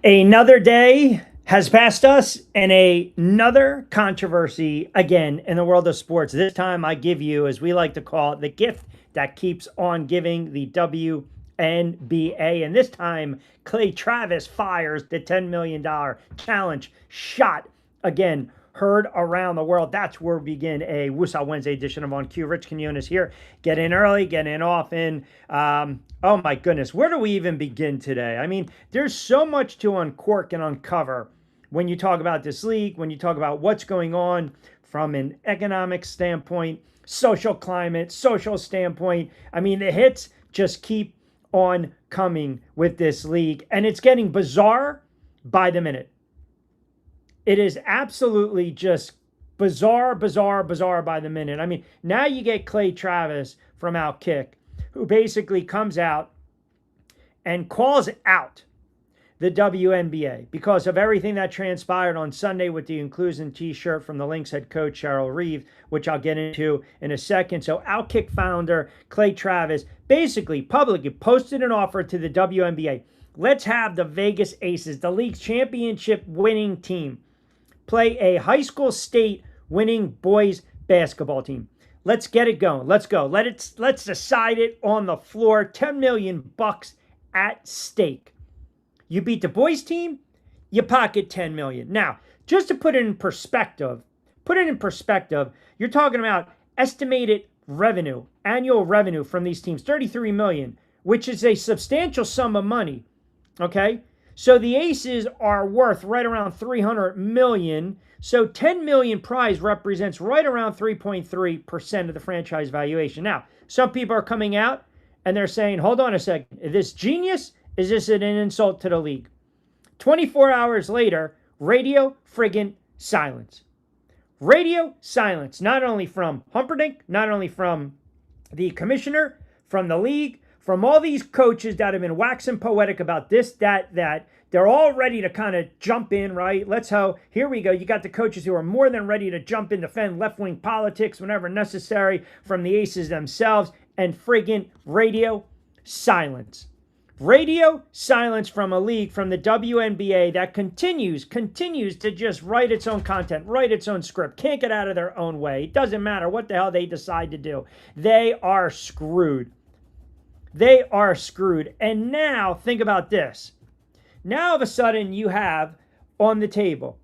Another day has passed us and another controversy again in the world of sports. This time I give you, as we like to call it, the gift that keeps on giving, the WNBA. And this time, Clay Travis fires the $10 million challenge shot again. Heard around the world. That's where we begin a Woosah Wednesday edition of On Cue. Rich Quinones here. Get in early, get in often. Oh my goodness, where do we even begin today? I mean, there's so much to uncork and uncover when you talk about this league, when you talk about what's going on from an economic standpoint, social climate, social standpoint. I mean, the hits just keep on coming with this league, and it's getting bizarre by the minute. It is absolutely just bizarre by the minute. I mean, now you get Clay Travis from OutKick, who basically comes out and calls out the WNBA because of everything that transpired on Sunday with the inclusion t-shirt from the Lynx head coach Cheryl Reeve, which I'll get into in a second. So OutKick founder Clay Travis basically publicly posted an offer to the WNBA. Let's have the Vegas Aces, the league's championship winning team, play a high school state winning boys basketball team. Let's get it going. Let's go. Let's decide it on the floor. $10 million at stake. You beat the boys team, you pocket $10 million. Now, just to put it in perspective, you're talking about estimated revenue, annual revenue from these teams, $33 million, which is a substantial sum of money. Okay? So the Aces are worth right around $300 million. So $10 million prize represents right around 3.3% of the franchise valuation. Now, some people are coming out and they're saying, hold on a second. Is this genius? Is this an insult to the league? 24 hours later, radio friggin' silence. Radio silence, not only from Humperdinck, not only from the commissioner, from the league, from all these coaches that have been waxing poetic about this, that. They're all ready to kind of jump in, right? Here we go. You got the coaches who are more than ready to jump in, defend left-wing politics whenever necessary from the Aces themselves, and friggin' radio silence. Radio silence from a league, from the WNBA, that continues to just write its own content, write its own script, can't get out of their own way. It doesn't matter what the hell they decide to do. They are screwed. They are screwed. And now, think about this. Now, all of a sudden, you have on the table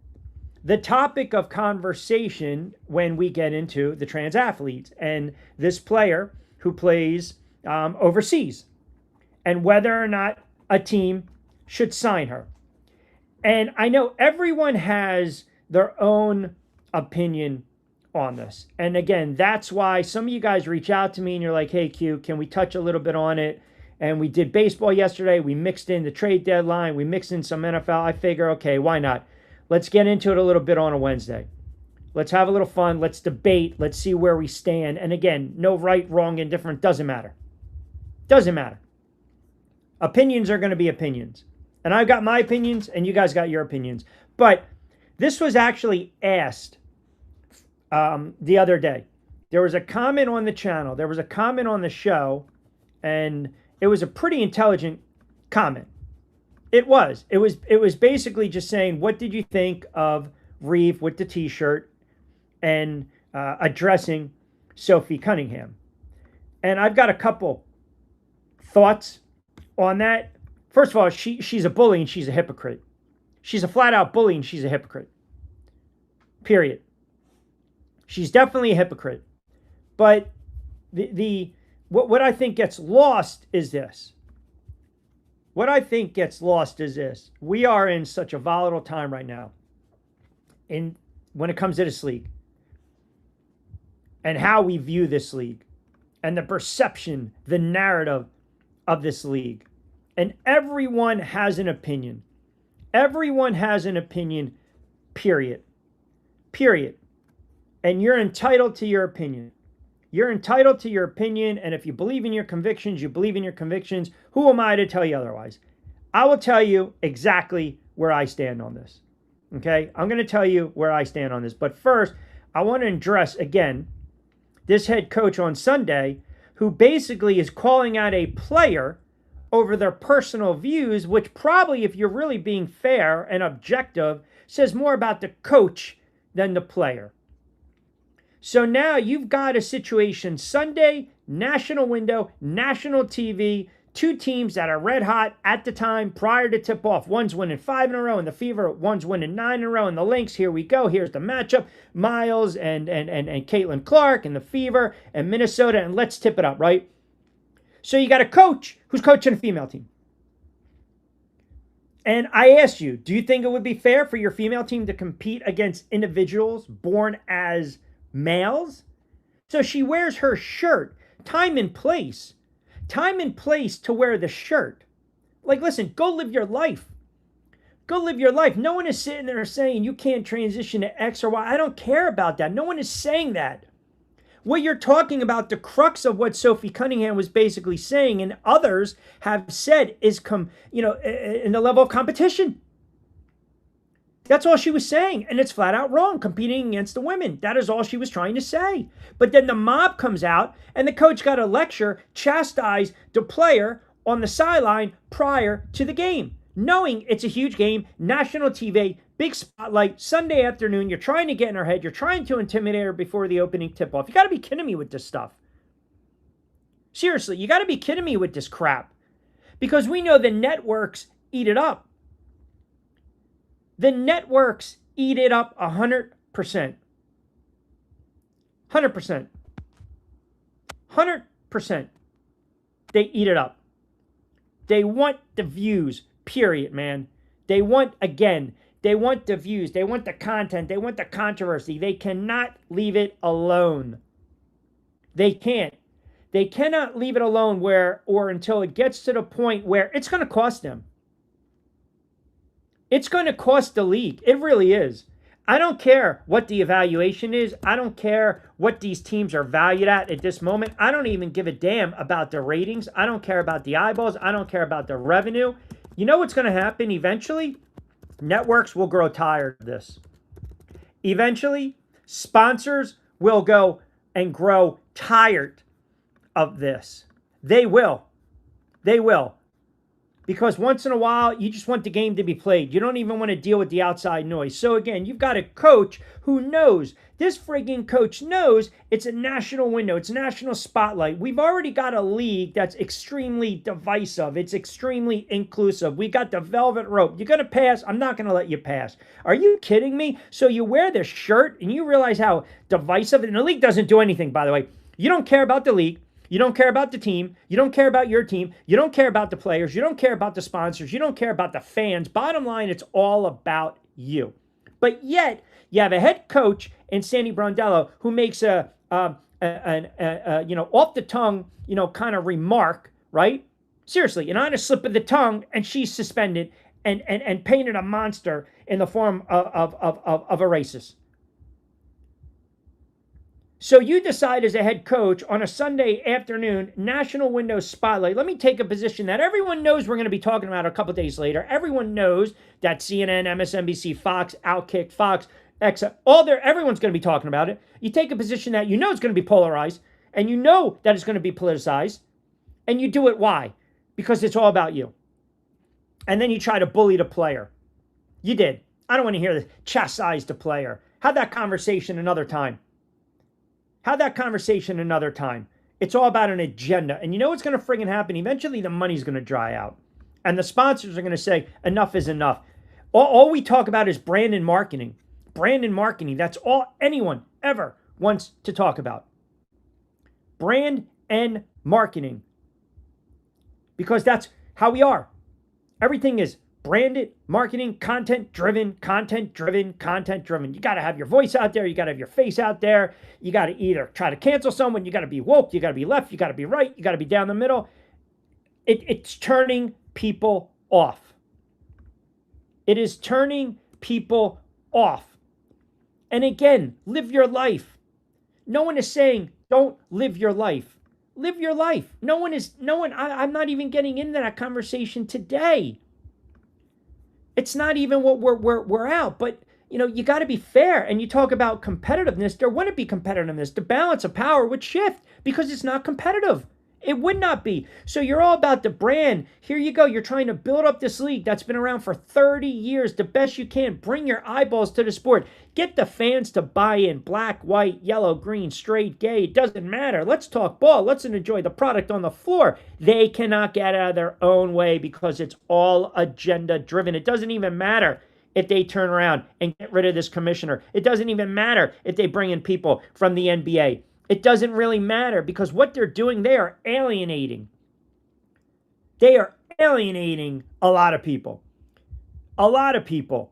the topic of conversation when we get into the trans athletes and this player who plays overseas and whether or not a team should sign her. And I know everyone has their own opinion on this. And again, that's why some of you guys reach out to me and you're like, hey, Q, can we touch a little bit on it? And we did baseball yesterday. We mixed in the trade deadline. We mixed in some NFL. I figure, okay, why not? Let's get into it a little bit on a Wednesday. Let's have a little fun. Let's debate. Let's see where we stand. And again, no right, wrong, indifferent. Doesn't matter. Doesn't matter. Opinions are going to be opinions. And I've got my opinions, and you guys got your opinions. But this was actually asked the other day. There was a comment on the channel. There was a comment on the show, and it was a pretty intelligent comment. It was basically just saying, what did you think of Reeve with the t-shirt and addressing Sophie Cunningham? And I've got a couple thoughts on that. First of all, she's a bully and she's a hypocrite. She's a flat out bully and she's a hypocrite. Period. She's definitely a hypocrite. But what I think gets lost is this. What I think gets lost is this. We are in such a volatile time right now when it comes to this league and how we view this league and the perception, the narrative of this league. And everyone has an opinion. Everyone has an opinion, period. Period. And you're entitled to your opinion. You're entitled to your opinion, and if you believe in your convictions, you believe in your convictions. Who am I to tell you otherwise? I will tell you exactly where I stand on this. Okay? I'm going to tell you where I stand on this. But first, I want to address, again, this head coach on Sunday who basically is calling out a player over their personal views, which probably, if you're really being fair and objective, says more about the coach than the player. So now you've got a situation Sunday, national window, national TV, two teams that are red hot at the time prior to tip-off. One's winning 5 in a row in the Fever. One's winning 9 in a row in the Lynx. Here we go. Here's the matchup. Miles and Caitlin Clark and the Fever and Minnesota. And let's tip it up, right? So you got a coach who's coaching a female team. And I asked you, do you think it would be fair for your female team to compete against individuals born as males? So she wears her shirt, time and place to wear the shirt. Like, listen, go live your life. Go live your life. No one is sitting there saying you can't transition to X or Y. I don't care about that. No one is saying that. What you're talking about, the crux of what Sophie Cunningham was basically saying, and others have said, is in the level of competition. That's all she was saying, and it's flat out wrong, competing against the women. That is all she was trying to say. But then the mob comes out, and the coach got a lecture, chastise the player on the sideline prior to the game, knowing it's a huge game, national TV, big spotlight, Sunday afternoon. You're trying to get in her head. You're trying to intimidate her before the opening tip-off. You got to be kidding me with this stuff. Seriously, you got to be kidding me with this crap. Because we know the networks eat it up. The networks eat it up 100%. 100%. 100%. They eat it up. They want the views, period, man. They want the views. They want the content. They want the controversy. They cannot leave it alone. They can't. They cannot leave it alone until it gets to the point where it's going to cost them. It's going to cost the league. It really is. I don't care what the evaluation is. I don't care what these teams are valued at this moment. I don't even give a damn about the ratings. I don't care about the eyeballs. I don't care about the revenue. You know what's going to happen eventually? Networks will grow tired of this. Eventually, sponsors will go and grow tired of this. They will. They will. Because once in a while, you just want the game to be played. You don't even want to deal with the outside noise. So again, you've got a coach who knows, this frigging coach knows it's a national window. It's a national spotlight. We've already got a league that's extremely divisive. It's extremely inclusive. We got the velvet rope. You're going to pass? I'm not going to let you pass. Are you kidding me? So you wear this shirt and you realize how divisive, and the league doesn't do anything, by the way. You don't care about the league. You don't care about the team. You don't care about your team. You don't care about the players. You don't care about the sponsors. You don't care about the fans. Bottom line, it's all about you. But yet, you have a head coach in Sandy Brondello who makes a off the tongue, kind of remark, right? Seriously, on a slip of the tongue, and she's suspended and painted a monster in the form of a racist. So you decide as a head coach on a Sunday afternoon, national window spotlight, let me take a position that everyone knows we're going to be talking about a couple days later. Everyone knows that CNN, MSNBC, Fox, OutKick, Fox, X, everyone's going to be talking about it. You take a position that you know is going to be polarized, and you know that it's going to be politicized, and you do it. Why? Because it's all about you. And then you try to bully the player. You did. I don't want to hear this. Chastise the player. Have that conversation another time. Have that conversation another time. It's all about an agenda. And you know what's going to friggin' happen? Eventually the money's going to dry out. And the sponsors are going to say, enough is enough. All we talk about is brand and marketing. Brand and marketing. That's all anyone ever wants to talk about. Brand and marketing. Because that's how we are. Everything is branded, marketing, content-driven, content-driven, content-driven. You got to have your voice out there. You got to have your face out there. You got to either try to cancel someone. You got to be woke. You got to be left. You got to be right. You got to be down the middle. It's turning people off. It is turning people off. And again, live your life. No one is saying don't live your life. Live your life. I'm not even getting into that conversation today. It's not even what we're out, but you got to be fair. And you talk about competitiveness. There wouldn't be competitiveness. The balance of power would shift because it's not competitive. It would not be. So you're all about the brand. Here you go. You're trying to build up this league that's been around for 30 years, the best you can. Bring your eyeballs to the sport. Get the fans to buy in. Black, white, yellow, green, straight, gay. It doesn't matter. Let's talk ball. Let's enjoy the product on the floor. They cannot get out of their own way because it's all agenda driven. It doesn't even matter if they turn around and get rid of this commissioner. It doesn't even matter if they bring in people from the NBA. It doesn't really matter because what they're doing, they are alienating. They are alienating a lot of people. A lot of people.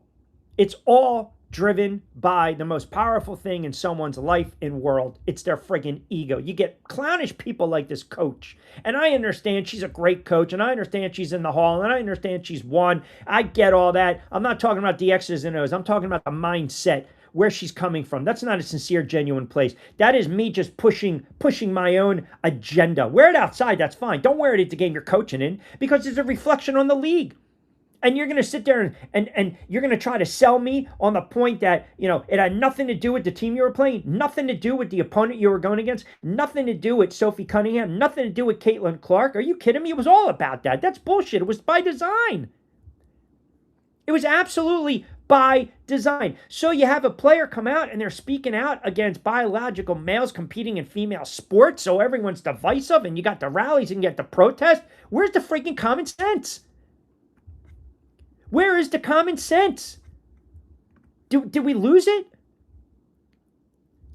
It's all driven by the most powerful thing in someone's life and world. It's their friggin' ego. You get clownish people like this coach. And I understand she's a great coach, and I understand she's in the hall, and I understand she's won. I get all that. I'm not talking about the X's and O's. I'm talking about the mindset, where she's coming from. That's not a sincere, genuine place. That is me just pushing my own agenda. Wear it outside, that's fine. Don't wear it at the game you're coaching in because it's a reflection on the league. And you're going to sit there and you're going to try to sell me on the point that, it had nothing to do with the team you were playing, nothing to do with the opponent you were going against, nothing to do with Sophie Cunningham, nothing to do with Caitlin Clark. Are you kidding me? It was all about that. That's bullshit. It was by design. It was absolutely by design. So you have a player come out and they're speaking out against biological males competing in female sports, so everyone's divisive, and you got the rallies and you got the protest. Where's the freaking common sense? Where is the common sense? Did we lose it?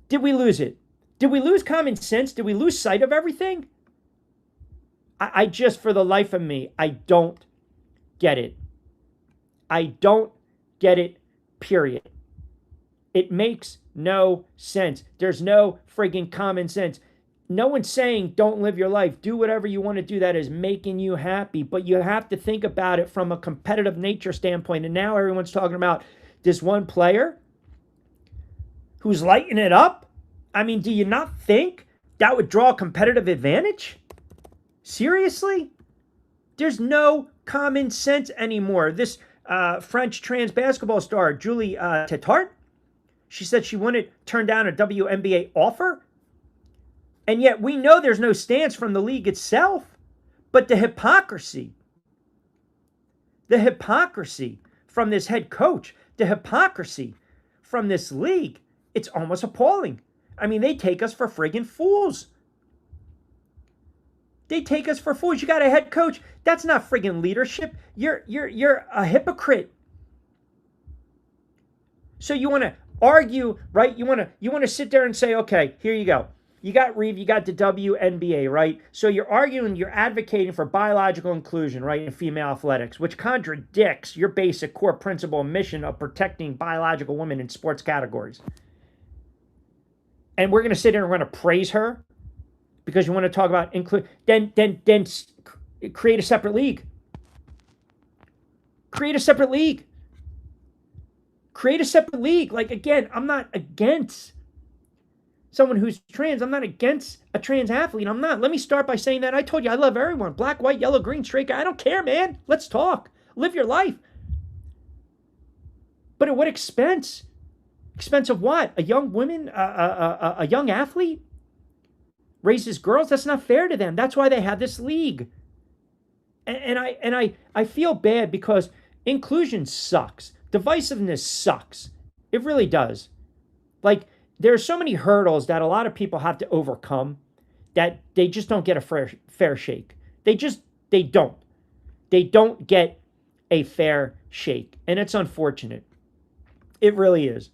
Did we lose it? Did we lose common sense? Did we lose sight of everything? I just, for the life of me, I don't get it. I don't get it, period. It makes no sense. There's no friggin' common sense. No one's saying don't live your life. Do whatever you want to do that is making you happy. But you have to think about it from a competitive nature standpoint. And now everyone's talking about this one player who's lighting it up. I mean, do you not think that would draw a competitive advantage? Seriously? There's no common sense anymore. This French trans basketball star, Julie Tetart, she said she wouldn't turn down a WNBA offer. And yet we know there's no stance from the league itself. But the hypocrisy from this head coach, the hypocrisy from this league, it's almost appalling. I mean, they take us for friggin' fools. They take us for fools. You got a head coach. That's not friggin' leadership. You're a hypocrite. So you want to argue, right? You want to sit there and say, okay, here you go. You got Reeve, you got the WNBA, right? So you're arguing, you're advocating for biological inclusion, right, in female athletics, which contradicts your basic core principle and mission of protecting biological women in sports categories. And we're going to sit here and we're going to praise her because you want to talk about then create a separate league. Create a separate league. Create a separate league. Like, again, I'm not against someone who's trans. I'm not against a trans athlete. I'm not. Let me start by saying that. I told you I love everyone. Black, white, yellow, green, straight guy. I don't care, man. Let's talk. Live your life. But at what expense? Expense of what? A young woman, a young athlete raises girls? That's not fair to them. That's why they have this league. And I feel bad because inclusion sucks. Divisiveness sucks. It really does. Like, there are so many hurdles that a lot of people have to overcome that they just don't get a fair shake. They don't. They don't get a fair shake. And it's unfortunate. It really is.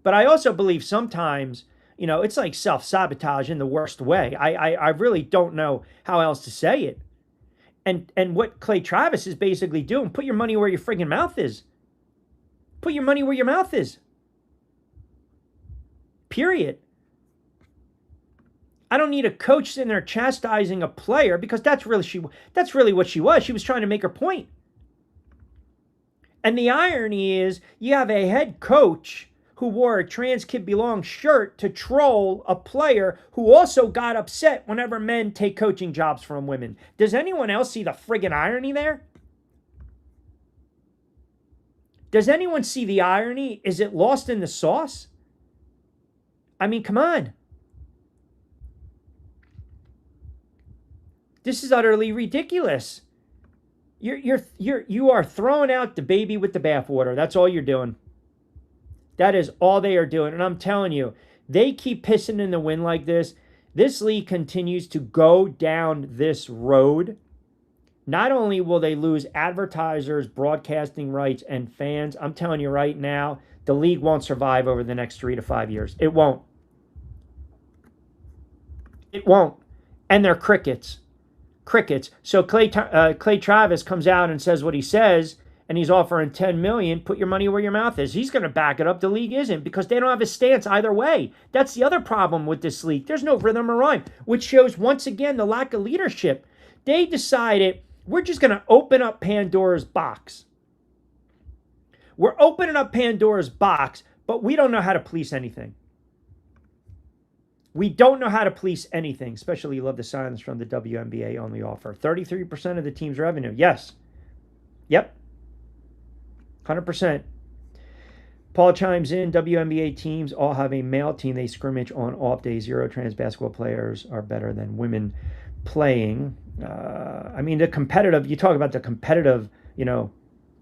But I also believe sometimes, it's like self-sabotage in the worst way. I really don't know how else to say it. And what Clay Travis is basically doing, put your money where your friggin' mouth is. Put your money where your mouth is. Period. I don't need a coach sitting there chastising a player because that's really what she was. She was trying to make her point. And the irony is you have a head coach who wore a Trans Kid Belong shirt to troll a player who also got upset whenever men take coaching jobs from women. Does anyone else see the friggin' irony there? Does anyone see the irony? Is it lost in the sauce? I mean, come on. This is utterly ridiculous. You are throwing out the baby with the bathwater. That's all you're doing. That is all they are doing. And I'm telling you, they keep pissing in the wind like this. This league continues to go down this road. Not only will they lose advertisers, broadcasting rights, and fans, I'm telling you right now, the league won't survive over the next 3 to 5 years. It won't. It won't. And they're crickets. Crickets. So Clay Travis comes out and says what he says, and he's offering $10 million. Put your money where your mouth is. He's going to back it up. The league isn't, because they don't have a stance either way. That's the other problem with this league. There's no rhythm or rhyme, which shows once again the lack of leadership. They decided, we're just going to open up Pandora's box. We're opening up Pandora's box, but we don't know how to police anything. We don't know how to police anything, especially you love the silence from the WNBA only offer. 33% of the team's revenue. Yes. Yep. 100%. Paul chimes in, WNBA teams all have a male team. They scrimmage on off days. 0 trans basketball players are better than women playing. I mean, the competitive, you talk about the competitive,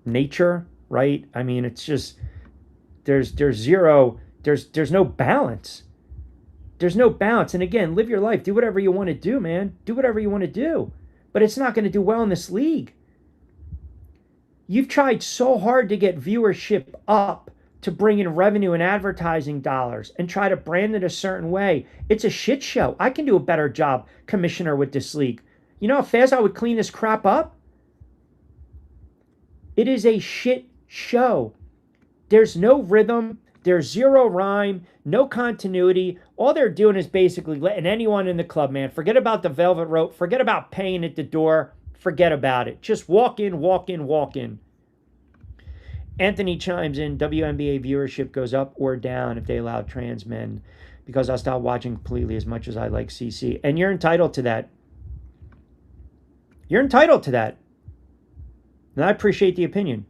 nature, right? I mean, it's just, there's no balance. There's no balance. And again, live your life. Do whatever you want to do, man. Do whatever you want to do. But it's not going to do well in this league. You've tried so hard to get viewership up to bring in revenue and advertising dollars and try to brand it a certain way. It's a shit show. I can do a better job, commissioner, with this league. You know how fast I would clean this crap up? It is a shit show. There's no rhythm. There's zero rhyme, no continuity. All they're doing is basically letting anyone in the club, man, forget about the velvet rope, forget about paying at the door, forget about it. Just walk in, walk in, walk in. Anthony chimes in, WNBA viewership goes up or down if they allow trans men, because I'll stop watching completely as much as I like CC. And you're entitled to that. You're entitled to that. And I appreciate the opinion.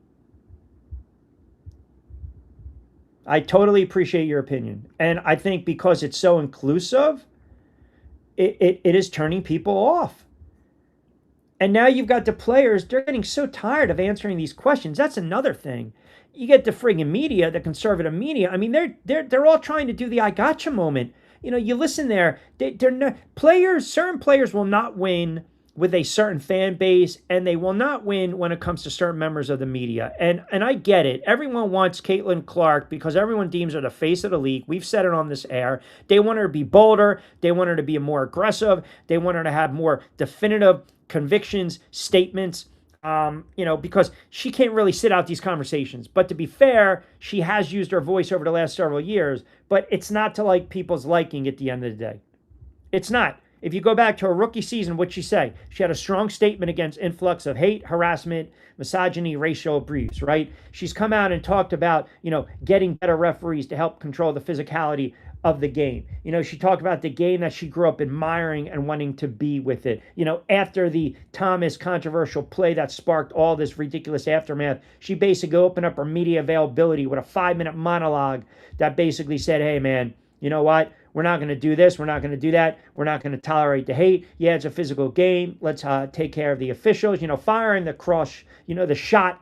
I totally appreciate your opinion. And I think because it's so inclusive, it is turning people off. And now you've got the players, they're getting so tired of answering these questions. That's another thing. You get the friggin' media, the conservative media. I mean, they're all trying to do the I gotcha moment. You listen there, they're not, certain players will not win with a certain fan base, and they will not win when it comes to certain members of the media. And I get it. Everyone wants Caitlin Clark because everyone deems her the face of the league. We've said it on this air. They want her to be bolder. They want her to be more aggressive. They want her to have more definitive convictions, statements, because she can't really sit out these conversations. But to be fair, she has used her voice over the last several years, but it's not to like people's liking at the end of the day. It's not. If you go back to her rookie season, what'd she say? She had a strong statement against influx of hate, harassment, misogyny, racial abuse, right? She's come out and talked about, getting better referees to help control the physicality of the game. She talked about the game that she grew up admiring and wanting to be with it. After the Thomas controversial play that sparked all this ridiculous aftermath, she basically opened up her media availability with a 5-minute monologue that basically said, hey, man, you know what? We're not going to do this. We're not going to do that. We're not going to tolerate the hate. Yeah, it's a physical game. Let's take care of the officials. Firing the cross, the shot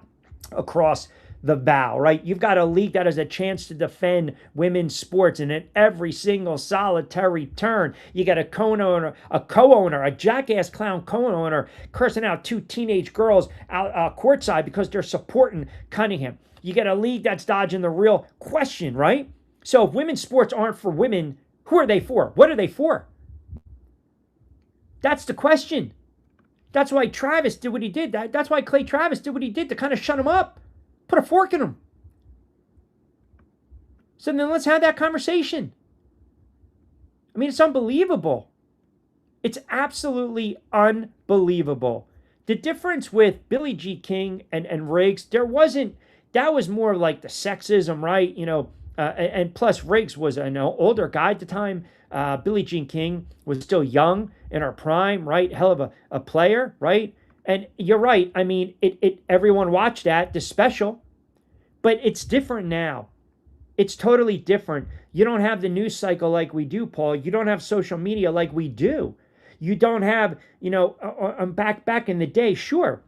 across the bow, right? You've got a league that has a chance to defend women's sports, and at every single solitary turn, you got a co-owner, a jackass clown co-owner cursing out 2 teenage girls out courtside because they're supporting Cunningham. You get a league that's dodging the real question, right? So if women's sports aren't for women, who are they for? What are they for? That's the question. That's why Travis did what he did. That's why Clay Travis did what he did, to kind of shut him up. Put a fork in him. So then let's have that conversation. I mean, it's unbelievable. It's absolutely unbelievable. The difference with Billie Jean King and Riggs, that was more like the sexism, right? And plus, Riggs was an older guy at the time. Billie Jean King was still young in her prime, right? Hell of a player, right? And you're right. I mean, everyone watched the special, but it's different now. It's totally different. You don't have the news cycle like we do, Paul. You don't have social media like we do. You don't have, back in the day, sure,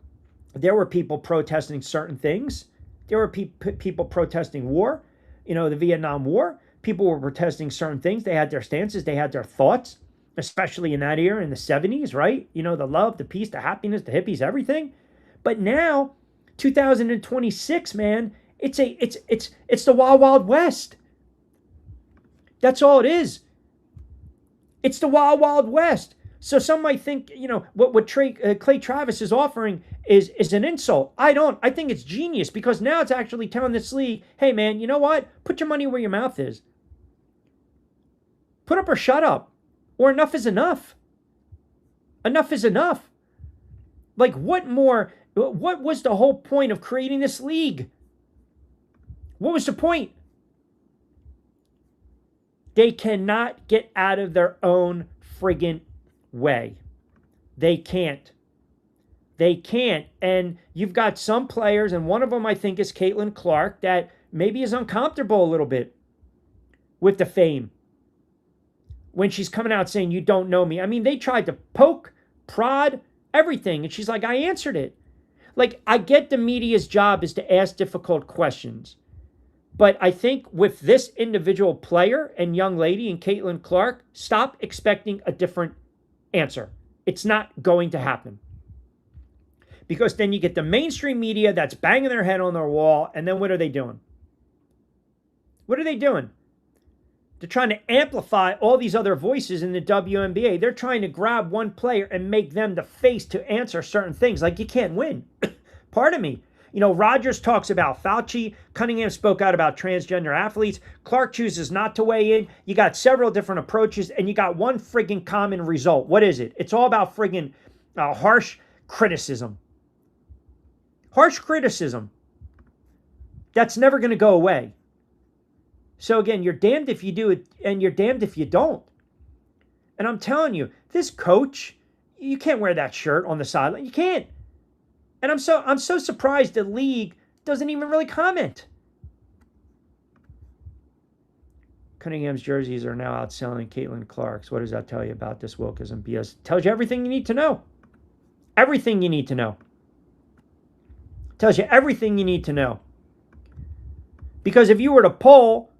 there were people protesting certain things. There were people protesting war, the Vietnam War. People were protesting certain things. They had their stances. They had their thoughts, especially in that era in the 70s, right? The love, the peace, the happiness, the hippies, everything. But now, 2026, man, it's the Wild Wild West. That's all it is. It's the Wild Wild West. So some might think, what Clay Travis is offering is an insult. I don't. I think it's genius, because now it's actually telling this league, hey, man, you know what? Put your money where your mouth is. Put up or shut up. Or enough is enough. Enough is enough. Like, what was the whole point of creating this league? What was the point? They cannot get out of their own friggin' way. They can't. They can't. And you've got some players, and one of them I think is Caitlin Clark, that maybe is uncomfortable a little bit with the fame. When she's coming out saying, you don't know me. I mean, they tried to poke, prod, everything. And she's like, I answered it. Like, I get the media's job is to ask difficult questions. But I think with this individual player and young lady and Caitlin Clark, stop expecting a different answer. It's not going to happen. Because then you get the mainstream media that's banging their head on their wall, and then what are they doing? What are they doing? They're trying to amplify all these other voices in the WNBA. They're trying to grab one player and make them the face to answer certain things. Like, you can't win. Pardon me. Rogers talks about Fauci. Cunningham spoke out about transgender athletes. Clark chooses not to weigh in. You got several different approaches, and you got one friggin' common result. What is it? It's all about friggin' harsh criticism. Harsh criticism. That's never going to go away. So again, you're damned if you do it, and you're damned if you don't. And I'm telling you, this coach, you can't wear that shirt on the sideline. You can't. And I'm so surprised the league doesn't even really comment. Cunningham's jerseys are now outselling Caitlin Clark's. What does that tell you about this Wilkinson BS? It tells you everything you need to know. Everything you need to know. It tells you everything you need to know. Because if you were to poll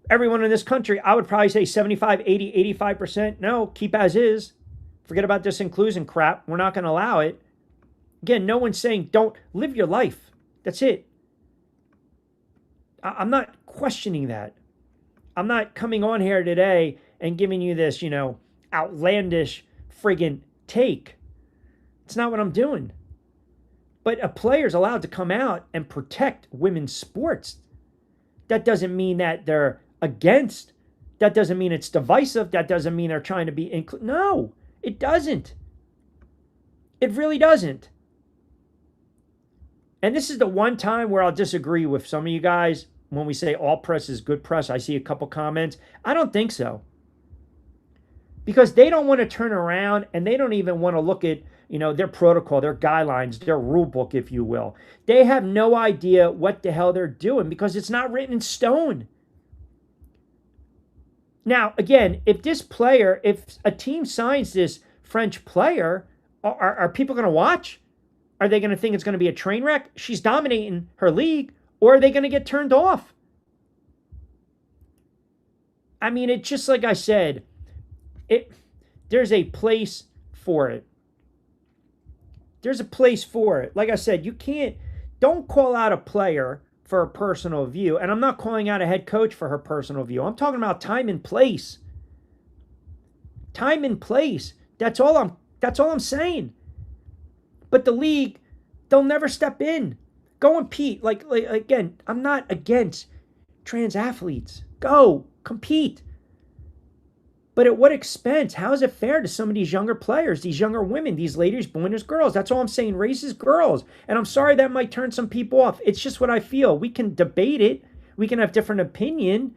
everyone in this country, I would probably say 75, 80, 85%. No, keep as is. Forget about this inclusion crap. We're not going to allow it. Again, no one's saying don't live your life. That's it. I'm not questioning that. I'm not coming on here today and giving you this, outlandish friggin' take. It's not what I'm doing. But a player's allowed to come out and protect women's sports. That doesn't mean that they're against. That doesn't mean it's divisive. That doesn't mean they're trying to be no, it doesn't. It really doesn't. And this is the one time where I'll disagree with some of you guys when we say all press is good press. I see a couple comments. I don't think so. Because they don't want to turn around, and they don't even want to look at, their protocol, their guidelines, their rule book, if you will. They have no idea what the hell they're doing because it's not written in stone. Now, again, if a team signs this French player, are people going to watch? Are they going to think it's going to be a train wreck? She's dominating her league, or are they going to get turned off? I mean, it's just like I said, there's a place for it. There's a place for it. Like I said, don't call out a player for a personal view. And I'm not calling out a head coach for her personal view. I'm talking about time and place. Time and place. That's all I'm saying. But the league, they'll never step in. Go compete. Like again, I'm not against trans athletes. Go compete. But at what expense? How is it fair to some of these younger players, these younger women, these ladies born as girls? That's all I'm saying. Race is girls. And I'm sorry that might turn some people off. It's just what I feel. We can debate it. We can have different opinion.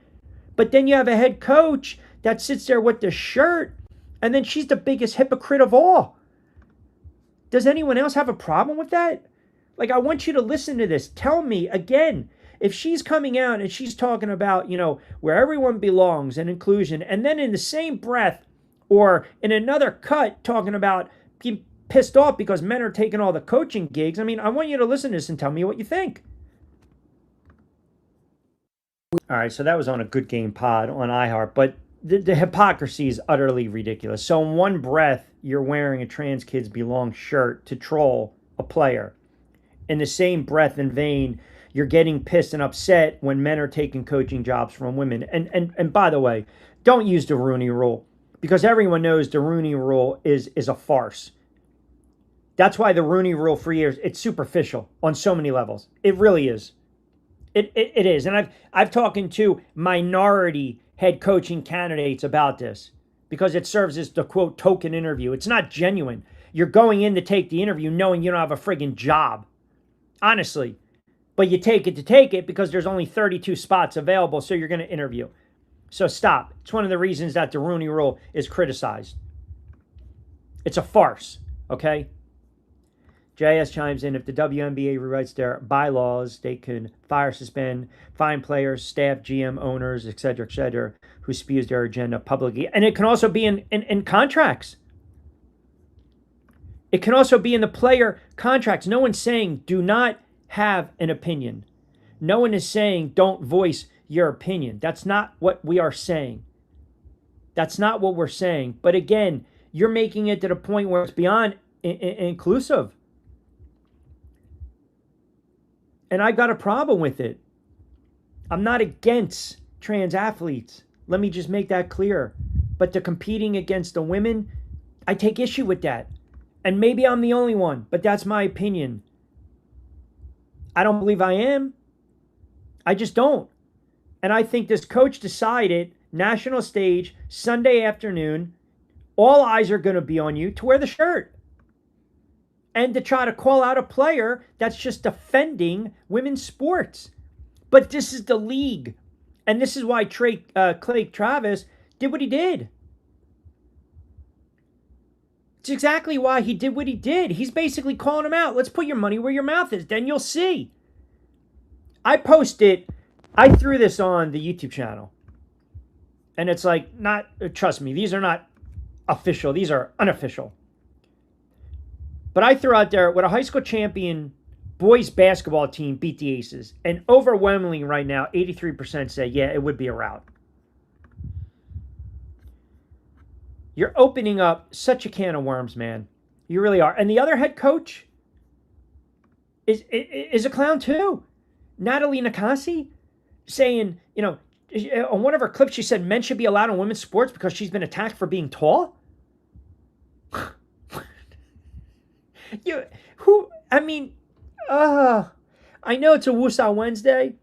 But then you have a head coach that sits there with the shirt, and then she's the biggest hypocrite of all. Does anyone else have a problem with that? Like, I want you to listen to this. Tell me, again, if she's coming out and she's talking about, where everyone belongs and inclusion, and then in the same breath Or in another cut, talking about being pissed off because men are taking all the coaching gigs. I mean, I want you to listen to this and tell me what you think. All right, so that was on a Good Game Pod on iHeart, but the hypocrisy is utterly ridiculous. So in one breath, you're wearing a trans kids belong shirt to troll a player. In the same breath and vein, you're getting pissed and upset when men are taking coaching jobs from women. And by the way, don't use the Rooney Rule, because everyone knows the Rooney Rule is a farce. That's why the Rooney Rule for years, it's superficial on so many levels. It really is. It is. And I've talked to minority head coaching candidates about this, because it serves as the quote token interview. It's not genuine. You're going in to take the interview knowing you don't have a friggin' job. Honestly. But you take it because there's only 32 spots available, so you're going to interview. So stop. It's one of the reasons that the Rooney Rule is criticized. It's a farce, okay? JS chimes in, if the WNBA rewrites their bylaws, they can fire, suspend, fine players, staff, GM, owners, et cetera, who spews their agenda publicly. And it can also be in contracts. It can also be in the player contracts. No one's saying do not have an opinion. No one is saying don't voice your opinion. That's not what we are saying. That's not what we're saying. But again, you're making it to the point where it's beyond inclusive. And I got a problem with it. I'm not against trans athletes. Let me just make that clear. But the competing against the women, I take issue with that. And maybe I'm the only one, but that's my opinion. I don't believe I am. I just don't. And I think this coach decided, national stage, Sunday afternoon, all eyes are going to be on you to wear the shirt. And to try to call out a player that's just defending women's sports. But this is the league. And this is why Clay Travis did what he did. It's exactly why he did what he did. He's basically calling him out. Let's put your money where your mouth is. Then you'll see. I threw this on the YouTube channel. And it's like, trust me, these are not official. These are unofficial. But I threw out there, would a high school champion boys basketball team beat the Aces? And overwhelmingly right now, 83% say, yeah, it would be a rout. You're opening up such a can of worms, man. You really are. And the other head coach is a clown too. Natalie Nakasi saying, on one of her clips, she said men should be allowed in women's sports because she's been attacked for being tall. I know it's a Woosah Wednesday.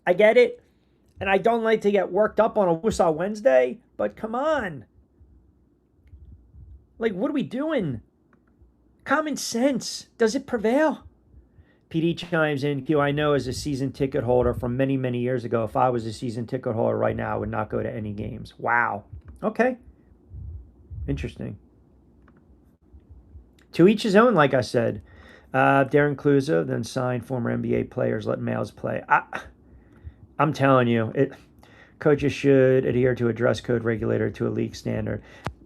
I get it. And I don't like to get worked up on a Woosah Wednesday, but come on. Like, what are we doing? Common sense. Does it prevail? PD chimes in, Q, I know as a season ticket holder from many, many years ago, if I was a season ticket holder right now, I would not go to any games. Wow. Okay. Interesting. To each his own, like I said. If they're inclusive, then sign former NBA players, let males play. I'm telling you, coaches should adhere to a dress code regulator to a league standard.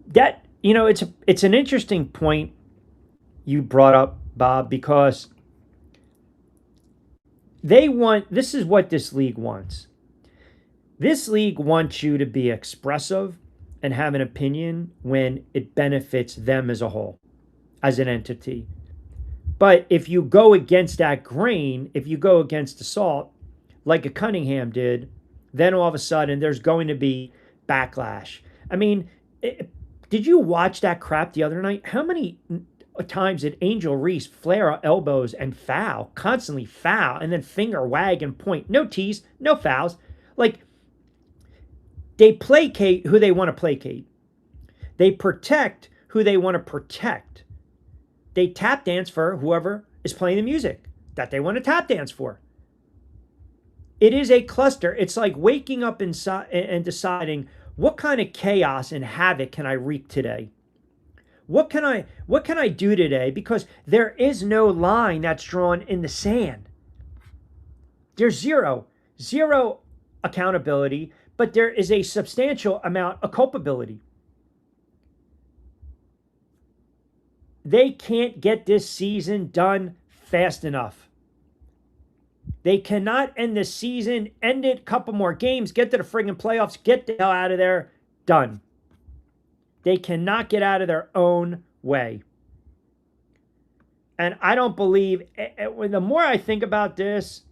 That, it's an interesting point you brought up, Bob, because this is what this league wants. This league wants you to be expressive and have an opinion when it benefits them as a whole, as an entity. But if you go against that grain, if you go against the salt, like a Cunningham did, then all of a sudden there's going to be backlash. I mean, did you watch that crap the other night? How many times did Angel Reese flare her elbows and foul, constantly foul, and then finger wag and point? No tease, no fouls. Like, they placate who they want to placate. They protect who they want to protect. They tap dance for whoever is playing the music that they want to tap dance for. It is a cluster. It's like waking up inside and deciding, what kind of chaos and havoc can I wreak today? What can I do today? Because there is no line that's drawn in the sand. There's zero accountability, but there is a substantial amount of culpability. They can't get this season done fast enough. They cannot end the season, end it, couple more games, get to the friggin' playoffs, get the hell out of there, done. They cannot get out of their own way. And I don't believe, the more I think about this,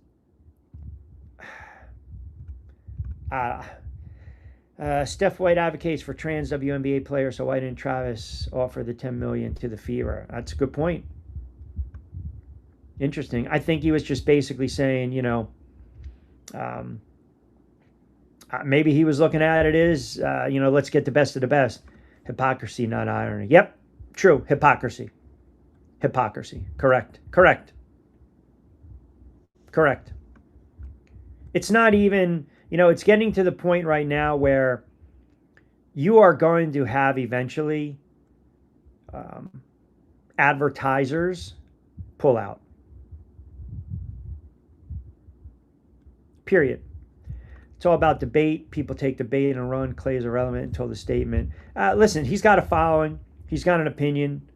Steph White advocates for trans WNBA players, so why didn't Travis offer the $10 million to the Fever? That's a good point. Interesting. I think he was just basically saying, maybe he was looking at it as, let's get the best of the best. Hypocrisy, not irony. Yep, true. Hypocrisy. Hypocrisy. Correct. It's not even, it's getting to the point right now where you are going to have eventually advertisers pull out. Period. It's all about debate. People take debate and run. Clay is irrelevant until the statement. Listen, he's got a following. He's got an opinion.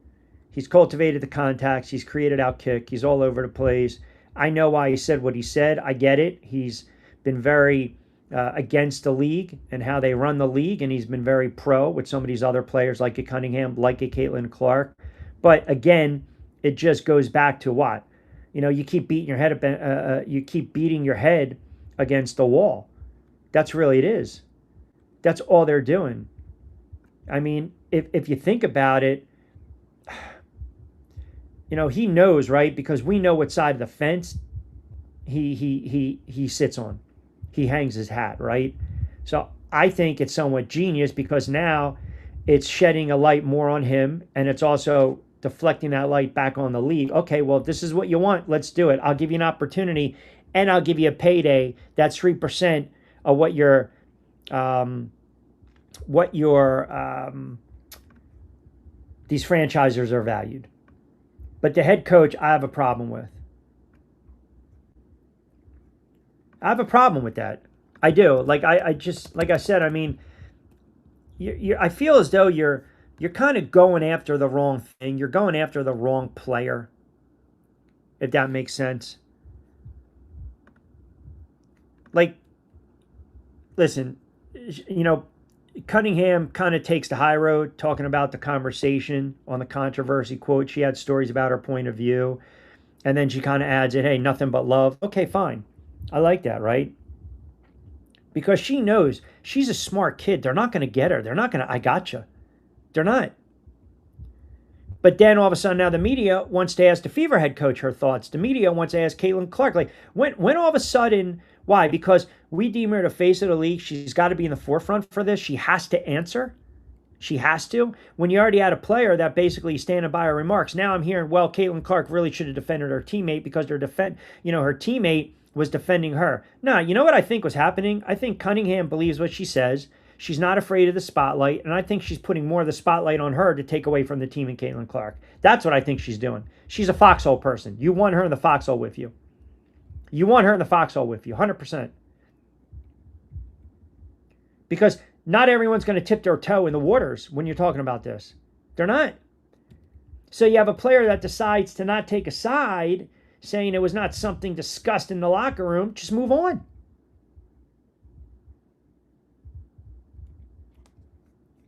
He's cultivated the contacts. He's created OutKick. He's all over the place. I know why he said what he said. I get it. He's been very against the league and how they run the league, and he's been very pro with some of these other players like a Cunningham, like a Caitlin Clark. But again, it just goes back to what? You keep beating your head up. You keep beating your head against the wall. That's really it is. That's all they're doing. I mean, if you think about it, he knows, right? Because we know what side of the fence he sits on. He hangs his hat, right? So I think it's somewhat genius because now it's shedding a light more on him, and it's also deflecting that light back on the league. Okay, well, this is what you want. Let's do it. I'll give you an opportunity, and I'll give you a payday. That's 3% of what your these franchisers are valued. But the head coach, I have a problem with. I have a problem with that. I do. Like I said, I mean, I feel as though you're kind of going after the wrong thing. You're going after the wrong player, if that makes sense. Like, listen, Cunningham kind of takes the high road talking about the conversation on the controversy quote. She had stories about her point of view. And then she kind of adds it, hey, nothing but love. Okay, fine. I like that, right? Because she knows she's a smart kid. They're not going to get her. They're not going to, I gotcha. They're not. But then all of a sudden now the media wants to ask the Fever head coach her thoughts. The media wants to ask Caitlin Clark. Like, when all of a sudden, why? Because we deem her the face of the league. She's got to be in the forefront for this. She has to answer. She has to. When you already had a player that basically standing by her remarks. Now I'm hearing, well, Caitlin Clark really should have defended her teammate because her teammate was defending her. No, you know what I think was happening? I think Cunningham believes what she says. She's not afraid of the spotlight, and I think she's putting more of the spotlight on her to take away from the team and Caitlin Clark. That's what I think she's doing. She's a foxhole person. You want her in the foxhole with you. You want her in the foxhole with you, 100%. Because not everyone's going to tip their toe in the waters when you're talking about this. They're not. So you have a player that decides to not take a side, saying it was not something discussed in the locker room. Just move on.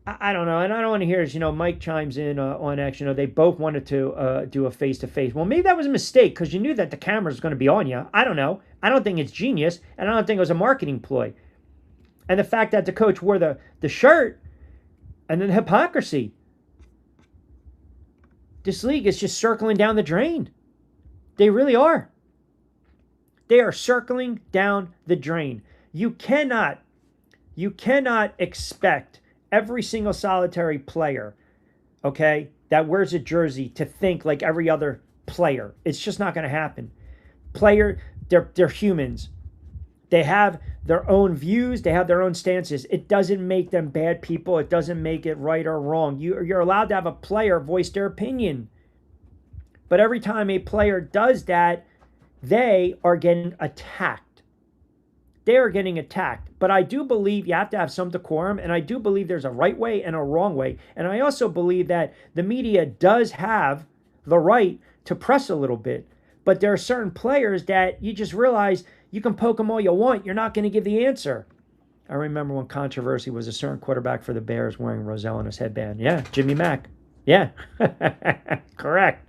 I don't know. And I don't want to hear, as Mike chimes in on X, they both wanted to do a face-to-face. Well, maybe that was a mistake because you knew that the camera was going to be on you. I don't know. I don't think it's genius, and I don't think it was a marketing ploy. And the fact that the coach wore the shirt, and then hypocrisy. This league is just circling down the drain. They really are. They are circling down the drain. You cannot expect every single solitary player, okay, that wears a jersey to think like every other player. It's just not going to happen. They're humans. They have their own views. They have their own stances. It doesn't make them bad people. It doesn't make it right or wrong. You're allowed to have a player voice their opinion. But every time a player does that, they are getting attacked. They are getting attacked. But I do believe you have to have some decorum, and I do believe there's a right way and a wrong way. And I also believe that the media does have the right to press a little bit. But there are certain players that you just realize you can poke them all you want. You're not going to give the answer. I remember when controversy was a certain quarterback for the Bears wearing Roselle in his headband. Yeah, Jimmy Mack. Yeah, correct.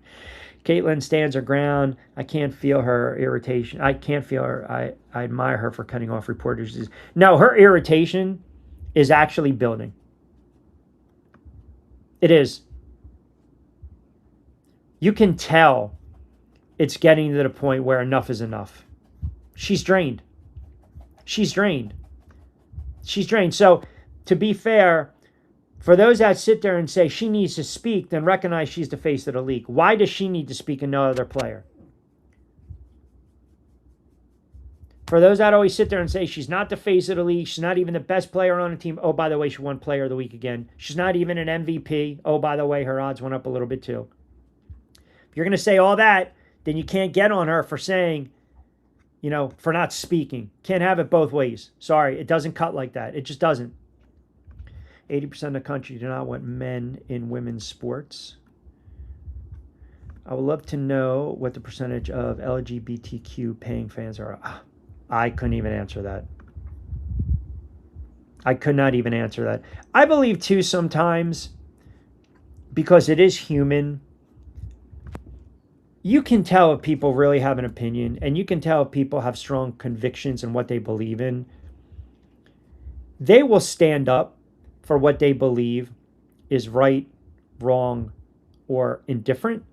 Caitlin stands her ground. I can't feel her irritation. I can't feel her. I admire her for cutting off reporters. No, her irritation is actually building. It is. You can tell it's getting to the point where enough is enough. She's drained. She's drained. She's drained. So, to be fair, for those that sit there and say she needs to speak, then recognize she's the face of the league. Why does she need to speak and no other player? For those that always sit there and say she's not the face of the league, she's not even the best player on the team. Oh, by the way, she won Player of the Week again. She's not even an MVP. Oh, by the way, her odds went up a little bit too. If you're going to say all that, then you can't get on her for saying, for not speaking. Can't have it both ways. Sorry, it doesn't cut like that. It just doesn't. 80% of the country do not want men in women's sports. I would love to know what the percentage of LGBTQ paying fans are. I couldn't even answer that. I could not even answer that. I believe, too, sometimes, because it is human, you can tell if people really have an opinion, and you can tell if people have strong convictions in what they believe in. They will stand up for what they believe is right, wrong, or indifferent.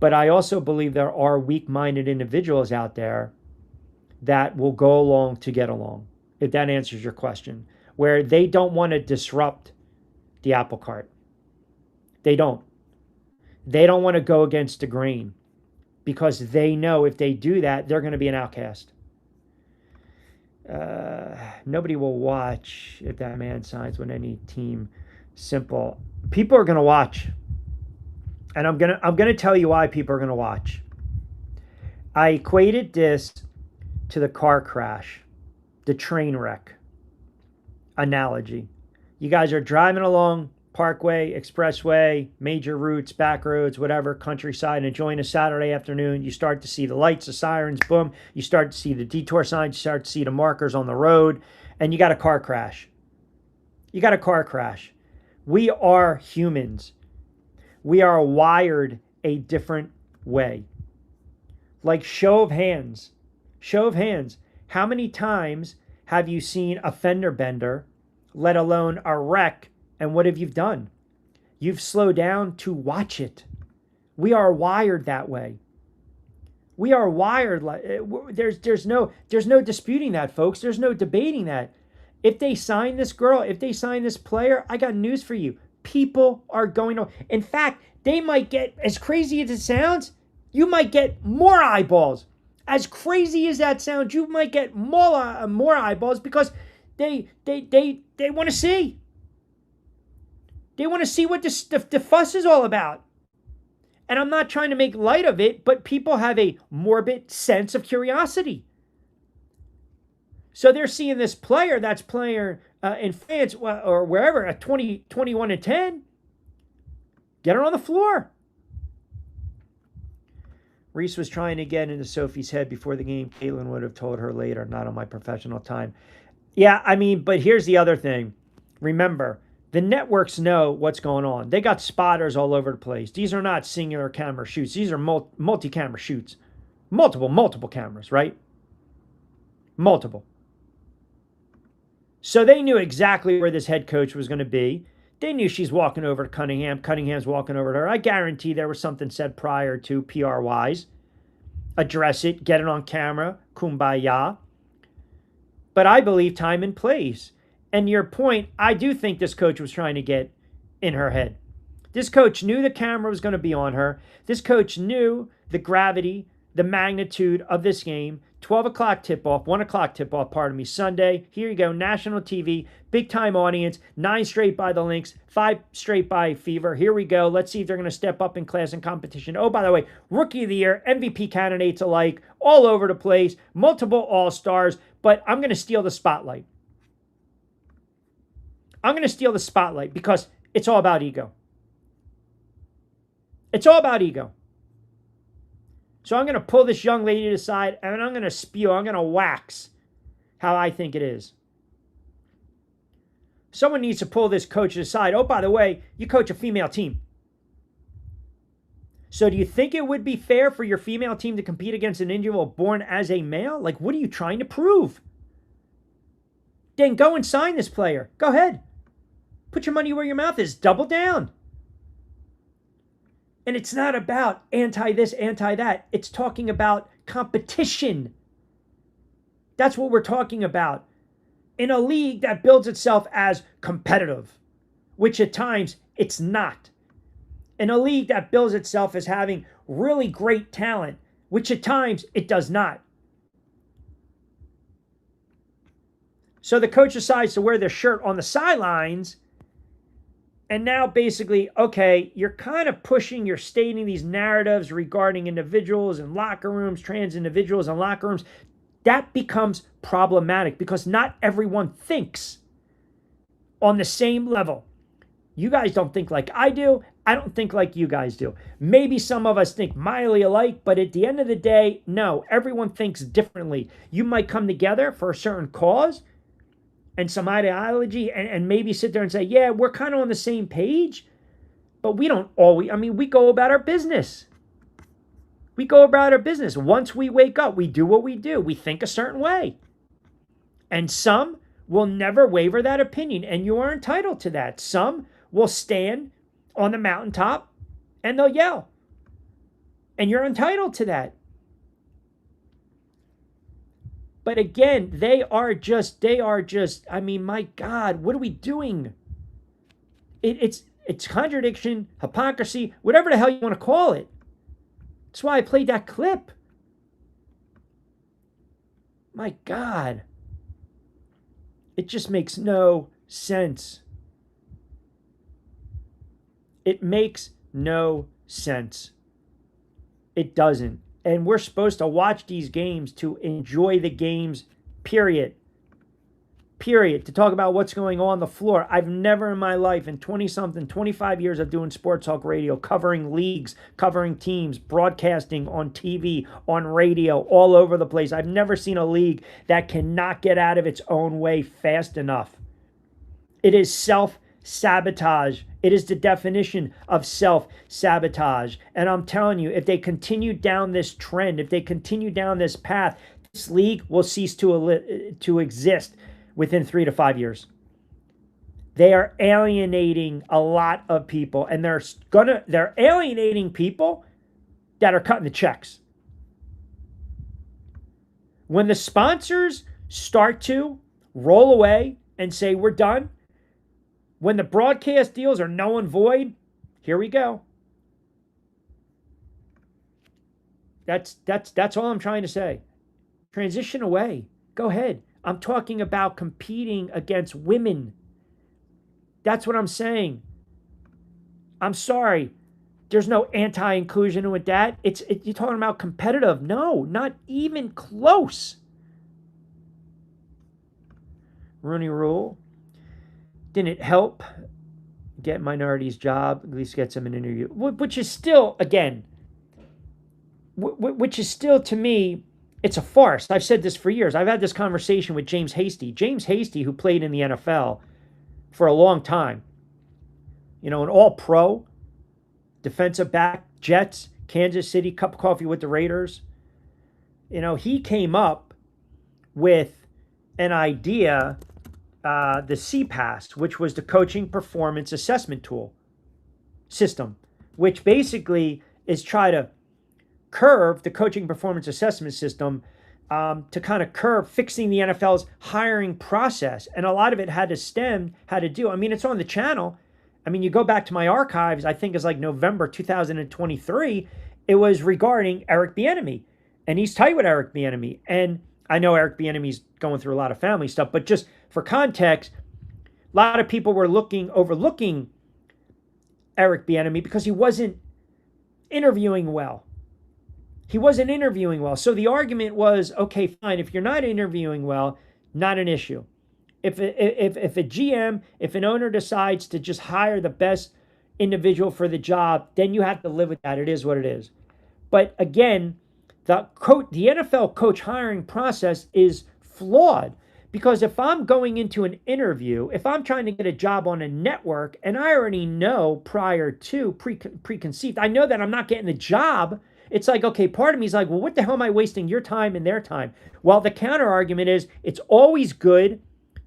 But I also believe there are weak-minded individuals out there that will go along to get along, if that answers your question, where they don't want to disrupt the apple cart. They don't. They don't want to go against the grain because they know if they do that, they're going to be an outcast. Nobody will watch if that man signs with any team. Simple. People are going to watch. And I'm going to tell you why people are going to watch. I equated this to the car crash, the train wreck analogy. You guys are driving along Parkway, Expressway, major routes, back roads, whatever, countryside, enjoying a Saturday afternoon. You start to see the lights, the sirens, boom. You start to see the detour signs, you start to see the markers on the road, and you got a car crash. You got a car crash. We are humans. We are wired a different way. Like show of hands. Show of hands. How many times have you seen a fender bender, let alone a wreck? And what have you done? You've slowed down to watch it. We are wired that way. We are wired like there's no disputing that, folks. There's no debating that. If they sign this girl, if they sign this player, I got news for you. People are going to. In fact, they might get, as crazy as it sounds, you might get more eyeballs. As crazy as that sounds, you might get more eyeballs because they want to see. They want to see what the fuss is all about. And I'm not trying to make light of it, but people have a morbid sense of curiosity. So they're seeing this player that's playing in France or wherever at 21 and 10. Get her on the floor. Reese was trying to get into Sophie's head before the game. Caitlin would have told her later, not on my professional time. Yeah, I mean, but here's the other thing. Remember, the networks know what's going on. They got spotters all over the place. These are not singular camera shoots. These are multi-camera shoots. Multiple cameras, right? Multiple. So they knew exactly where this head coach was going to be. They knew she's walking over to Cunningham. Cunningham's walking over to her. I guarantee there was something said prior to PR-wise. Address it. Get it on camera. Kumbaya. But I believe time and place. And your point, I do think this coach was trying to get in her head. This coach knew the camera was going to be on her. This coach knew the gravity, the magnitude of this game. 12 o'clock tip-off, 1 o'clock tip-off, pardon me, Sunday. Here you go, national TV, big-time audience, 9 straight by the Lynx, 5 straight by Fever. Here we go. Let's see if they're going to step up in class and competition. Oh, by the way, Rookie of the Year, MVP candidates alike, all over the place, multiple All-Stars, but I'm going to steal the spotlight. I'm going to steal the spotlight because it's all about ego. It's all about ego. So I'm going to pull this young lady aside and I'm going to spew, I'm going to wax how I think it is. Someone needs to pull this coach aside. Oh, by the way, you coach a female team. So do you think it would be fair for your female team to compete against an individual born as a male? Like, what are you trying to prove? Then go and sign this player. Go ahead. Put your money where your mouth is. Double down. And it's not about anti this, anti that. It's talking about competition. That's what we're talking about. In a league that builds itself as competitive, which at times it's not. In a league that builds itself as having really great talent, which at times it does not. So the coach decides to wear their shirt on the sidelines. And now basically, okay, you're kind of pushing, you're stating these narratives regarding individuals in locker rooms, trans individuals in locker rooms. That becomes problematic because not everyone thinks on the same level. You guys don't think like I do. I don't think like you guys do. Maybe some of us think mildly alike, but at the end of the day, no, everyone thinks differently. You might come together for a certain cause and some ideology and maybe sit there and say, yeah, we're kind of on the same page, but we don't always, we go about our business. We go about our business. Once we wake up, we do what we do. We think a certain way. And some will never waver that opinion, and you are entitled to that. Some will stand on the mountaintop and they'll yell. And you're entitled to that. But again, they are just, my God, what are we doing? It's contradiction, hypocrisy, whatever the hell you want to call it. That's why I played that clip. My God. It just makes no sense. It makes no sense. It doesn't. And we're supposed to watch these games to enjoy the games, period. Period. To talk about what's going on the floor. I've never in my life, in 20-something, 25 years of doing sports talk radio, covering leagues, covering teams, broadcasting on TV, on radio, all over the place. I've never seen a league that cannot get out of its own way fast enough. It is self-sabotage. It is the definition of self-sabotage. And I'm telling you, if they continue down this trend, if they continue down this path, this league will cease to exist within 3 to 5 years. They are alienating a lot of people, and they're alienating people that are cutting the checks. When the sponsors start to roll away and say we're done, when the broadcast deals are null and void, here we go. That's all I'm trying to say. Transition away. Go ahead. I'm talking about competing against women. That's what I'm saying. I'm sorry. There's no anti-inclusion with that. You're talking about competitive. No, not even close. Rooney Rule. Didn't help get minorities job, at least get them an interview. Which is still, again, which is still to me, it's a farce. I've said this for years. I've had this conversation with James Hasty. James Hasty, who played in the NFL for a long time. An all-pro, defensive back, Jets, Kansas City, cup of coffee with the Raiders. He came up with an idea, the CPAS, which was the Coaching Performance Assessment Tool system, which basically is try to curve the coaching performance assessment system to kind of curve fixing the NFL's hiring process. And a lot of it had to do. It's on the channel. You go back to my archives, I think it's like November 2023. It was regarding Eric Bieniemy And he's tight with Eric Bieniemy. And I know Eric Bieniemy's going through a lot of family stuff, but just for context, a lot of people were overlooking Eric Bieniemy because he wasn't interviewing well. He wasn't interviewing well. So the argument was, okay, fine, if you're not interviewing well, not an issue. If a GM, if an owner decides to just hire the best individual for the job, then you have to live with that. It is what it is. But again, the NFL coach hiring process is flawed, because if I'm going into an interview, if I'm trying to get a job on a network and I already know prior to preconceived, I know that I'm not getting the job. It's like, okay, part of me is like, well, what the hell am I wasting your time and their time? Well, the counter argument is it's always good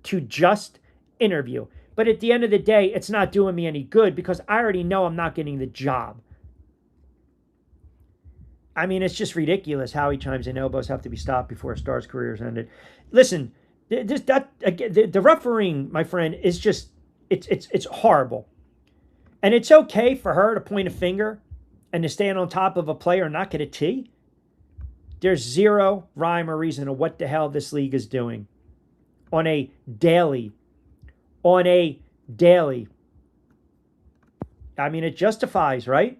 to just interview. But at the end of the day, it's not doing me any good because I already know I'm not getting the job. I mean, it's just ridiculous how he chimes in. Elbows have to be stopped before a star's career is ended. Listen, the refereeing, my friend, is just, it's horrible. And it's okay for her to point a finger and to stand on top of a player and not get a T. There's zero rhyme or reason of what the hell this league is doing on a daily. I mean, it justifies, right?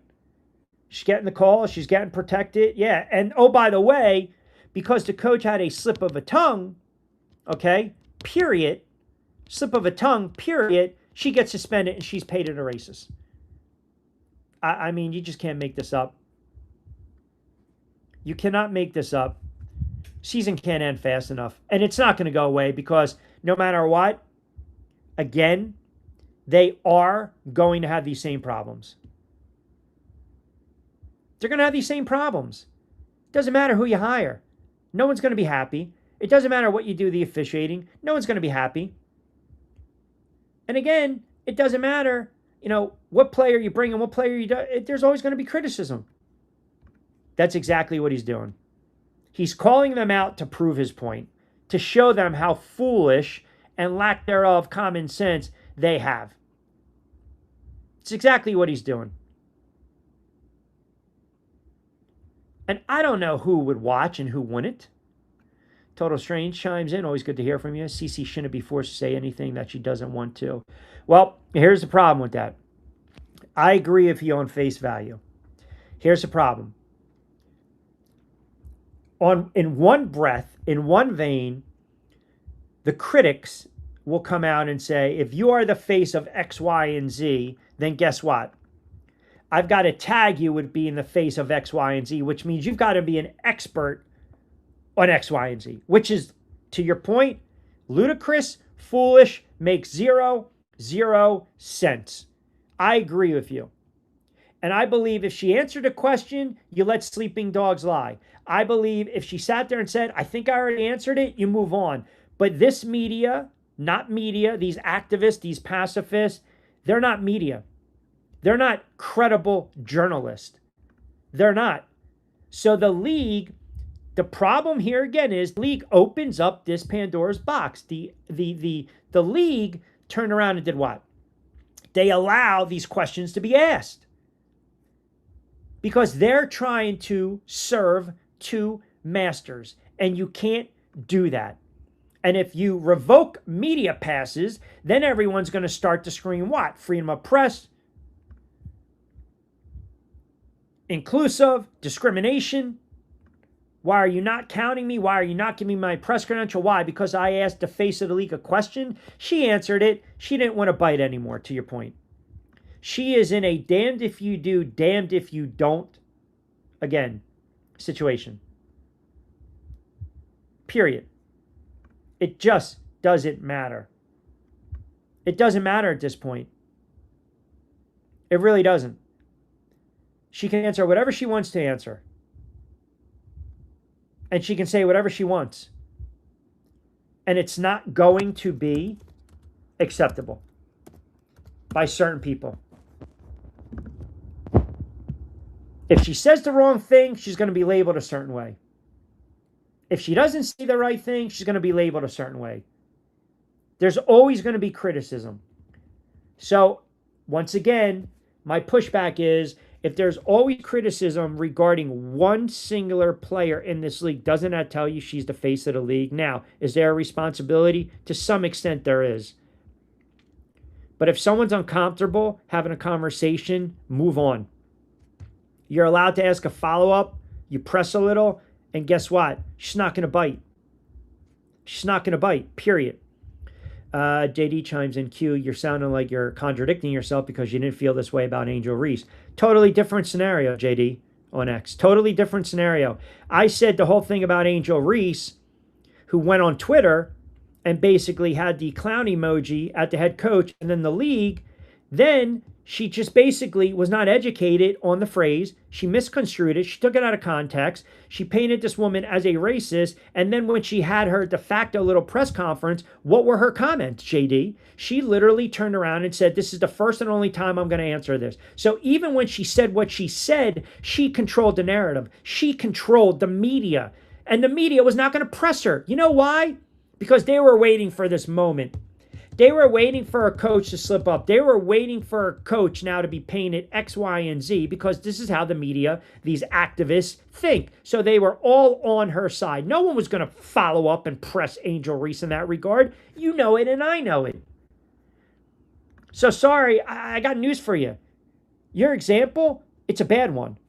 She's getting the call. She's getting protected. Yeah. And oh, by the way, because the coach had a slip of a tongue, okay, period, slip of a tongue, period, she gets suspended and she's paid an racist. I mean, you just can't make this up. You cannot make this up. Season can't end fast enough. And it's not going to go away because no matter what, again, they are going to have these same problems. They're going to have these same problems. It doesn't matter who you hire. No one's going to be happy. It doesn't matter what you do the officiating. No one's going to be happy. And again, it doesn't matter, what player you bring and what player you don't. There's always going to be criticism. That's exactly what he's doing. He's calling them out to prove his point, to show them how foolish and lack thereof common sense they have. It's exactly what he's doing. And I don't know who would watch and who wouldn't. Total Strange chimes in. Always good to hear from you. Cece shouldn't be forced to say anything that she doesn't want to. Well, here's the problem with that. I agree with you on face value. Here's the problem. In one breath, in one vein, the critics will come out and say, if you are the face of X, Y, and Z, then guess what? I've got to tag you with being the face of X, Y, and Z, which means you've got to be an expert on X, Y, and Z, which is, to your point, ludicrous, foolish, makes zero sense. I agree with you. And I believe if she answered a question, you let sleeping dogs lie. I believe if she sat there and said, I think I already answered it, you move on. But this media, not media, these activists, these pacifists, they're not media. They're not credible journalists. They're not. So the league, the problem here again is the league opens up this Pandora's box. The league turned around and did what? They allow these questions to be asked because they're trying to serve two masters, and you can't do that. And if you revoke media passes, then everyone's going to start to scream what? Freedom of press, inclusive, discrimination. Why are you not counting me? Why are you not giving me my press credential? Why? Because I asked the face of the league a question. She answered it. She didn't want to bite anymore, to your point. She is in a damned if you do, damned if you don't, again, situation. Period. It just doesn't matter. It doesn't matter at this point. It really doesn't. She can answer whatever she wants to answer. And she can say whatever she wants. And it's not going to be acceptable by certain people. If she says the wrong thing, she's going to be labeled a certain way. If she doesn't say the right thing, she's going to be labeled a certain way. There's always going to be criticism. So, once again, my pushback is If there's always criticism regarding one singular player in this league, doesn't that tell you she's the face of the league? Now, is there a responsibility? To some extent, there is. But if someone's uncomfortable having a conversation, move on. You're allowed to ask a follow-up. You press a little, and guess what? She's not going to bite. She's not going to bite, period. JD chimes in, Q, you're sounding like you're contradicting yourself because you didn't feel this way about Angel Reese. Totally different scenario, JD, on X. Totally different scenario. I said the whole thing about Angel Reese, who went on Twitter and basically had the clown emoji at the head coach and then the league. Then she just basically was not educated on the phrase. She misconstrued it. She took it out of context. She painted this woman as a racist. And then when she had her de facto little press conference, what were her comments, JD? She literally turned around and said, this is the first and only time I'm going to answer this. So even when she said what she said, she controlled the narrative. She controlled the media. And the media was not going to press her. You know why? Because they were waiting for this moment. They were waiting for a coach to slip up. They were waiting for a coach now to be painted X, Y, and Z because this is how the media, these activists, think. So they were all on her side. No one was going to follow up and press Angel Reese in that regard. You know it and I know it. So sorry, I got news for you. Your example, it's a bad one.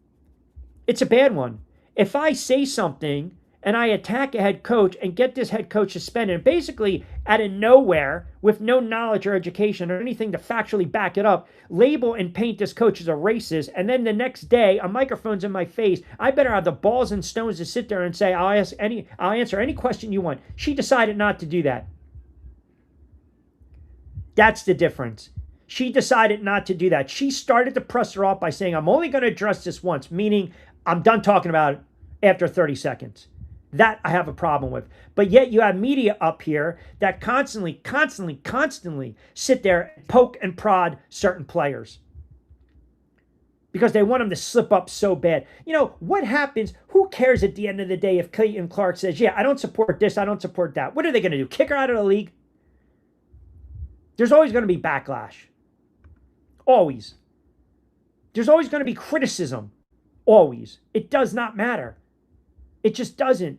It's a bad one. If I say something and I attack a head coach and get this head coach suspended, and basically out of nowhere, with no knowledge or education or anything to factually back it up, label and paint this coach as a racist, and then the next day, a microphone's in my face, I better have the balls and stones to sit there and say, I'll answer any question you want. She decided not to do that. That's the difference. She decided not to do that. She started to press her off by saying, I'm only going to address this once, meaning I'm done talking about it after 30 seconds. That I have a problem with. But yet you have media up here that constantly sit there and poke and prod certain players because they want them to slip up so bad. You know, what happens? Who cares at the end of the day if Clayton Clark says, yeah, I don't support this, I don't support that. What are they going to do? Kick her out of the league? There's always going to be backlash. Always. There's always going to be criticism. Always. It does not matter. It just doesn't.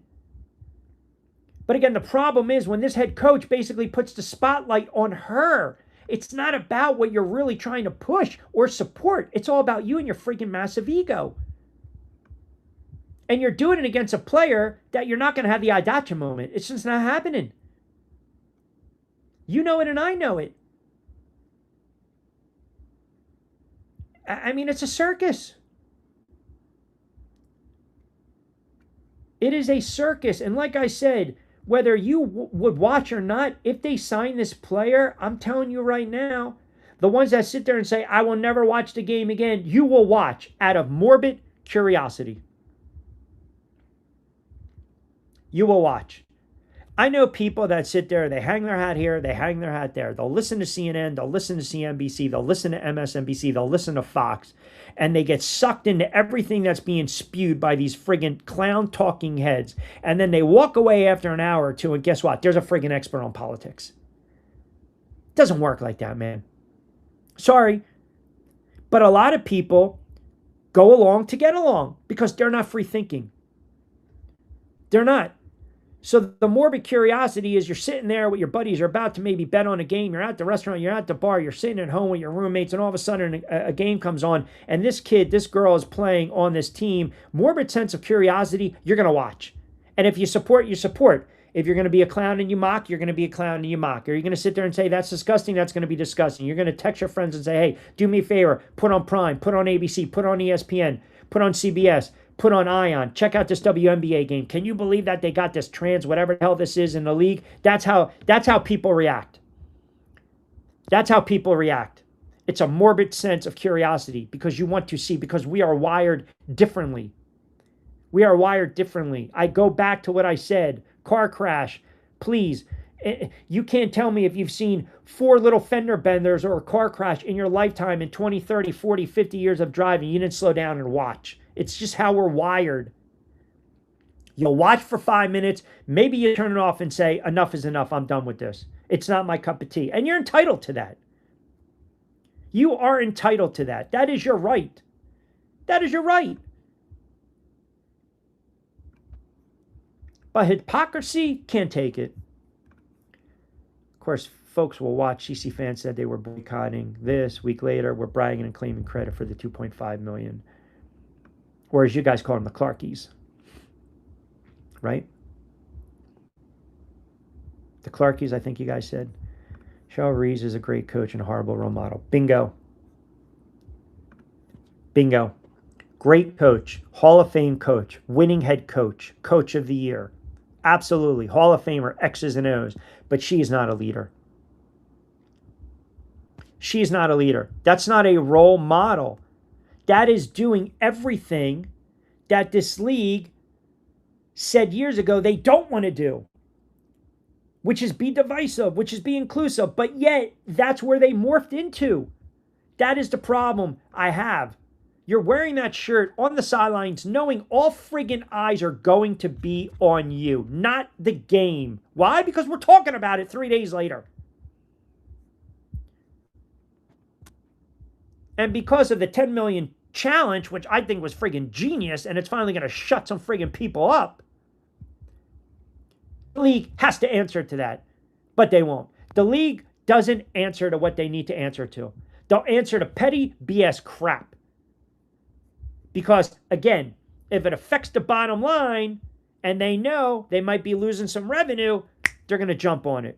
But again, the problem is when this head coach basically puts the spotlight on her, it's not about what you're really trying to push or support. It's all about you and your freaking massive ego. And you're doing it against a player that you're not going to have the audacia moment. It's just not happening. You know it and I know it. I mean, it's a circus. It is a circus. And like I said, whether you would watch or not, if they sign this player, I'm telling you right now, the ones that sit there and say, I will never watch the game again, you will watch out of morbid curiosity. You will watch. I know people that sit there, they hang their hat here, they hang their hat there. They'll listen to CNN, they'll listen to CNBC, they'll listen to MSNBC, they'll listen to Fox, and they get sucked into everything that's being spewed by these friggin' clown talking heads. And then they walk away after an hour or two, and guess what? There's a friggin' expert on politics. It doesn't work like that, man. Sorry. But a lot of people go along to get along because they're not free thinking. They're not. So the morbid curiosity is you're sitting there with your buddies, you're about to maybe bet on a game, you're at the restaurant, you're at the bar, you're sitting at home with your roommates, and all of a sudden a game comes on, and this kid, this girl is playing on this team. Morbid sense of curiosity, you're going to watch. And if you support, you support. If you're going to be a clown and you mock, you're going to be a clown and you mock. Or you're going to sit there and say, that's disgusting, that's going to be disgusting. You're going to text your friends and say, hey, do me a favor, put on Prime, put on ABC, put on ESPN, put on CBS, put on Ion, check out this WNBA game. Can you believe that they got this trans, whatever the hell this is in the league? That's how people react. That's how people react. It's a morbid sense of curiosity because you want to see, because we are wired differently. We are wired differently. I go back to what I said. Car crash, please. You can't tell me if you've seen 4 little fender benders or a car crash in your lifetime in 20, 30, 40, 50 years of driving. You didn't slow down and watch. It's just how we're wired. You'll watch for 5 minutes. Maybe you turn it off and say, enough is enough. I'm done with this. It's not my cup of tea. And you're entitled to that. You are entitled to that. That is your right. That is your right. But hypocrisy, can't take it. Of course, folks will watch. CC fans said they were boycotting this. Week later, we're bragging and claiming credit for the $2.5 million. Or as you guys call them, the Clarkies. Right? The Clarkies, I think you guys said. Cheryl Reeve is a great coach and a horrible role model. Bingo. Bingo. Great coach. Hall of Fame coach. Winning head coach. Coach of the year. Absolutely. Hall of Famer. X's and O's. But she is not a leader. She's not a leader. That's not a role model. That is doing everything that this league said years ago they don't want to do, which is be divisive, which is be inclusive. But yet, that's where they morphed into. That is the problem I have. You're wearing that shirt on the sidelines knowing all friggin' eyes are going to be on you, not the game. Why? Because we're talking about it 3 days later. And because of the 10 million challenge, which I think was friggin' genius, and it's finally going to shut some friggin' people up, the league has to answer to that. But they won't. The league doesn't answer to what they need to answer to. They'll answer to petty BS crap. Because, again, if it affects the bottom line and they know they might be losing some revenue, they're going to jump on it.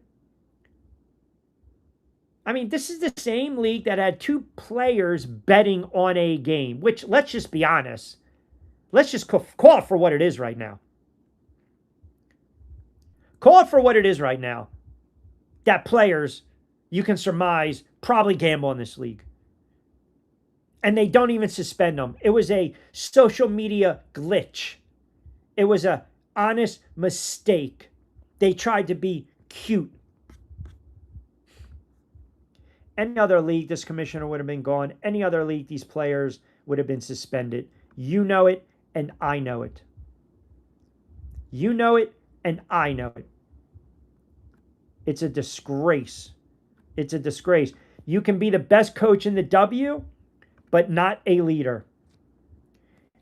I mean, this is the same league that had 2 players betting on a game, which, let's just be honest, let's just call it for what it is right now. Call it for what it is right now. That players, you can surmise, probably gamble in this league. And they don't even suspend them. It was a social media glitch. It was an honest mistake. They tried to be cute. Any other league, this commissioner would have been gone. Any other league, these players would have been suspended. You know it, and I know it. You know it, and I know it. It's a disgrace. It's a disgrace. You can be the best coach in the W, but not a leader.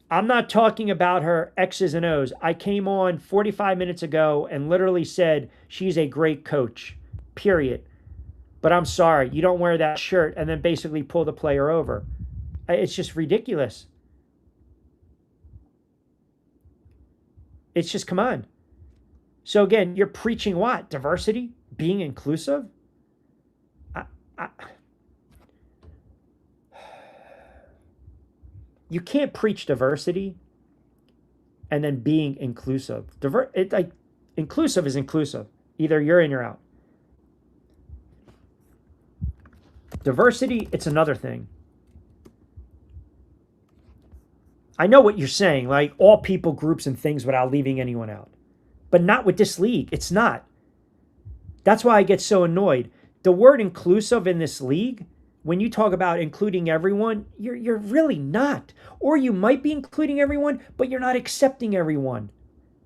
I'm not talking about her X's and O's. I came on 45 minutes ago and literally said she's a great coach, period. But I'm sorry, you don't wear that shirt and then basically pull the player over. It's just ridiculous. It's just, come on. So again, you're preaching what? Diversity? Being inclusive? You can't preach diversity and then being inclusive. Inclusive is inclusive. Either you're in or out. Diversity, it's another thing. I know what you're saying, like all people, groups, and things without leaving anyone out. But not with this league. It's not. That's why I get so annoyed. The word inclusive in this league, when you talk about including everyone, you're really not. Or you might be including everyone, but you're not accepting everyone.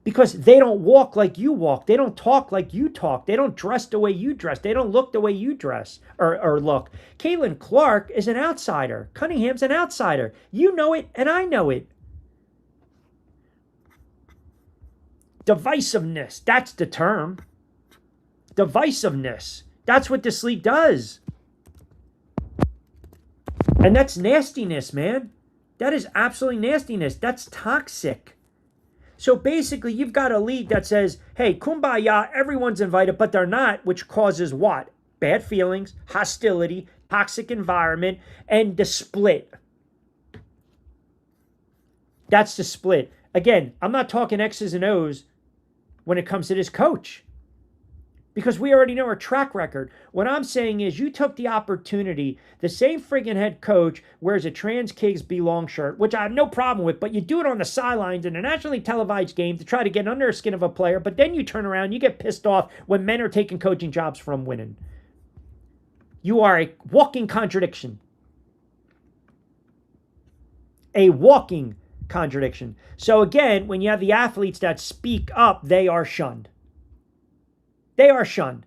Because they don't walk like you walk. They don't talk like you talk. They don't dress the way you dress. They don't look the way you dress or look. Caitlin Clark is an outsider. Cunningham's an outsider. You know it, and I know it. Divisiveness, that's the term. Divisiveness. That's what this league does. And that's nastiness, man. That is absolutely nastiness. That's toxic. So basically, you've got a league that says, hey, kumbaya, everyone's invited, but they're not, which causes what? Bad feelings, hostility, toxic environment, and the split. That's the split. Again, I'm not talking X's and O's when it comes to this coach, because we already know her track record. What I'm saying is you took the opportunity, the same friggin' head coach wears a trans kids belong shirt, which I have no problem with, but you do it on the sidelines in a nationally televised game to try to get under the skin of a player, but then you turn around, you get pissed off when men are taking coaching jobs from women. You are a walking contradiction. A walking contradiction. So again, when you have the athletes that speak up, they are shunned. They are shunned.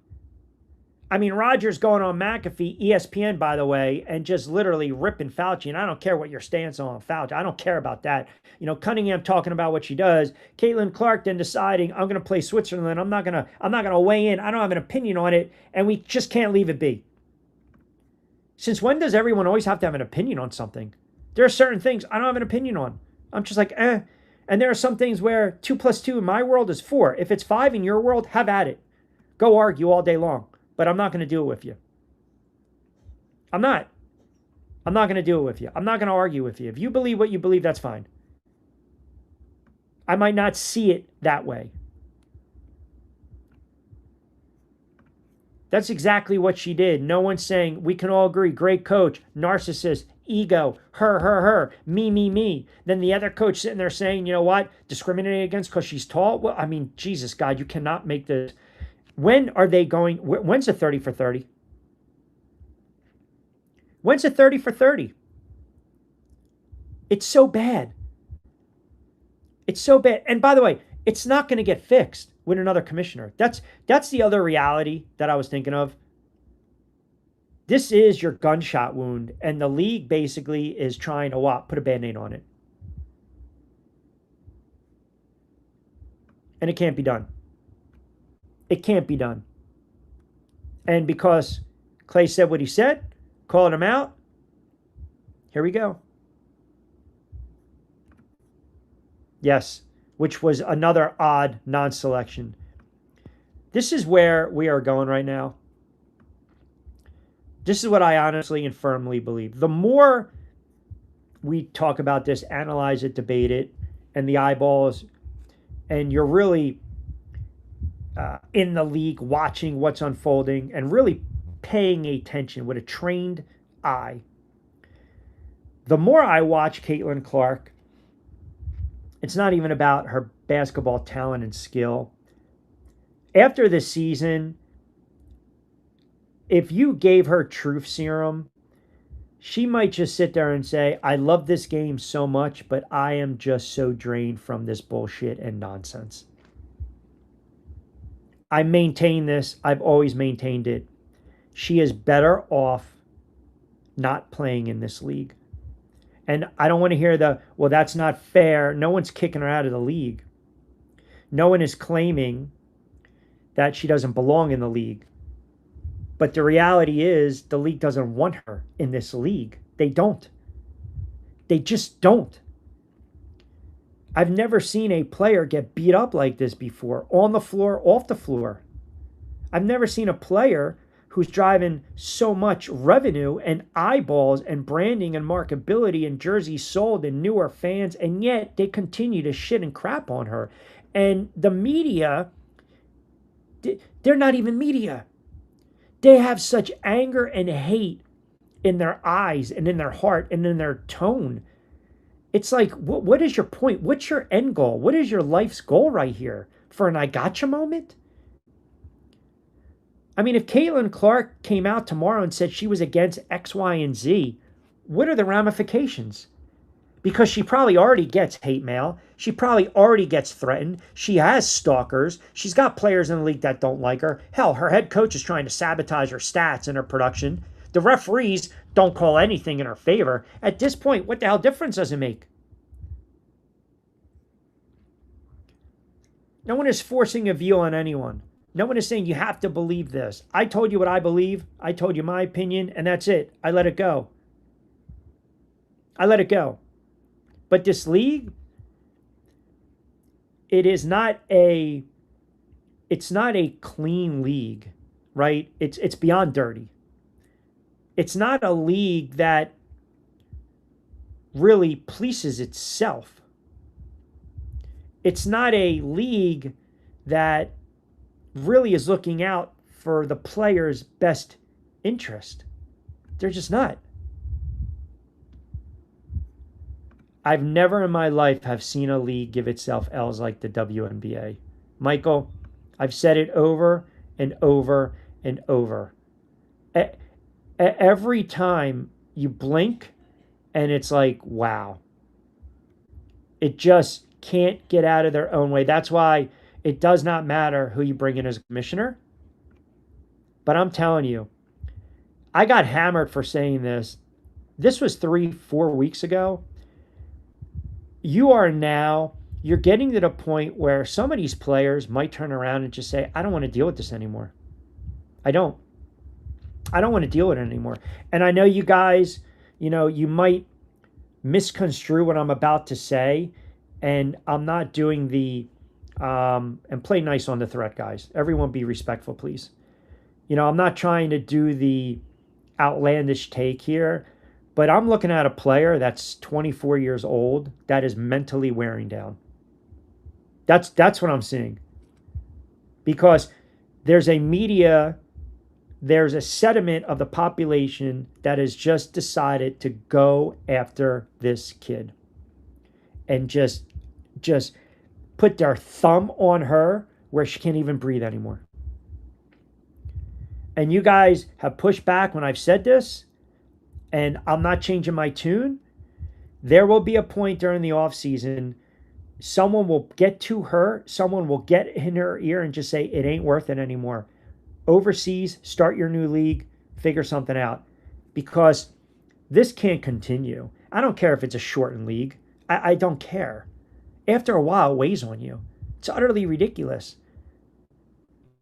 I mean, Rogers going on McAfee, ESPN, by the way, and just literally ripping Fauci. And I don't care what your stance on Fauci. I don't care about that. You know, Cunningham talking about what she does. Caitlin Clark then deciding I'm going to play Switzerland. I'm not going to weigh in. I don't have an opinion on it, and we just can't leave it be. Since when does everyone always have to have an opinion on something? There are certain things I don't have an opinion on. I'm just like, eh. And there are some things where 2 + 2 in my world is 4. If it's 5 in your world, have at it. Go argue all day long. But I'm not going to do it with you. I'm not going to do it with you. I'm not going to argue with you. If you believe what you believe, that's fine. I might not see it that way. That's exactly what she did. No one's saying, we can all agree, great coach, narcissist, ego, her, me. Then the other coach sitting there saying, you know what, discriminating against because she's tall? Well, I mean, Jesus, God, you cannot make this. When are they going? When's a 30 for 30? When's a 30 for 30? It's so bad. It's so bad. And by the way, it's not going to get fixed with another commissioner. That's the other reality that I was thinking of. This is your gunshot wound, and the league basically is trying to what? Put a Band-Aid on it. And it can't be done. It can't be done. And because Clay said what he said, called him out, here we go. Yes, which was another odd non-selection. This is where we are going right now. This is what I honestly and firmly believe. The more we talk about this, analyze it, debate it, and the eyeballs, and you're really in the league watching what's unfolding and really paying attention with a trained eye. The more I watch Caitlin Clark, it's not even about her basketball talent and skill. After the season, if you gave her truth serum, she might just sit there and say, I love this game so much, but I am just so drained from this bullshit and nonsense. I maintain this. I've always maintained it. She is better off not playing in this league. And I don't want to hear well, that's not fair. No one's kicking her out of the league. No one is claiming that she doesn't belong in the league. But the reality is the league doesn't want her in this league. They don't. They just don't. I've never seen a player get beat up like this before, on the floor, off the floor. I've never seen a player who's driving so much revenue and eyeballs and branding and marketability and jerseys sold and newer fans, and yet they continue to shit and crap on her. And the media, they're not even media. They have such anger and hate in their eyes and in their heart and in their tone. It's like, what is your point? What's your end goal? What is your life's goal right here? For an I gotcha moment? I mean, if Caitlin Clark came out tomorrow and said she was against X, Y, and Z, what are the ramifications? Because she probably already gets hate mail. She probably already gets threatened. She has stalkers. She's got players in the league that don't like her. Hell, her head coach is trying to sabotage her stats and her production. The referees don't call anything in her favor. At this point, what the hell difference does it make? No one is forcing a view on anyone. No one is saying you have to believe this. I told you what I believe. I told you my opinion, and that's it. I let it go. I let it go. But this league, it's not a clean league, right? It's beyond dirty. It's not a league that really polices itself. It's not a league that really is looking out for the player's best interest. They're just not. I've never in my life have seen a league give itself L's like the WNBA. Michael, I've said it over and over and over. Every time you blink and it's like, wow. It just can't get out of their own way. That's why it does not matter who you bring in as a commissioner. But I'm telling you, I got hammered for saying this. This was 3-4 weeks ago. You're getting to the point where some of these players might turn around and just say, I don't want to deal with this anymore. I don't want to deal with it anymore. And I know you guys, you might misconstrue what I'm about to say. And I'm not doing and play nice on the threat, guys. Everyone be respectful, please. I'm not trying to do the outlandish take here, but I'm looking at a player that's 24 years old that is mentally wearing down. That's what I'm seeing. Because there's a sediment of the population that has just decided to go after this kid and just put their thumb on her where she can't even breathe anymore. And you guys have pushed back when I've said this, and I'm not changing my tune. There will be a point during the offseason, someone will get to her, someone will get in her ear and just say, it ain't worth it anymore. Overseas, start your new league, figure something out. Because this can't continue. I don't care if it's a shortened league. I don't care. After a while, it weighs on you. It's utterly ridiculous.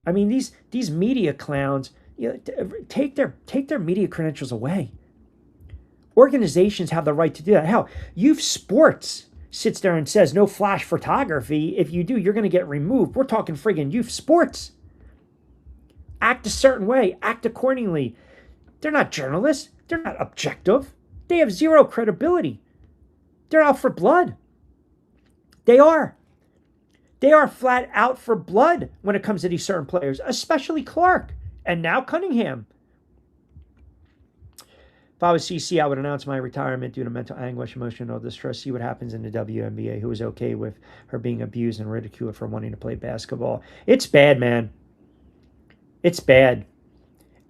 I mean, these media clowns, take their media credentials away. Organizations have the right to do that. Hell, Youth Sports sits there and says no flash photography. If you do, you're going to get removed. We're talking friggin' Youth Sports. Act a certain way. Act accordingly. They're not journalists. They're not objective. They have zero credibility. They're out for blood. They are. They are flat out for blood when it comes to these certain players, especially Clark and now Cunningham. If I was CC, I would announce my retirement due to mental anguish, emotional distress. See what happens in the WNBA, who was okay with her being abused and ridiculed for wanting to play basketball. It's bad, man. It's bad.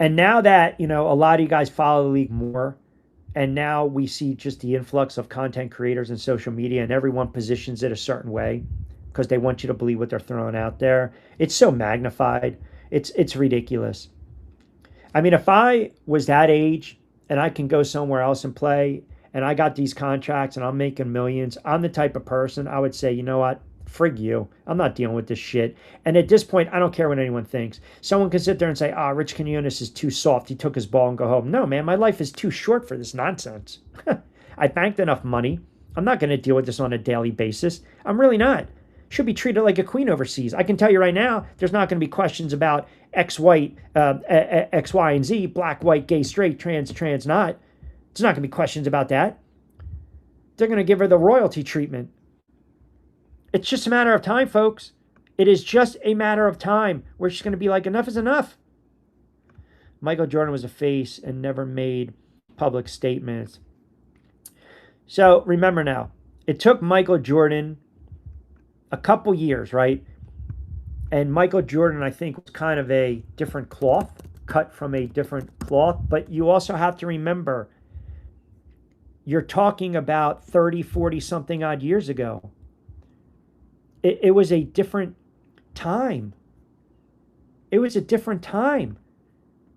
And now that, a lot of you guys follow the league more, and now we see just the influx of content creators and social media, and everyone positions it a certain way because they want you to believe what they're throwing out there. It's so magnified. It's ridiculous. I mean, if I was that age and I can go somewhere else and play, and I got these contracts and I'm making millions, I'm the type of person I would say, you know what? Frig you. I'm not dealing with this shit. And at this point, I don't care what anyone thinks. Someone can sit there and say, Rich Quinones is too soft. He took his ball and go home. No, man, my life is too short for this nonsense. I banked enough money. I'm not going to deal with this on a daily basis. I'm really not. Should be treated like a queen overseas. I can tell you right now, there's not going to be questions about X, Y, and Z, black, white, gay, straight, trans, not. There's not going to be questions about that. They're going to give her the royalty treatment. It's just a matter of time, folks. It is just a matter of time where she's going to be like, enough is enough. Michael Jordan was a face and never made public statements. So remember now, it took Michael Jordan a couple years, right? And Michael Jordan, I think, was kind of a different cloth, cut from a different cloth. But you also have to remember, you're talking about 30, 40 something odd years ago. It was a different time. It was a different time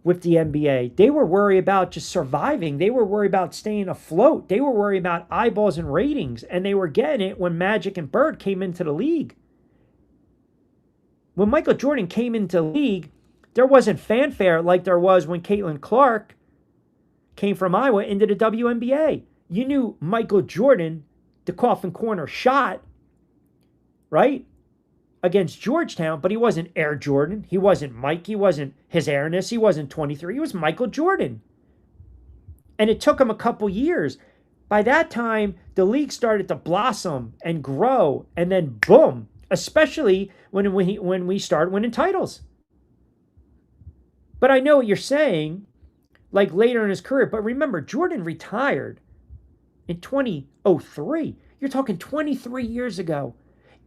with the NBA. They were worried about just surviving. They were worried about staying afloat. They were worried about eyeballs and ratings. And they were getting it when Magic and Bird came into the league. When Michael Jordan came into the league, there wasn't fanfare like there was when Caitlin Clark came from Iowa into the WNBA. You knew Michael Jordan, the coffin corner shot, right, against Georgetown, but he wasn't Air Jordan. He wasn't Mike. He wasn't his airness. He wasn't 23. He was Michael Jordan. And it took him a couple years. By that time, the league started to blossom and grow, and then boom, especially when we started winning titles. But I know what you're saying, like later in his career. But remember, Jordan retired in 2003. You're talking 23 years ago.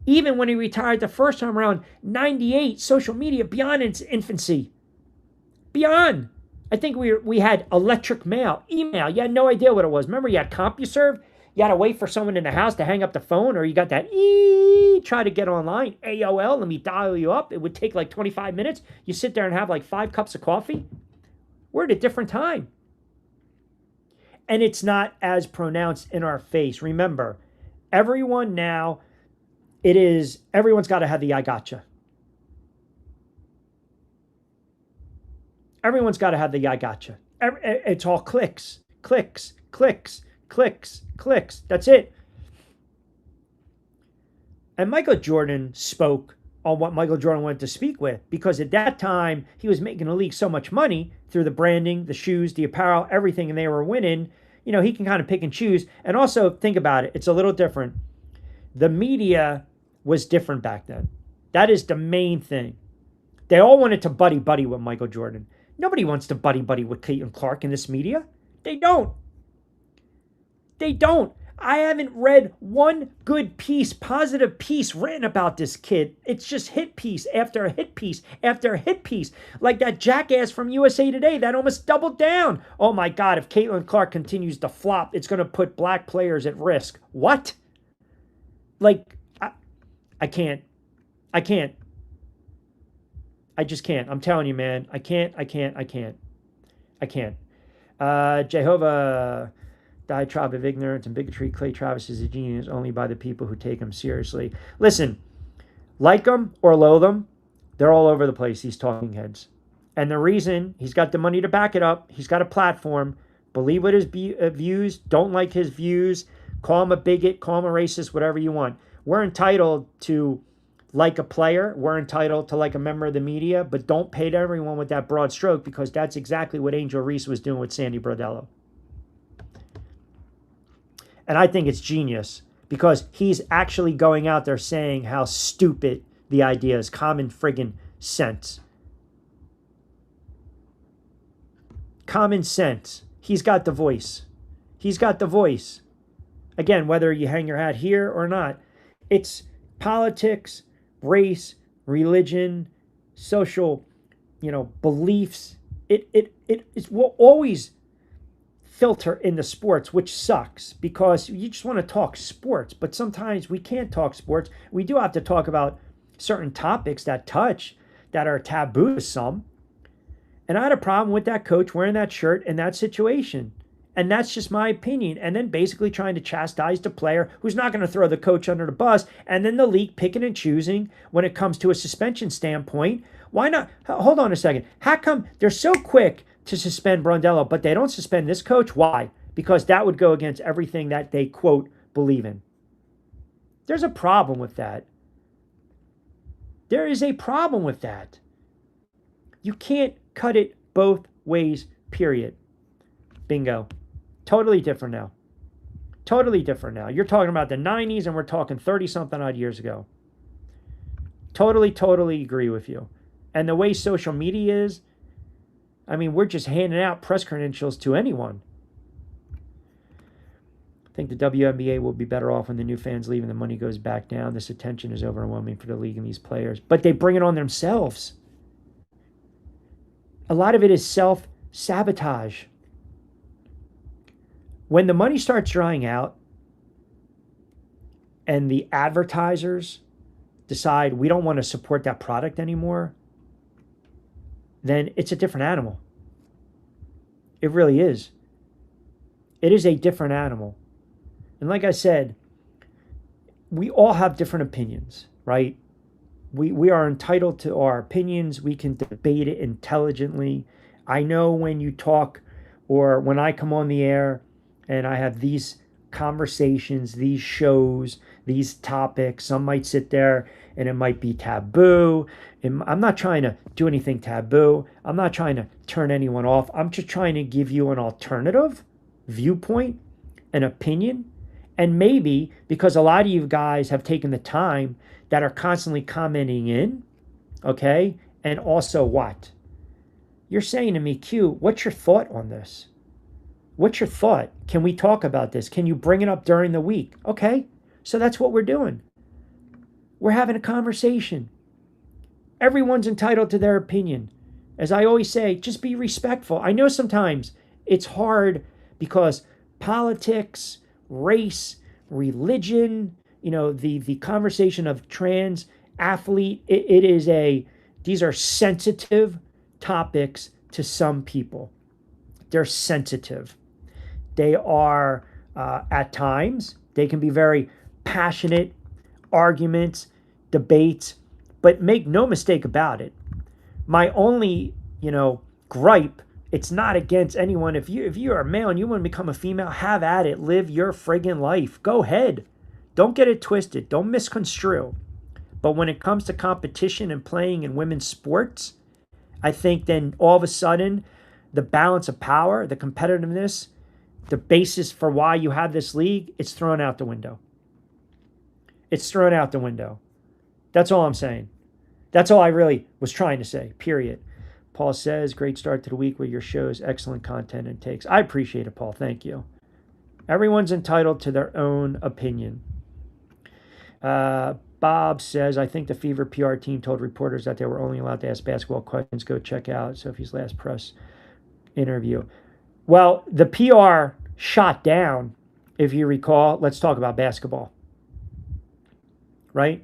Even when he retired the first time around, 98, social media beyond its infancy. Beyond. I think we had electric mail, email. You had no idea what it was. Remember, you had CompuServe. You got to wait for someone in the house to hang up the phone, or you got that try to get online. AOL, let me dial you up. It would take like 25 minutes. You sit there and have like 5 cups of coffee. We're at a different time. And it's not as pronounced in our face. Remember, everyone now, everyone's got to have the I gotcha. Everyone's got to have the I gotcha. It's all clicks, clicks, clicks, clicks, clicks. That's it. And Michael Jordan spoke on what Michael Jordan wanted to speak with, because at that time, he was making the league so much money through the branding, the shoes, the apparel, everything, and they were winning. You know, he can kind of pick and choose. And also, think about it. It's a little different. The media was different back then. That is the main thing. They all wanted to buddy-buddy with Michael Jordan. Nobody wants to buddy-buddy with Caitlin Clark in this media. They don't. They don't. I haven't read one good piece, positive piece written about this kid. It's just hit piece after hit piece after hit piece. Like that jackass from USA Today that almost doubled down. Oh my God, if Caitlin Clark continues to flop, it's going to put black players at risk. What? Like, I can't. I just can't. I'm telling you, man. I can't. Jehovah... diatribe of ignorance and bigotry. Clay Travis is a genius only by the people who take him seriously. Listen, like them or loathe them, they're all over the place, these talking heads. And the reason, he's got the money to back it up. He's got a platform. Believe what his views. Don't like his views. Call him a bigot. Call him a racist. Whatever you want. We're entitled to like a player. We're entitled to like a member of the media. But don't paint everyone with that broad stroke, because that's exactly what Angel Reese was doing with Sandy Brodello. And I think it's genius, because he's actually going out there saying how stupid the idea is. Common friggin' sense. Common sense. He's got the voice. He's got the voice. Again, whether you hang your hat here or not, it's politics, race, religion, social, beliefs. It will always filter into sports, which sucks, because you just want to talk sports, but sometimes we can't talk sports. We do have to talk about certain topics that are taboo to some. And I had a problem with that coach wearing that shirt in that situation. And that's just my opinion. And then basically trying to chastise the player who's not going to throw the coach under the bus. And then the league picking and choosing when it comes to a suspension standpoint. Why not? Hold on a second. How come they're so quick to suspend Brondello, but they don't suspend this coach? Why? Because that would go against everything that they, quote, believe in. There's a problem with that. There is a problem with that. You can't cut it both ways, period. Bingo. Totally different now. Totally different now. You're talking about the 90s, and we're talking 30-something odd years ago. Totally agree with you. And the way social media is, I mean, we're just handing out press credentials to anyone. I think the WNBA will be better off when the new fans leave and the money goes back down. This attention is overwhelming for the league and these players. But they bring it on themselves. A lot of it is self-sabotage. When the money starts drying out and the advertisers decide we don't want to support that product anymore, then it's a different animal. It really is. It is a different animal. And like I said, we all have different opinions, right? We are entitled to our opinions. We can debate it intelligently. I know when you talk, or when I come on the air and I have these conversations, these shows, these topics, some might sit there and it might be taboo. And I'm not trying to do anything taboo. I'm not trying to turn anyone off. I'm just trying to give you an alternative viewpoint, an opinion. And maybe because a lot of you guys have taken the time that are constantly commenting in, okay? And also what? You're saying to me, Q, what's your thought on this? What's your thought? Can we talk about this? Can you bring it up during the week? Okay, so that's what we're doing. We're having a conversation. Everyone's entitled to their opinion. As I always say, just be respectful. I know sometimes it's hard because politics race, religion, the conversation of trans athlete. These are sensitive topics to some people. They're sensitive. They are, at times, they can be very passionate arguments, debates, but make no mistake about it. My only, gripe, it's not against anyone. If you are a male and you want to become a female, have at it. Live your friggin' life. Go ahead. Don't get it twisted. Don't misconstrue. But when it comes to competition and playing in women's sports, I think then all of a sudden, the balance of power, the competitiveness, the basis for why you have this league, it's thrown out the window. It's thrown out the window. That's all I'm saying. That's all I really was trying to say, period. Paul says, great start to the week with your shows, excellent content and takes. I appreciate it, Paul. Thank you. Everyone's entitled to their own opinion. Bob says, I think the Fever PR team told reporters that they were only allowed to ask basketball questions. Go check out Sophie's last press interview. Well, the PR shot down, if you recall. Let's talk about basketball. Right?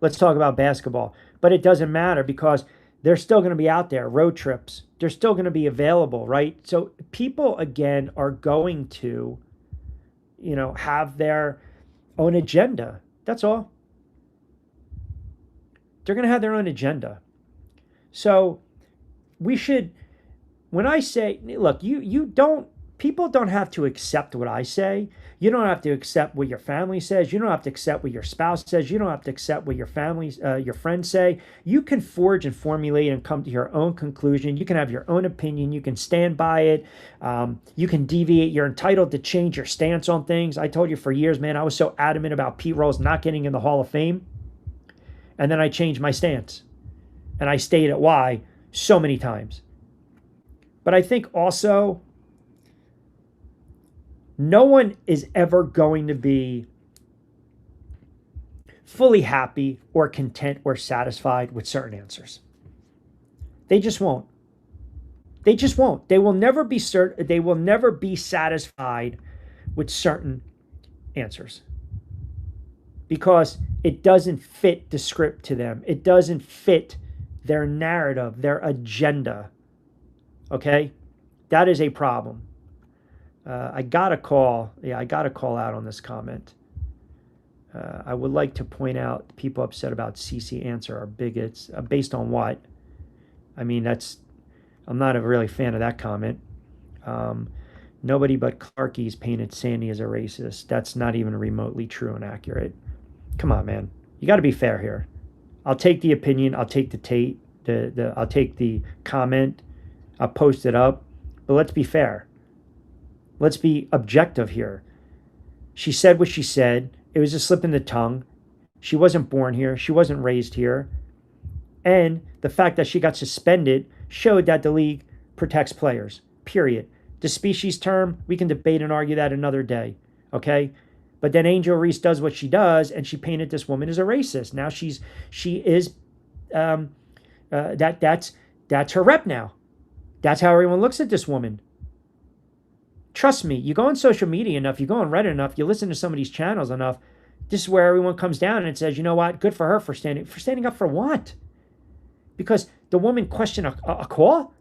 Let's talk about basketball. But it doesn't matter because they're still going to be out there, road trips. They're still going to be available, right? So people, again, are going to, have their own agenda. That's all. They're going to have their own agenda. So we should, when I say, look, people don't have to accept what I say. You don't have to accept what your family says. You don't have to accept what your spouse says. You don't have to accept what your your friends say. You can forge and formulate and come to your own conclusion. You can have your own opinion. You can stand by it. You can deviate. You're entitled to change your stance on things. I told you for years, man, I was so adamant about Pete Rose not getting in the Hall of Fame. And then I changed my stance. And I stated why so many times. But I think also, no one is ever going to be fully happy or content or satisfied with certain answers. They just won't. They just won't. They will never be satisfied with certain answers because it doesn't fit the script to them. It doesn't fit their narrative, their agenda. Okay? That is a problem. I got a call out on this comment. I would like to point out people upset about CC answer are bigots. Based on what? I mean, I'm not a really fan of that comment. Nobody but Clarkies painted Sandy as a racist. That's not even remotely true and accurate. Come on, man. You got to be fair here. I'll take the opinion. I'll take I'll take the comment. I'll post it up. But let's be fair. Let's be objective here. She said what she said. It was a slip in the tongue. She wasn't born here. She wasn't raised here. And the fact that she got suspended showed that the league protects players, period. The species term, we can debate and argue that another day, okay? But then Angel Reese does what she does, and she painted this woman as a racist. Now that's her rep now. That's how everyone looks at this woman. Trust me, you go on social media enough, you go on Reddit enough, you listen to some of these channels enough, this is where everyone comes down and says, you know what, good for her for standing up for what? Because the woman questioned a call,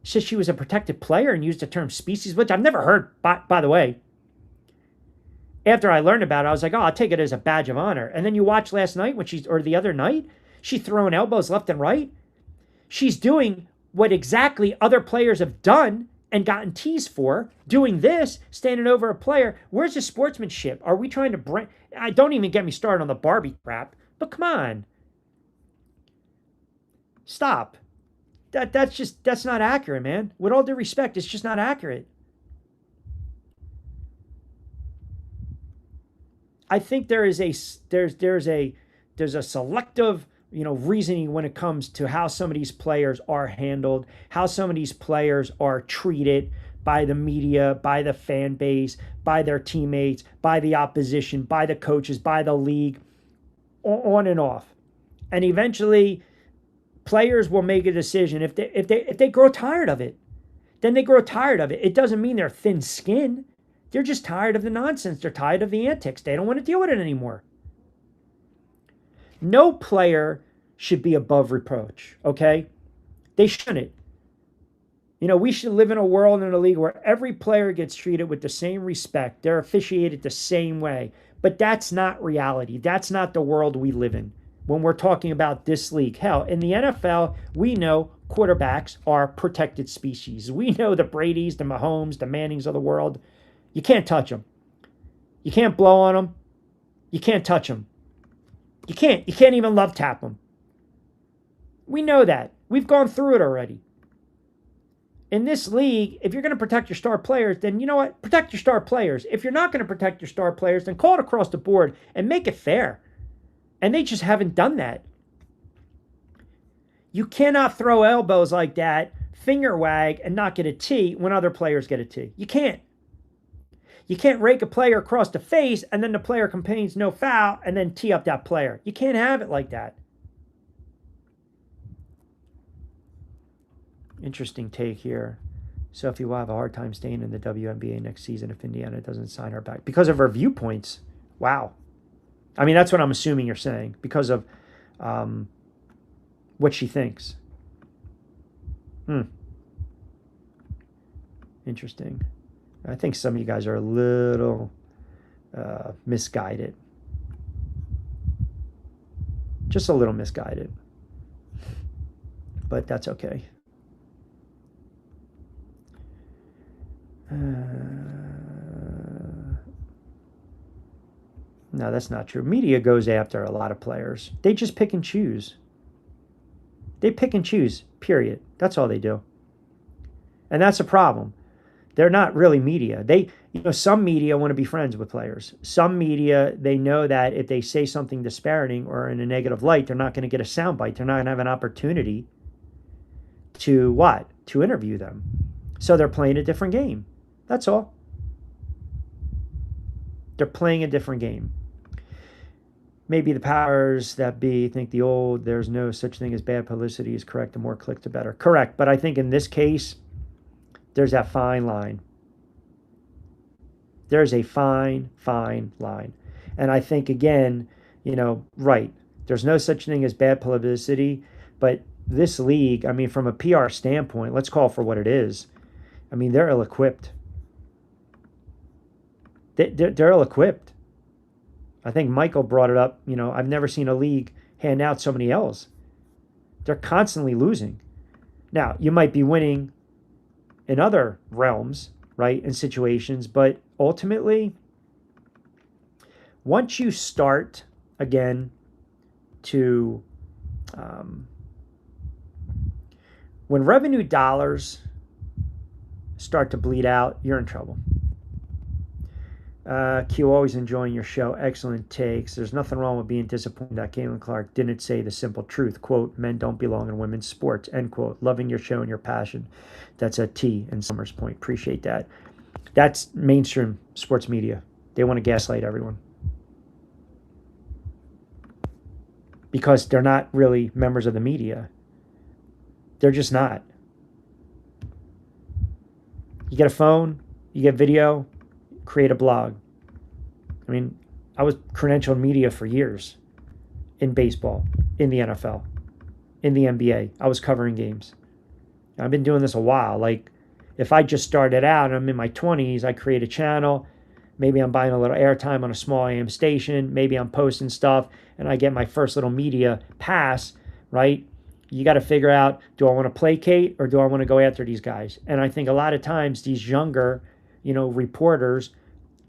said she was a protected player and used the term species, which I've never heard, by the way. After I learned about it, I was like, oh, I'll take it as a badge of honor. And then you watch last night or the other night, she's throwing elbows left and right. She's doing what exactly other players have done and gotten teased for, doing this, standing over a player. Where's the sportsmanship? Are we trying to bring... Don't even get me started on the Barbie crap, but come on. Stop. That's not accurate, man. With all due respect, it's just not accurate. I think there's a selective reasoning when it comes to how some of these players are handled, how some of these players are treated by the media, by the fan base, by their teammates, by the opposition, by the coaches, by the league, on and off. And eventually, players will make a decision if they grow tired of it. Then they grow tired of it. It doesn't mean they're thin-skinned. They're just tired of the nonsense. They're tired of the antics. They don't want to deal with it anymore. No player should be above reproach, okay? They shouldn't. We should live in a world in a league where every player gets treated with the same respect. They're officiated the same way. But that's not reality. That's not the world we live in when we're talking about this league. Hell, in the NFL, we know quarterbacks are protected species. We know the Bradys, the Mahomes, the Mannings of the world. You can't touch them. You can't blow on them. You can't touch them. You can't even love tap them. We know that. We've gone through it already. In this league, if you're going to protect your star players, then you know what? Protect your star players. If you're not going to protect your star players, then call it across the board and make it fair. And they just haven't done that. You cannot throw elbows like that, finger wag, and not get a T when other players get a T. You can't. You can't rake a player across the face and then the player complains no foul and then tee up that player. You can't have it like that. Interesting take here. Sophie will have a hard time staying in the WNBA next season if Indiana doesn't sign her back. Because of her viewpoints. Wow. I mean, that's what I'm assuming you're saying. Because of what she thinks. Interesting. I think some of you guys are a little misguided. Just a little misguided. But that's okay. No, that's not true. Media goes after a lot of players. They just pick and choose. They pick and choose, period. That's all they do. And that's a problem. They're not really media. Some media want to be friends with players. Some media, they know that if they say something disparaging or in a negative light, they're not going to get a soundbite. They're not going to have an opportunity to what? To interview them. So they're playing a different game. That's all. They're playing a different game. Maybe the powers that be think the old, there's no such thing as bad publicity is correct. The more clicks, the better. Correct. But I think in this case, there's that fine line. There's a fine line. And I think, again, right, there's no such thing as bad publicity. But this league, I mean, from a PR standpoint, let's call it for what it is. I mean, they're ill-equipped. They're ill-equipped. I think Michael brought it up. I've never seen a league hand out so many L's. They're constantly losing. Now, you might be winning in other realms, right, in situations, but ultimately, once you start, again, to, when revenue dollars start to bleed out, you're in trouble. Q, always enjoying your show. Excellent takes. There's nothing wrong with being disappointed that Caitlin Clark didn't say the simple truth. Quote, men don't belong in women's sports. End quote. Loving your show and your passion. That's a T in Summers Point. Appreciate that. That's mainstream sports media. They want to gaslight everyone. Because they're not really members of the media. They're just not. You get a phone, you get video, create a blog. I mean, I was credentialed media for years in baseball, in the NFL, in the NBA. I was covering games. I've been doing this a while. Like, if I just started out and I'm in my 20s, I create a channel. Maybe I'm buying a little airtime on a small AM station. Maybe I'm posting stuff and I get my first little media pass, right? You got to figure out, do I want to placate or do I want to go after these guys? And I think a lot of times these younger, reporters,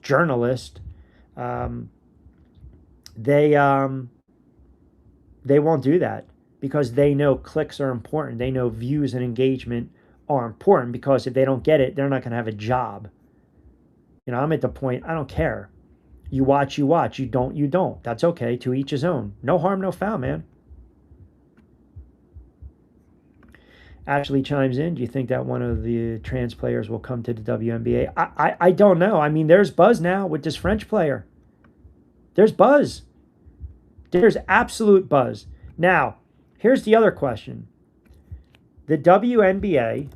journalists, they won't do that because they know clicks are important. They know views and engagement are important because if they don't get it, they're not going to have a job. I'm at the point, I don't care. You watch, you watch. You don't, you don't. That's okay. To each his own. No harm, no foul, man. Ashley chimes in. Do you think that one of the trans players will come to the WNBA? I don't know. I mean, there's buzz now with this French player. There's buzz. There's absolute buzz. Now, here's the other question. The WNBA,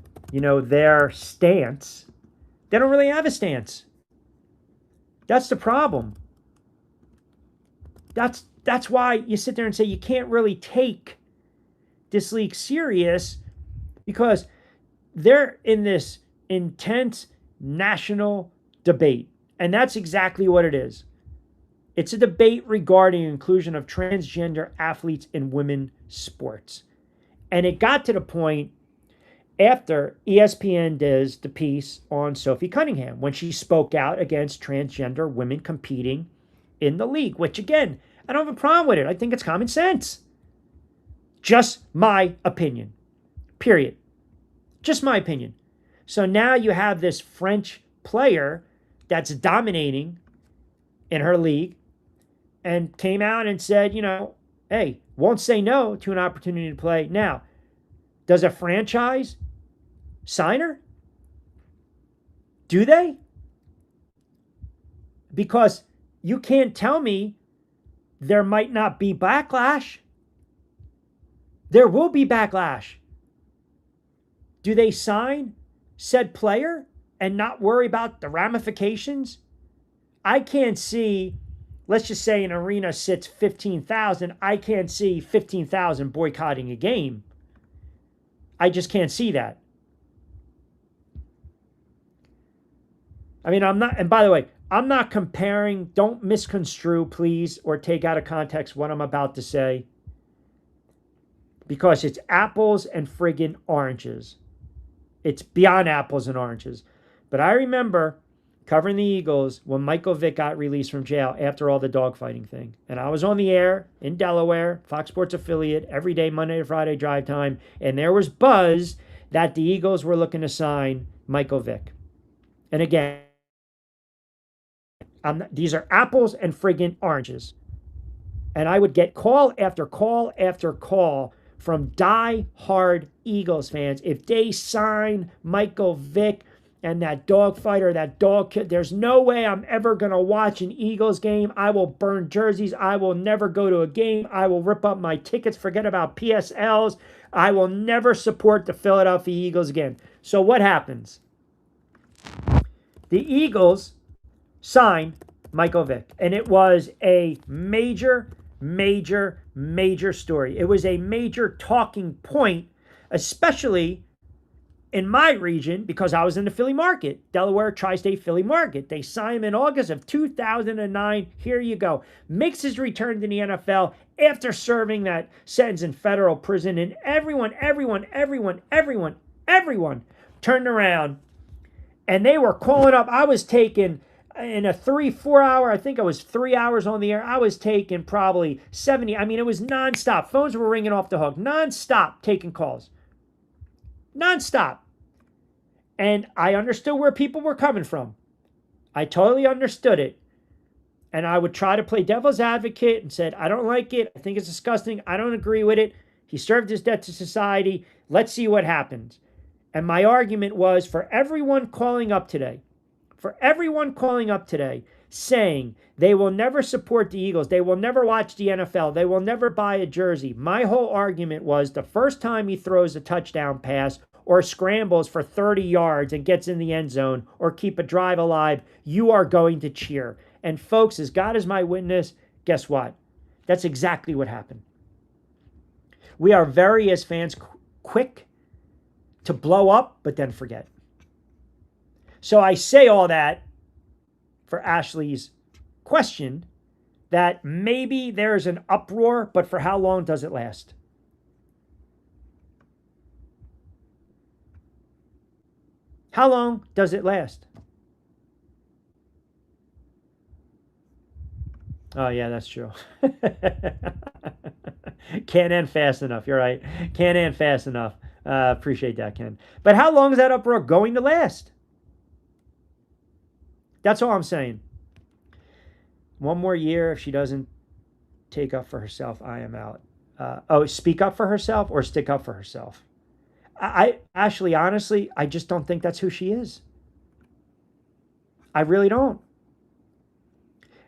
their stance, they don't really have a stance. That's the problem. That's why you sit there and say you can't really take this league serious, because they're in this intense national debate. And that's exactly what it is. It's a debate regarding inclusion of transgender athletes in women's sports. And it got to the point after ESPN does the piece on Sophie Cunningham when she spoke out against transgender women competing in the league, which again, I don't have a problem with it. I think it's common sense. Just my opinion. Period. Just my opinion. So now you have this French player that's dominating in her league and came out and said, hey, won't say no to an opportunity to play. Now, does a franchise sign her? Do they? Because you can't tell me there might not be backlash. There will be backlash. Do they sign said player and not worry about the ramifications? I can't see, let's just say an arena sits 15,000. I can't see 15,000 boycotting a game. I just can't see that. I mean, I'm not, and by the way, I'm not comparing, don't misconstrue, please, or take out of context what I'm about to say, because it's apples and friggin' oranges. It's beyond apples and oranges. But I remember covering the Eagles when Michael Vick got released from jail after all the dogfighting thing. And I was on the air in Delaware, Fox Sports affiliate, every day, Monday to Friday drive time. And there was buzz that the Eagles were looking to sign Michael Vick. And again, these are apples and friggin' oranges. And I would get call after call after call from die-hard Eagles fans. If they sign Michael Vick and that dog fighter, that dog kid, there's no way I'm ever going to watch an Eagles game. I will burn jerseys. I will never go to a game. I will rip up my tickets. Forget about PSLs. I will never support the Philadelphia Eagles again. So what happens? The Eagles signed Michael Vick, and it was a major story. It was a major talking point, especially in my region, because I was in the Philly market, Delaware, tri-state Philly market. They signed him in August of 2009. Here you go. Makes his return to the NFL after serving that sentence in federal prison. And everyone turned around and they were calling up. I was taking in a 3-4 hour, I think I was 3 hours on the air. I was taking probably 70. I mean, it was nonstop. Phones were ringing off the hook. Nonstop taking calls. Nonstop. And I understood where people were coming from. I totally understood it. And I would try to play devil's advocate and said, I don't like it. I think it's disgusting. I don't agree with it. He served his debt to society. Let's see what happens. And my argument was, for everyone calling up today saying they will never support the Eagles, they will never watch the NFL, they will never buy a jersey, my whole argument was the first time he throws a touchdown pass or scrambles for 30 yards and gets in the end zone or keep a drive alive, you are going to cheer. And folks, as God is my witness, guess what? That's exactly what happened. We are very, as fans, quick to blow up, but then forget. So I say all that for Ashley's question, that maybe there's an uproar, but for how long does it last? How long does it last? Oh, yeah, that's true. Can't end fast enough. You're right. Can't end fast enough. Appreciate that, Ken. But how long is that uproar going to last? That's all I'm saying. One more year, if she doesn't take up for herself, I am out. Speak up for herself or stick up for herself? Ashley, honestly, I just don't think that's who she is. I really don't.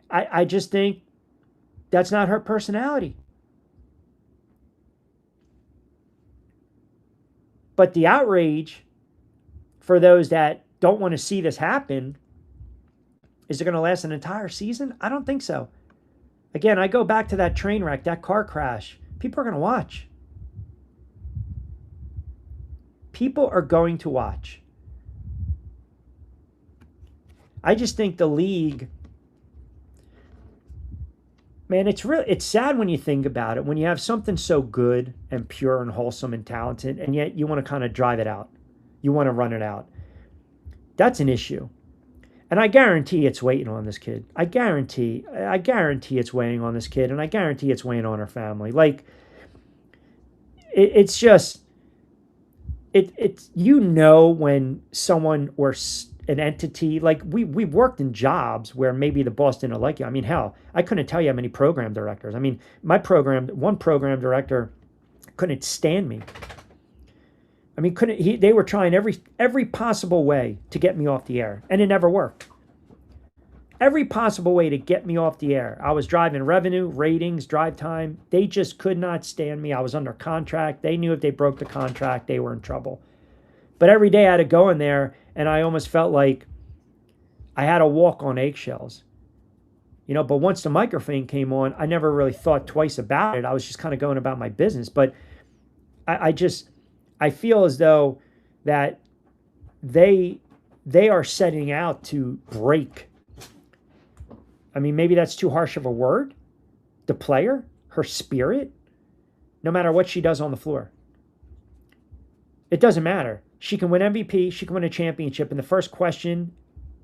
I just think that's not her personality. But the outrage for those that don't want to see this happen Is it going to last an entire season? I don't think so. Again, I go back to that train wreck, that car crash. People are going to watch. People are going to watch. I just think the league, man, it's sad when you think about it. When you have something so good and pure and wholesome and talented, and yet you want to kind of drive it out. You want to run it out. That's an issue. And I guarantee it's weighing on this kid. I guarantee it's weighing on this kid, and I guarantee it's weighing on her family. Like, it's just, it's when someone or an entity, like we've worked in jobs where maybe the boss didn't like you. I mean, hell, I couldn't tell you how many program directors. I mean, one program director couldn't stand me. I mean, they were trying every possible way to get me off the air, and it never worked. Every possible way to get me off the air. I was driving revenue, ratings, drive time. They just could not stand me. I was under contract. They knew if they broke the contract, they were in trouble. But every day I had to go in there, and I almost felt like I had to walk on eggshells. But once the microphone came on, I never really thought twice about it. I was just kind of going about my business. But I feel as though that they are setting out to break. I mean, maybe that's too harsh of a word. The player, her spirit, no matter what she does on the floor. It doesn't matter. She can win MVP. She can win a championship. And the first question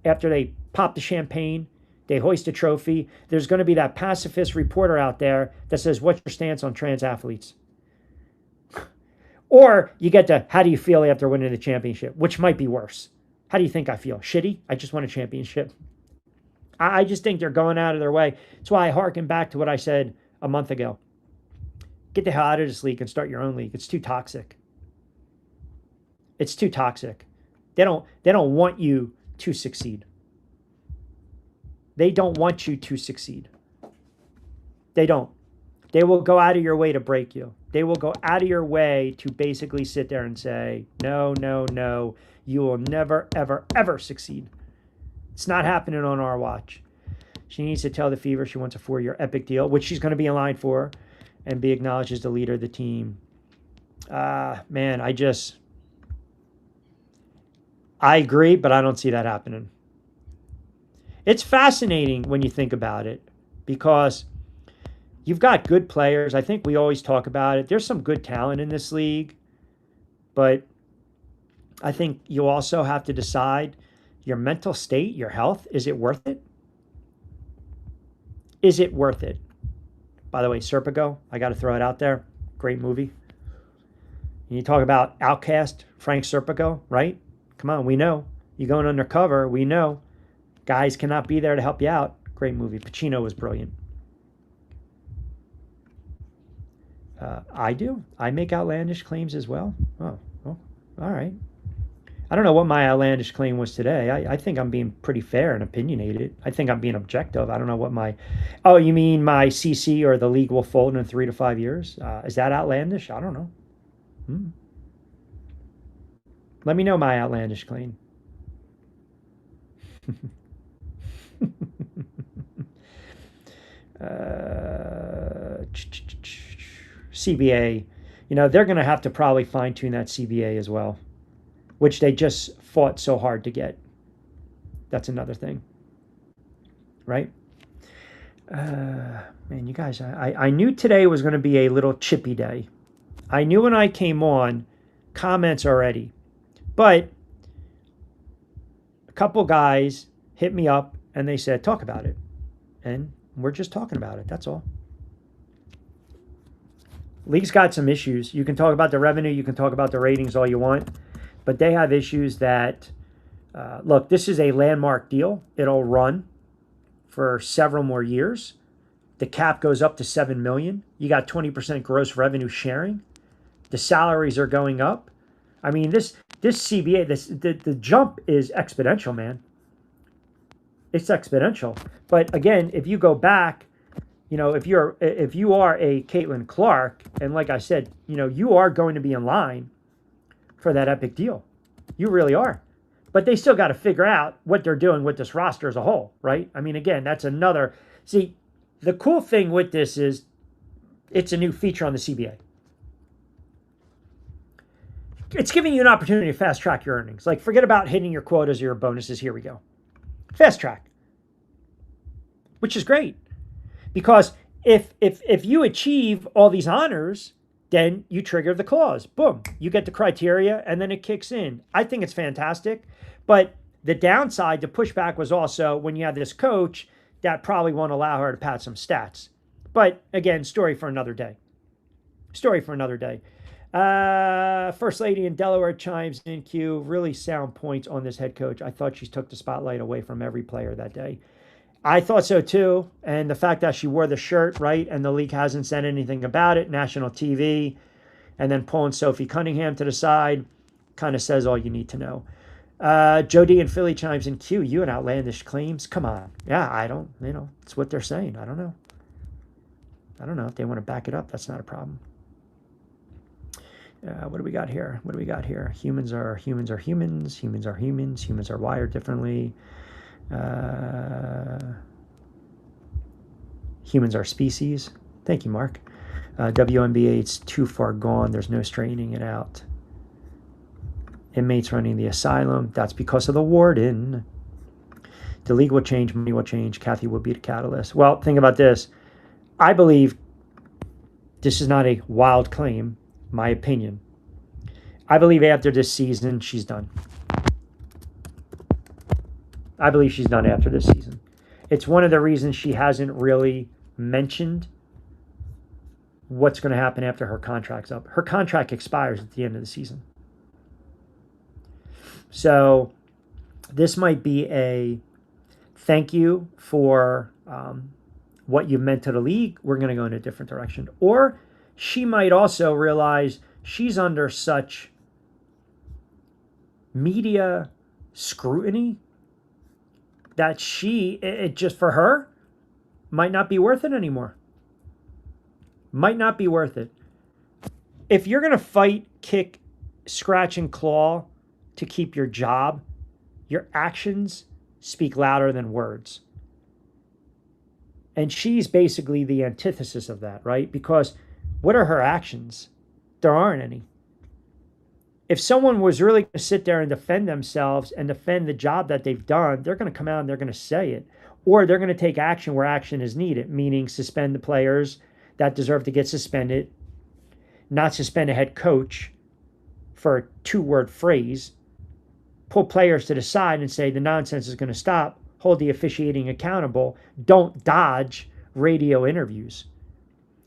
after they pop the champagne, they hoist a trophy, there's going to be that pacifist reporter out there that says, what's your stance on trans athletes? Or you get to, how do you feel after winning the championship? Which might be worse. How do you think I feel? Shitty? I just won a championship. I just think they're going out of their way. That's why I harken back to what I said a month ago. Get the hell out of this league and start your own league. It's too toxic. It's too toxic. They don't want you to succeed. They don't want you to succeed. They don't. They will go out of your way to break you. They will go out of your way to basically sit there and say, no, no, no, you will never, ever, ever succeed. It's not happening on our watch. She needs to tell the Fever she wants a 4-year epic deal, which she's going to be in line for, and be acknowledged as the leader of the team. Man, I agree, but I don't see that happening. It's fascinating when you think about it, because you've got good players. I think we always talk about it. There's some good talent in this league, but I think you also have to decide your mental state, your health. Is it worth it? Is it worth it? By the way, Serpico, I got to throw it out there. Great movie. And you talk about outcast, Frank Serpico, right? Come on, we know. You're going undercover, we know. Guys cannot be there to help you out. Great movie. Pacino was brilliant. I do. I make outlandish claims as well. Oh, all right. I don't know what my outlandish claim was today. I think I'm being pretty fair and opinionated. I think I'm being objective. I don't know what my... Oh, you mean my CC or the league will fold in 3 to 5 years? Is that outlandish? I don't know. Let me know my outlandish claim. CBA, they're going to have to probably fine-tune that CBA as well, which they just fought so hard to get. That's another thing, right? Man, you guys, I knew today was going to be a little chippy day. I knew when I came on, comments already, but a couple guys hit me up and they said, talk about it. And we're just talking about it. That's all. League's got some issues. You can talk about the revenue. You can talk about the ratings all you want. But they have issues that, look, this is a landmark deal. It'll run for several more years. The cap goes up to $7 million. You got 20% gross revenue sharing. The salaries are going up. I mean, this CBA, the jump is exponential, man. It's exponential. But again, if you go back, if you are a Caitlin Clark, and like I said, you are going to be in line for that epic deal. You really are. But they still got to figure out what they're doing with this roster as a whole, right? I mean, again, that's another. See, the cool thing with this is it's a new feature on the CBA. It's giving you an opportunity to fast track your earnings. Like, forget about hitting your quotas or your bonuses. Here we go. Fast track. Which is great. Because if you achieve all these honors, then you trigger the clause. Boom. You get the criteria, and then it kicks in. I think it's fantastic. But the downside, the pushback was also when you have this coach that probably won't allow her to pad some stats. But again, story for another day. Story for another day. First Lady in Delaware chimes in. Q, really sound points on this head coach. I thought she took the spotlight away from every player that day. I thought so too. And the fact that she wore the shirt, right, and the league hasn't said anything about it, national TV, and then pulling Sophie Cunningham to the side kind of says all you need to know. Jody in Philly chimes in. Q, you and outlandish claims? Come on. Yeah, I don't, it's what they're saying. I don't know. If they want to back it up, that's not a problem. What do we got here? Humans are humans. Humans are wired differently. Humans are species. Thank you, Mark. WNBA, it's too far gone. There's no straightening it out. Inmates running the asylum. That's because of the warden. The league will change. Money will change. Kathy will be the catalyst. Well, think about this. I believe this is not a wild claim. My opinion. I believe after this season, she's done. I believe she's done after this season. It's one of the reasons she hasn't really mentioned what's going to happen after her contract's up. Her contract expires at the end of the season. So this might be a thank you for what you've meant to the league. We're going to go in a different direction. Or she might also realize she's under such media scrutiny that it just for her might not be worth it anymore. Might not be worth it. If you're going to fight, kick, scratch, and claw to keep your job, your actions speak louder than words. And she's basically the antithesis of that, right? Because what are her actions? There aren't any. If someone was really going to sit there and defend themselves and defend the job that they've done, they're going to come out and they're going to say it. Or they're going to take action where action is needed, meaning suspend the players that deserve to get suspended, not suspend a head coach for a two-word phrase, pull players to the side and say the nonsense is going to stop, hold the officiating accountable, don't dodge radio interviews.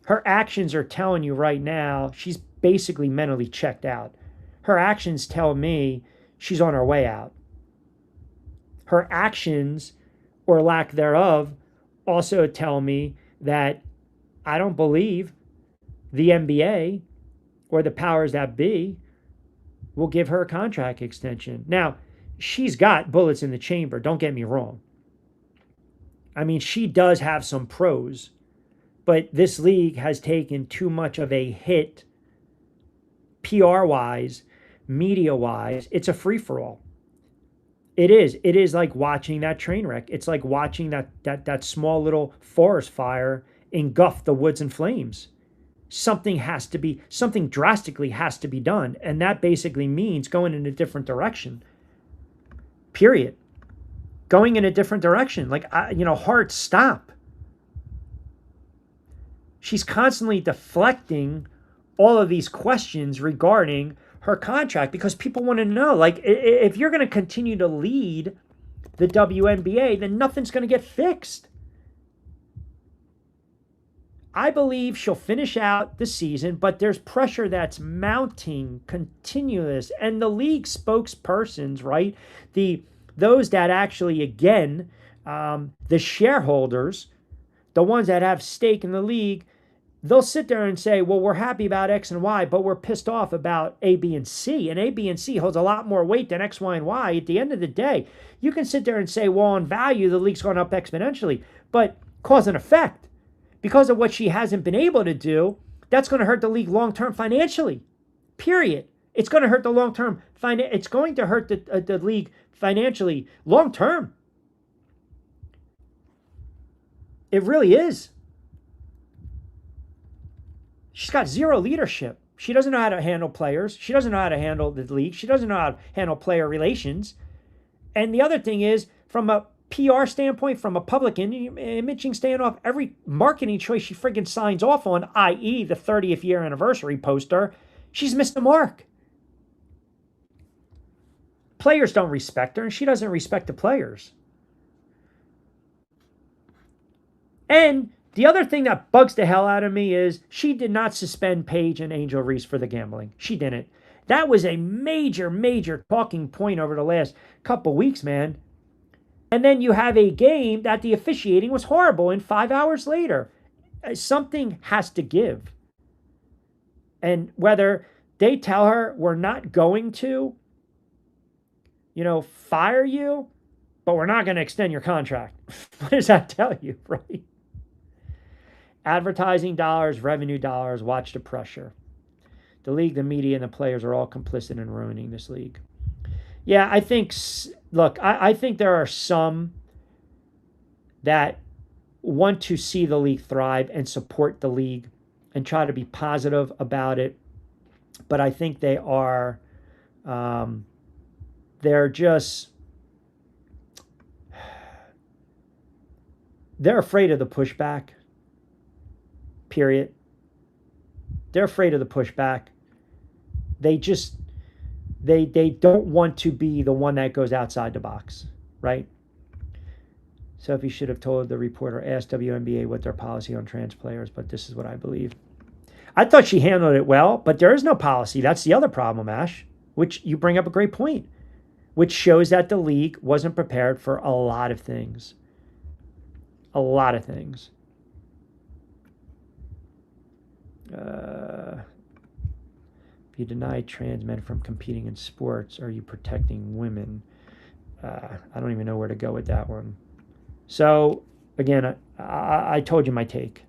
Her actions are telling you right now she's basically mentally checked out. Her actions tell me she's on her way out. Her actions, or lack thereof, also tell me that I don't believe the NBA or the powers that be will give her a contract extension. Now, she's got bullets in the chamber, don't get me wrong. I mean, she does have some pros, but this league has taken too much of a hit PR-wise, media-wise. It's a free-for-all. It is. It is like watching that train wreck. It's like watching that small little forest fire engulf the woods in flames. Something drastically has to be done. And that basically means going in a different direction. Period. Going in a different direction. Like, hard stop. She's constantly deflecting all of these questions regarding her contract because people want to know, like, if you're going to continue to lead the WNBA, then nothing's going to get fixed. I believe she'll finish out the season, but there's pressure that's mounting, continuous, and the league spokespersons, right? Those that actually, again, the shareholders, the ones that have stake in the league, they'll sit there and say, well, we're happy about X and Y, but we're pissed off about A, B, and C. And A, B, and C holds a lot more weight than X, Y, and Y. At the end of the day, you can sit there and say, well, on value, the league's gone up exponentially. But cause and effect, because of what she hasn't been able to do, that's going to hurt the league long-term financially. Period. It's going to hurt the long term. It's going to hurt the league financially long term. It really is. She's got zero leadership. She doesn't know how to handle players. She doesn't know how to handle the league. She doesn't know how to handle player relations. And the other thing is, from a PR standpoint, from a public imaging standoff, every marketing choice she friggin' signs off on, i.e. the 30th year anniversary poster, she's missed the mark. Players don't respect her, and she doesn't respect the players. And the other thing that bugs the hell out of me is she did not suspend Paige and Angel Reese for the gambling. She didn't. That was a major, major talking point over the last couple weeks, man. And then you have a game that the officiating was horrible, and 5 hours later, something has to give. And whether they tell her we're not going to, fire you, but we're not going to extend your contract. What does that tell you, right? Advertising dollars, revenue dollars, watch the pressure. The league, the media, and the players are all complicit in ruining this league. Yeah, I think there are some that want to see the league thrive and support the league and try to be positive about it. But I think they are, they're afraid of the pushback. Period. They're afraid of the pushback. They don't want to be the one that goes outside the box, right? Sophie should have told the reporter, ask WNBA what their policy on trans players, but this is what I believe. I thought she handled it well, but there is no policy. That's the other problem, Ash, which you bring up a great point, which shows that the league wasn't prepared for a lot of things. A lot of things. If you deny trans men from competing in sports, are you protecting women? I don't even know where to go with that one. So, again, I told you my take.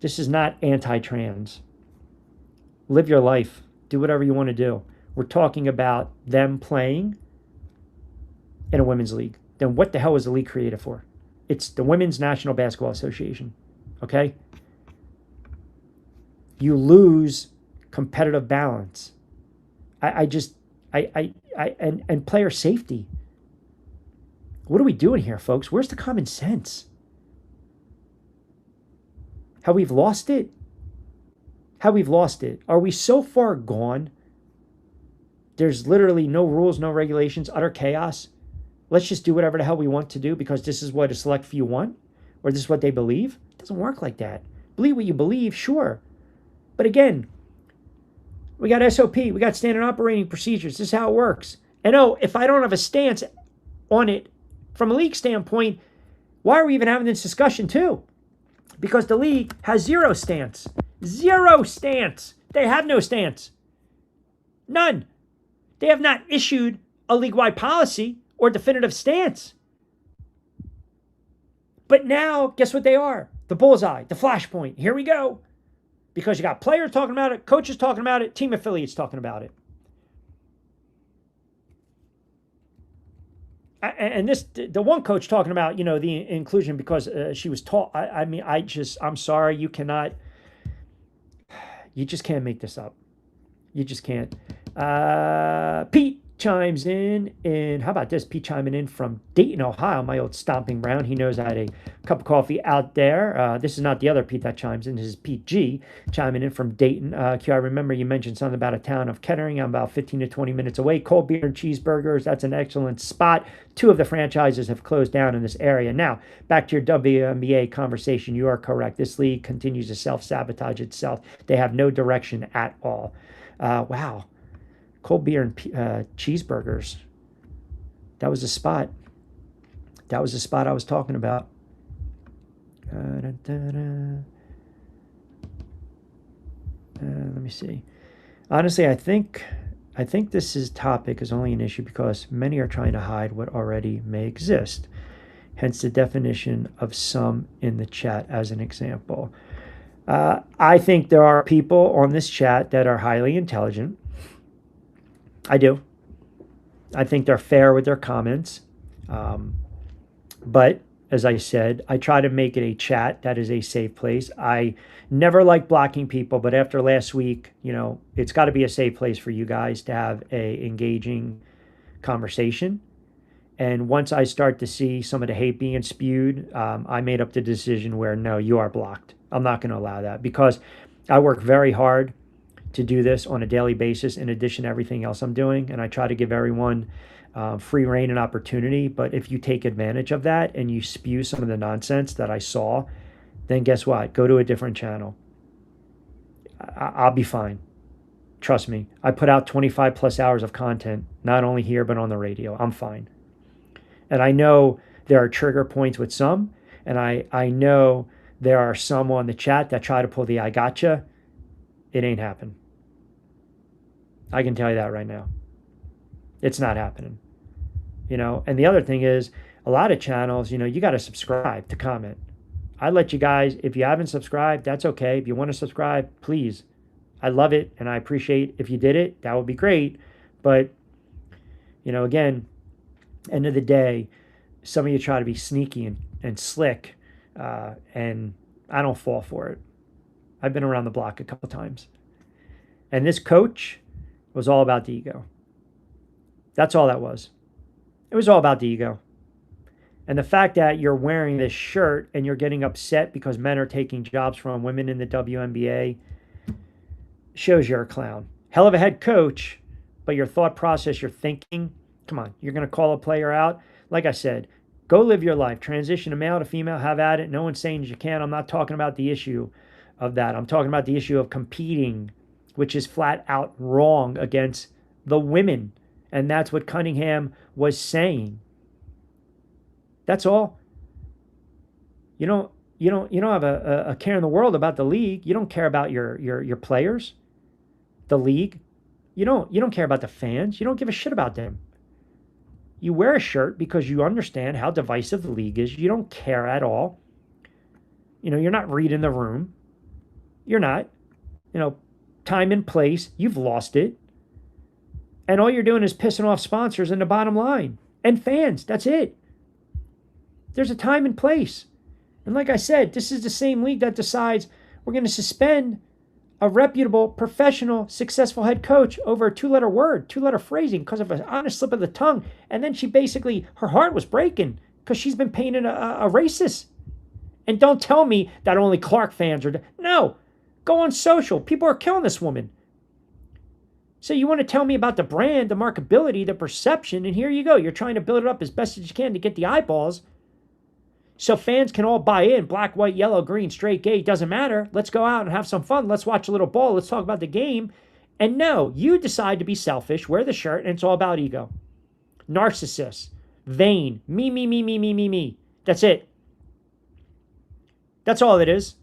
This is not anti-trans. Live your life. Do whatever you want to do. We're talking about them playing in a women's league. Then what the hell was the league created for? It's the Women's National Basketball Association. Okay? You lose competitive balance. And player safety. What are we doing here, folks? Where's the common sense? How we've lost it? How we've lost it? Are we so far gone? There's literally no rules, no regulations, utter chaos. Let's just do whatever the hell we want to do because this is what a select few want, or this is what they believe. It doesn't work like that. Believe what you believe, sure. But again, we got SOP, we got standard operating procedures. This is how it works. And if I don't have a stance on it from a league standpoint, why are we even having this discussion too? Because the league has zero stance. Zero stance. They have no stance. None. They have not issued a league-wide policy or definitive stance. But now, guess what they are? The bullseye, the flashpoint. Here we go. Because you got players talking about it, coaches talking about it, team affiliates talking about it. And the one coach talking about, the inclusion because she was taught. I'm sorry, you just can't make this up. You just can't. Pete chimes in, and how about this? Pete chiming in from Dayton, Ohio, my old stomping ground. He knows I had a cup of coffee out there. This is not the other Pete that chimes in. This is Pete G chiming in from Dayton. Q, I remember you mentioned something about a town of Kettering. I'm about 15 to 20 minutes away. Cold beer and cheeseburgers. That's an excellent spot. 2 of the franchises have closed down in this area. Now, back to your WNBA conversation. You are correct. This league continues to self-sabotage itself. They have no direction at all. Wow. Cold beer and cheeseburgers. That was the spot. That was the spot I was talking about. Let me see. Honestly, I think this topic is only an issue because many are trying to hide what already may exist. Hence the definition of some in the chat as an example. I think there are people on this chat that are highly intelligent I do. I think they're fair with their comments. But as I said, I try to make it a chat that is a safe place. I never like blocking people, but after last week, it's got to be a safe place for you guys to have a engaging conversation. And once I start to see some of the hate being spewed, I made up the decision where no, you are blocked. I'm not going to allow that because I work very hard to do this on a daily basis in addition to everything else I'm doing. And I try to give everyone free reign and opportunity. But if you take advantage of that and you spew some of the nonsense that I saw, then guess what? Go to a different channel. I'll be fine. Trust me. I put out 25 plus hours of content, not only here, but on the radio. I'm fine. And I know there are trigger points with some, and I know there are some on the chat that try to pull the I gotcha. It ain't happening. I can tell you that right now. It's not happening. And the other thing is, a lot of channels, you got to subscribe to comment. I let you guys, if you haven't subscribed, that's okay. If you want to subscribe, please. I love it, and I appreciate if you did it. That would be great. But, again, end of the day, some of you try to be sneaky and slick, and I don't fall for it. I've been around the block a couple times. And this coach was all about the ego. That's all that was. It was all about the ego. And the fact that you're wearing this shirt and you're getting upset because men are taking jobs from women in the WNBA shows you're a clown. Hell of a head coach, but your thought process, your thinking, come on, you're going to call a player out? Like I said, go live your life. Transition to male to female, have at it. No one's saying you can't. I'm not talking about the issue of that. I'm talking about the issue of competing, which is flat out wrong against the women. And that's what Cunningham was saying. That's all. You don't have a care in the world about the league. You don't care about your players, the league. You don't care about the fans. You don't give a shit about them. You wear a shirt because you understand how divisive the league is. You don't care at all. You're not reading the room. You're not. Time and place, you've lost it. And all you're doing is pissing off sponsors and the bottom line and fans. That's it. There's a time and place. And like I said, this is the same league that decides we're going to suspend a reputable, professional, successful head coach over a two-letter phrasing because of an honest slip of the tongue. And then she basically, her heart was breaking because she's been painted a racist. And don't tell me that only Clark fans are... No. Go on social. People are killing this woman. So you want to tell me about the brand, the markability, the perception, and here you go. You're trying to build it up as best as you can to get the eyeballs. So fans can all buy in. Black, white, yellow, green, straight, gay, doesn't matter. Let's go out and have some fun. Let's watch a little ball. Let's talk about the game. And no, you decide to be selfish, wear the shirt, and it's all about ego. Narcissist, vain, me. That's it. That's all it is.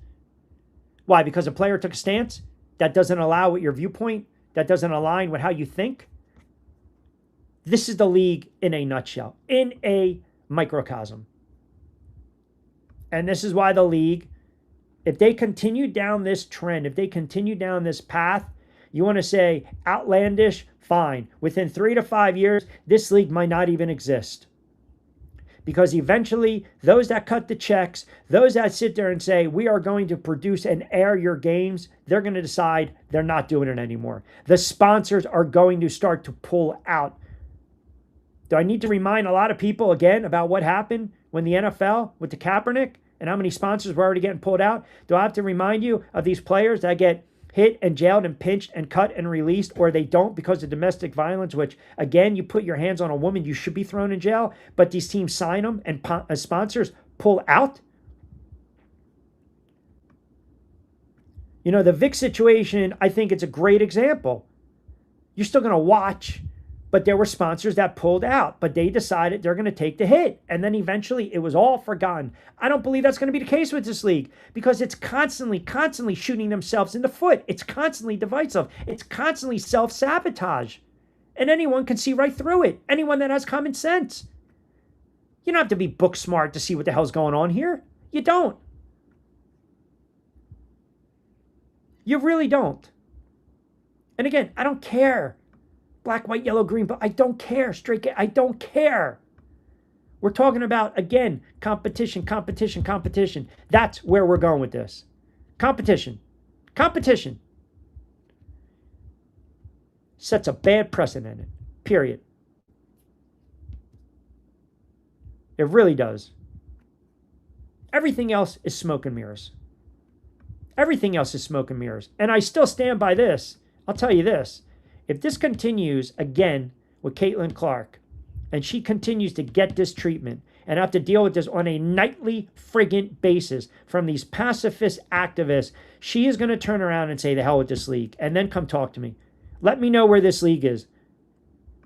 Why? Because a player took a stance that doesn't allow with your viewpoint, that doesn't align with how you think. This is the league in a nutshell, in a microcosm. And this is why the league, if they continue down this trend, if they continue down this path, you want to say outlandish, fine. Within 3 to 5 years, this league might not even exist. Because eventually, those that cut the checks, those that sit there and say, we are going to produce and air your games, they're going to decide they're not doing it anymore. The sponsors are going to start to pull out. Do I need to remind a lot of people again about what happened when the NFL with the Kaepernick and how many sponsors were already getting pulled out? Do I have to remind you of these players that get hit and jailed and pinched and cut and released, or they don't because of domestic violence, which, again, you put your hands on a woman, you should be thrown in jail, but these teams sign them and sponsors pull out? The Vic situation, I think it's a great example. You're still going to watch, but there were sponsors that pulled out, but they decided they're going to take the hit. And then eventually it was all forgotten. I don't believe that's going to be the case with this league because it's constantly shooting themselves in the foot. It's constantly divisive. It's constantly self-sabotage. And anyone can see right through it. Anyone that has common sense. You don't have to be book smart to see what the hell's going on here. You don't. You really don't. And again, I don't care Black, white, yellow, green, but I don't care. Straight, I don't care. We're talking about, again, competition, competition, competition. That's where we're going with this. Competition. Competition. Sets a bad precedent, period. It really does. Everything else is smoke and mirrors. Everything else is smoke and mirrors. And I still stand by this. I'll tell you this. If this continues again with Caitlin Clark, and she continues to get this treatment and have to deal with this on a nightly friggin' basis from these pacifist activists, she is going to turn around and say, the hell with this league, and then come talk to me. Let me know where this league is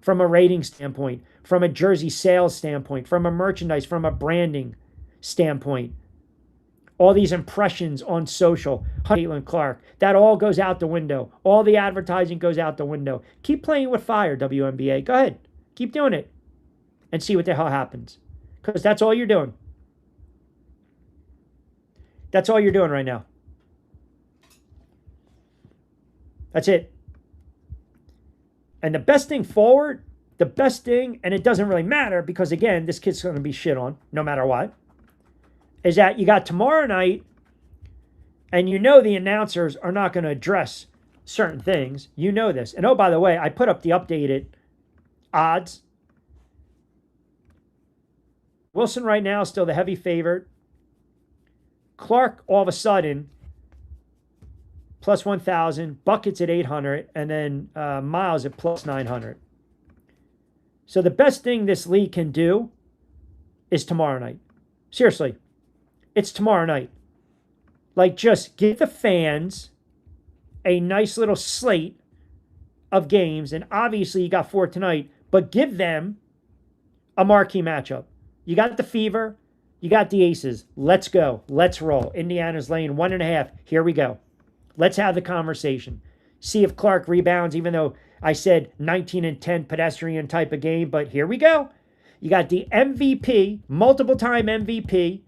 from a rating standpoint, from a jersey sales standpoint, from a merchandise, from a branding standpoint. All these impressions on social, Caitlin Clark, that all goes out the window. All the advertising goes out the window. Keep playing with fire, WNBA. Go ahead. Keep doing it. And see what the hell happens. Because that's all you're doing. That's all you're doing right now. That's it. And the best thing forward, the best thing, and it doesn't really matter because, again, this kid's going to be shit on no matter what, is that you got tomorrow night, and you know the announcers are not going to address certain things. You know this. And oh, by the way, I put up the updated odds. Wilson right now is still the heavy favorite. Clark all of a sudden plus 1,000, Buckets at 800, and then Miles at plus 900. So the best thing this league can do is tomorrow night. Seriously, it's tomorrow night. Like, just give the fans a nice little slate of games, and obviously you got 4 tonight, but give them a marquee matchup. You got the Fever, you got the Aces. Let's go. Let's roll. Indiana's laying 1.5. Here we go. Let's have the conversation. See if Clark rebounds, even though I said 19-10 pedestrian type of game, but here we go. You got the MVP, multiple-time MVP,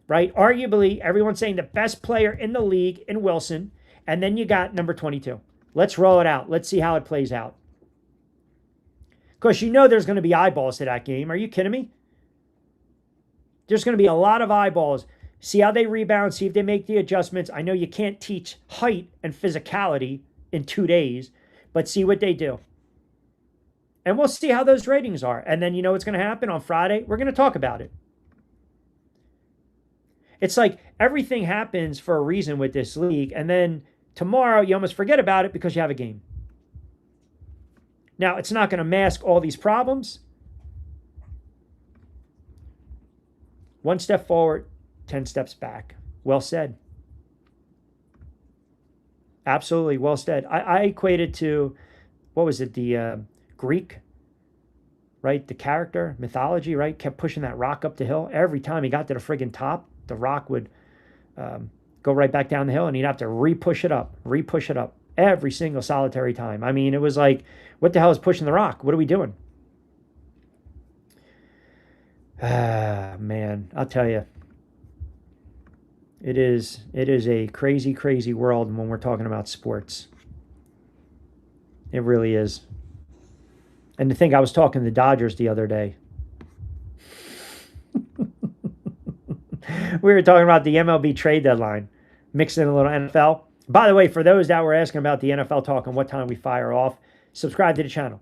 right? Arguably, everyone's saying the best player in the league in Wilson, and then you got number 22. Let's roll it out. Let's see how it plays out. Of course, you know there's going to be eyeballs to that game. Are you kidding me? There's going to be a lot of eyeballs. See how they rebound, see if they make the adjustments. I know you can't teach height and physicality in 2 days, but see what they do. And we'll see how those ratings are. And then you know what's going to happen on Friday? We're going to talk about it. It's like everything happens for a reason with this league. And then tomorrow you almost forget about it because you have a game. Now, it's not going to mask all these problems. 1 step forward, 10 steps back. Well said. Absolutely well said. I equate it to, what was it, the Greek, right? The character, mythology, right? Kept pushing that rock up the hill. Every time he got to the friggin' top, the rock would go right back down the hill, and he'd have to re-push it up every single solitary time. I mean, it was like, what the hell is pushing the rock? What are we doing? Ah, man, I'll tell you. It is a crazy, crazy world when we're talking about sports. It really is. And to think I was talking to the Dodgers the other day. We were talking about the MLB trade deadline, mixed in a little NFL. By the way, for those that were asking about the NFL talk and what time we fire off, subscribe to the channel.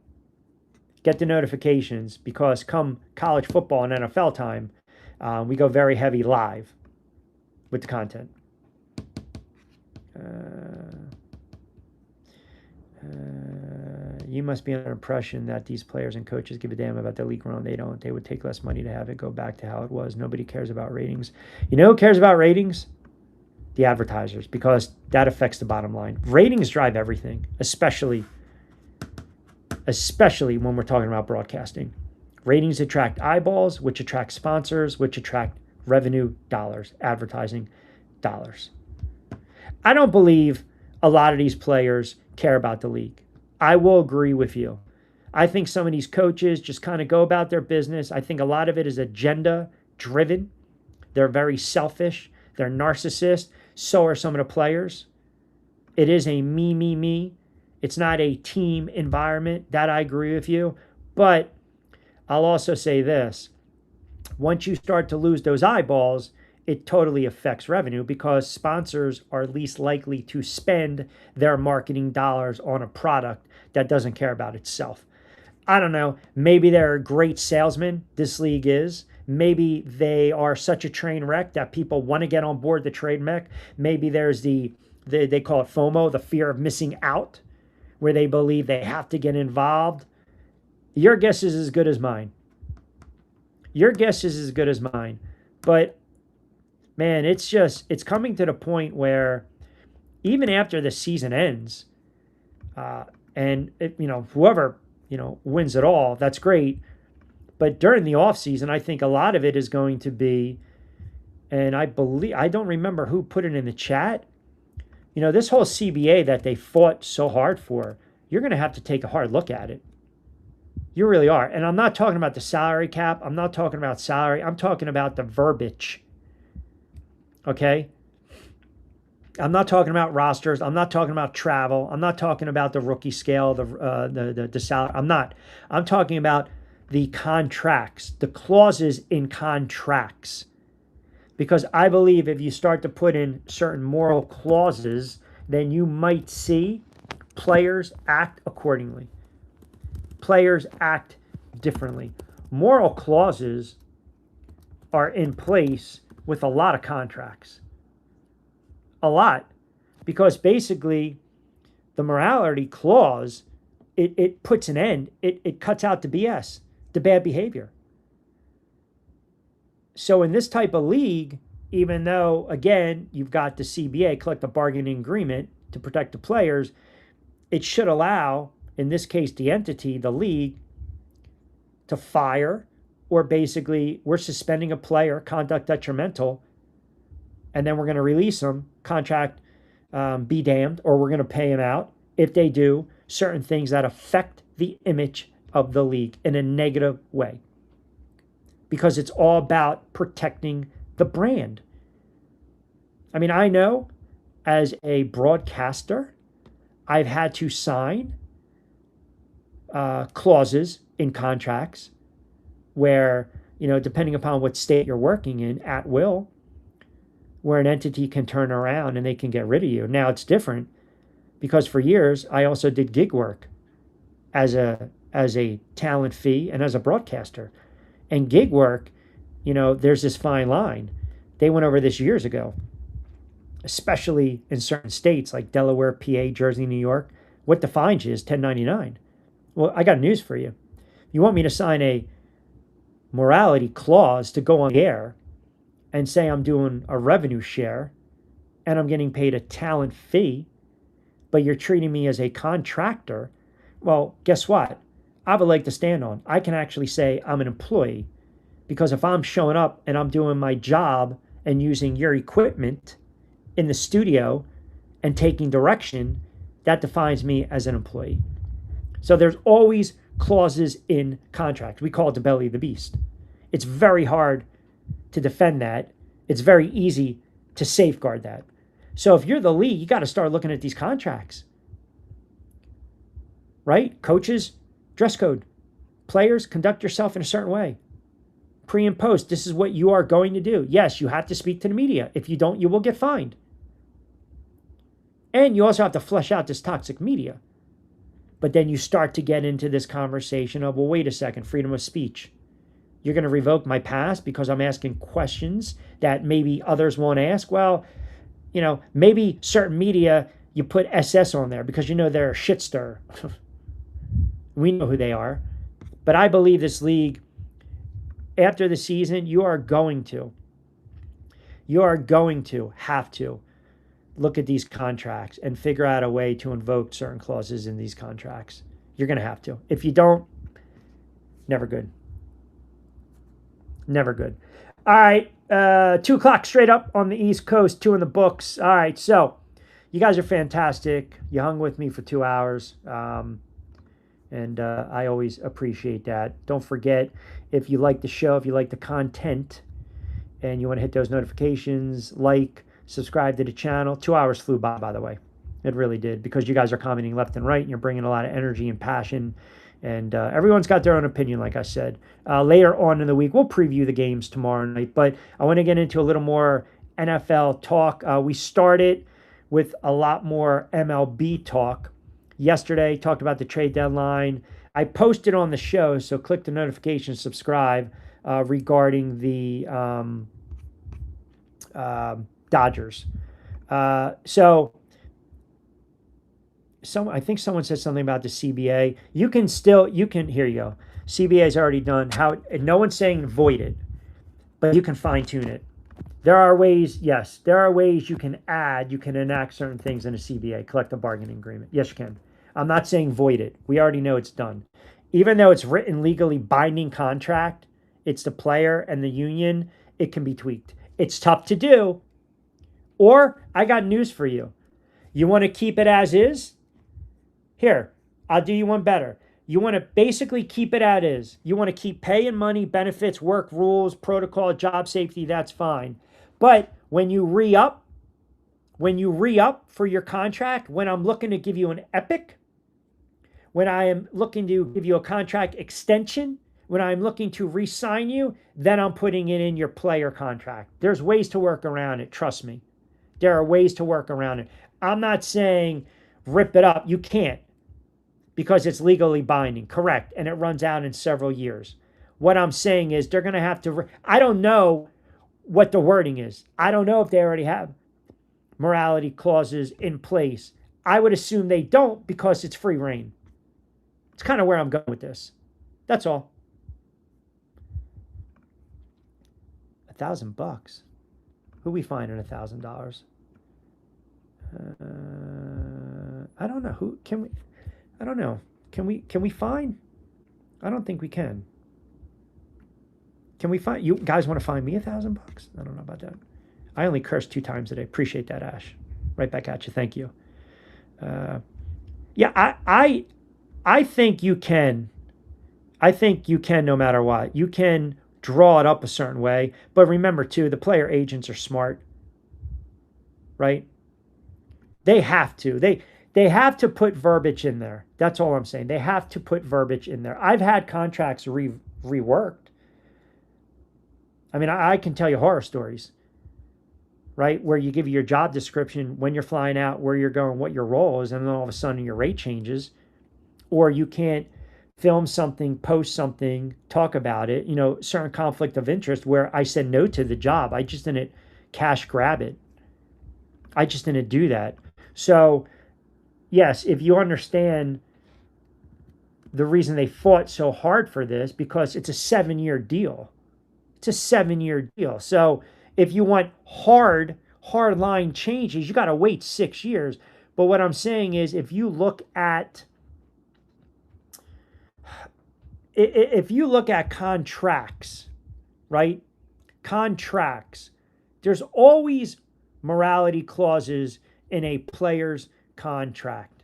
Get the notifications, because come college football and NFL time, we go very heavy live with the content. You must be under the impression that these players and coaches give a damn about the league run. They don't. They would take less money to have it go back to how it was. Nobody cares about ratings. You know who cares about ratings? The advertisers, because that affects the bottom line. Ratings drive everything, especially when we're talking about broadcasting. Ratings attract eyeballs, which attract sponsors, which attract revenue dollars, advertising dollars. I don't believe a lot of these players care about the league. I will agree with you. I think some of these coaches just kind of go about their business. I think a lot of it is agenda driven. They're very selfish. They're narcissists. So are some of the players. It is a me. It's not a team environment. That I agree with you. But I'll also say this. Once you start to lose those eyeballs, it totally affects revenue because sponsors are least likely to spend their marketing dollars on a product that doesn't care about itself. I don't know. Maybe they're great salesmen. This league is. Maybe they are such a train wreck that people want to get on board the trade wreck. Maybe there's they call it FOMO, the fear of missing out, where they believe they have to get involved. Your guess is as good as mine. Your guess is as good as mine. But man, it's coming to the point where even after the season ends, whoever wins it all, that's great. But during the offseason, I think a lot of it is going to be, and I don't remember who put it in the chat. This whole CBA that they fought so hard for, you're going to have to take a hard look at it. You really are. And I'm not talking about the salary cap. I'm not talking about salary. I'm talking about the verbiage. Okay? I'm not talking about rosters. I'm not talking about travel. I'm not talking about the rookie scale, the salary. I'm not. I'm talking about the contracts, the clauses in contracts. Because I believe if you start to put in certain moral clauses, then you might see players act accordingly. Players act differently. Moral clauses are in place with a lot of contracts. A lot. Because basically, the morality clause, it puts an end. It cuts out the BS, the bad behavior. So in this type of league, even though, again, you've got the CBA, collective bargaining agreement, to protect the players, it should allow, in this case, the entity, the league, to fire, or basically we're suspending a player, conduct detrimental, and then we're going to release them, contract be damned, or we're going to pay them out if they do certain things that affect the image of the league in a negative way. Because it's all about protecting the brand. I mean, I know as a broadcaster, I've had to sign clauses in contracts where, depending upon what state you're working in, at will, where an entity can turn around and they can get rid of you. Now it's different because for years I also did gig work as a talent fee and as a broadcaster. And gig work, there's this fine line. They went over this years ago, especially in certain states like Delaware, PA, Jersey, New York. What defines you is 1099. Well, I got news for you. You want me to sign a morality clause to go on the air and say I'm doing a revenue share and I'm getting paid a talent fee, but you're treating me as a contractor? Well, guess what? I have a leg to stand on. I can actually say I'm an employee because if I'm showing up and I'm doing my job and using your equipment in the studio and taking direction, that defines me as an employee. So there's always clauses in contracts. We call it the belly of the beast. It's very hard to defend that. It's very easy to safeguard that. So if you're the league, you got to start looking at these contracts. Right? Coaches, dress code. Players, conduct yourself in a certain way. Pre and post, this is what you are going to do. Yes, you have to speak to the media. If you don't, you will get fined. And you also have to flesh out this toxic media. But then you start to get into this conversation of, well, wait a second, freedom of speech. You're going to revoke my pass because I'm asking questions that maybe others won't ask? Well, maybe certain media, you put SS on there because they're a shit stir. We know who they are. But I believe this league, after the season, you are going to have to look at these contracts and figure out a way to invoke certain clauses in these contracts. You're going to have to. If you don't, never good. Never good. All right. 2 o'clock straight up on the East Coast, 2 in the books. All right. So you guys are fantastic. You hung with me for 2 hours. And I always appreciate that. Don't forget, if you like the show, if you like the content, and you want to hit those notifications, subscribe to the channel. 2 hours flew by the way. It really did, because you guys are commenting left and right, and you're bringing a lot of energy and passion. And everyone's got their own opinion, like I said. Later on in the week, we'll preview the games tomorrow night. But I want to get into a little more NFL talk. We started with a lot more MLB talk. Yesterday, talked about the trade deadline. I posted on the show, so click the notification, subscribe, regarding the Dodgers. I think someone said something about the CBA. Here you go. CBA is already done. No one's saying void it, but you can fine tune it. There are ways you can enact certain things in a CBA, collective bargaining agreement. Yes, you can. I'm not saying void it. We already know it's done. Even though it's written legally binding contract, it's the player and the union, it can be tweaked. It's tough to do. Or I got news for you. You want to keep it as is? Here, I'll do you one better. You want to basically keep it as is. You want to keep pay and money, benefits, work rules, protocol, job safety, that's fine. But when you re-up for your contract, when I'm looking to give you an epic, when I am looking to give you a contract extension, when I'm looking to re-sign you, then I'm putting it in your player contract. There's ways to work around it, trust me. There are ways to work around it. I'm not saying rip it up. You can't, because it's legally binding, correct, and it runs out in several years. What I'm saying is they're going to have to, I don't know what the wording is. I don't know if they already have morality clauses in place. I would assume they don't, because it's free reign. It's kind of where I'm going with this. That's all. $1,000. Who we finding $1,000? I don't know. Who can we? I don't know. Can we fine? I don't think we can. Can we find, you guys want to find me $1,000? I don't know about that. I only cursed 2 times today. Appreciate that, Ash. Right back at you. Thank you. Yeah, I think you can. I think you can, no matter what. You can draw it up a certain way. But remember, too, the player agents are smart. Right? They have to. They have to put verbiage in there. That's all I'm saying. They have to put verbiage in there. I've had contracts reworked. I mean, I can tell you horror stories, right? Where you give your job description, when you're flying out, where you're going, what your role is, and then all of a sudden your rate changes. Or you can't film something, post something, talk about it. You know, certain conflict of interest where I said no to the job. I just didn't cash grab it. I just didn't do that. So, yes, if you understand the reason they fought so hard for this, because it's a 7-year deal. It's a 7-year deal. So if you want hard line changes, you got to wait 6 years. But what I'm saying is, if you look at contracts, right? Contracts, there's always morality clauses in a player's contract.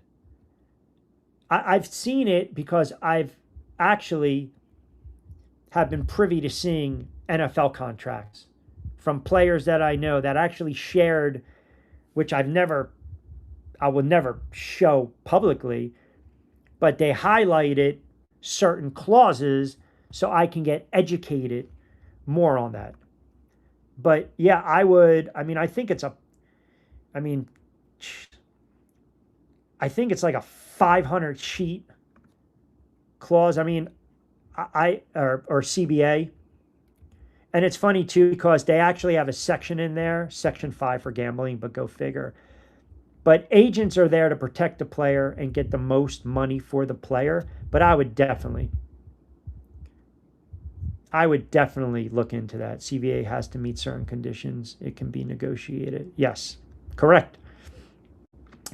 I've seen it because I've actually have been privy to seeing NFL contracts from players that I know that actually shared, which I will never show publicly, but they highlighted certain clauses so I can get educated more on that. But yeah, I think it's like a 500 sheet clause. I mean, or CBA. And it's funny too, because they actually have a section in there, section 5 for gambling, but go figure. But agents are there to protect the player and get the most money for the player. But I would definitely look into that. CBA has to meet certain conditions. It can be negotiated. Yes, correct.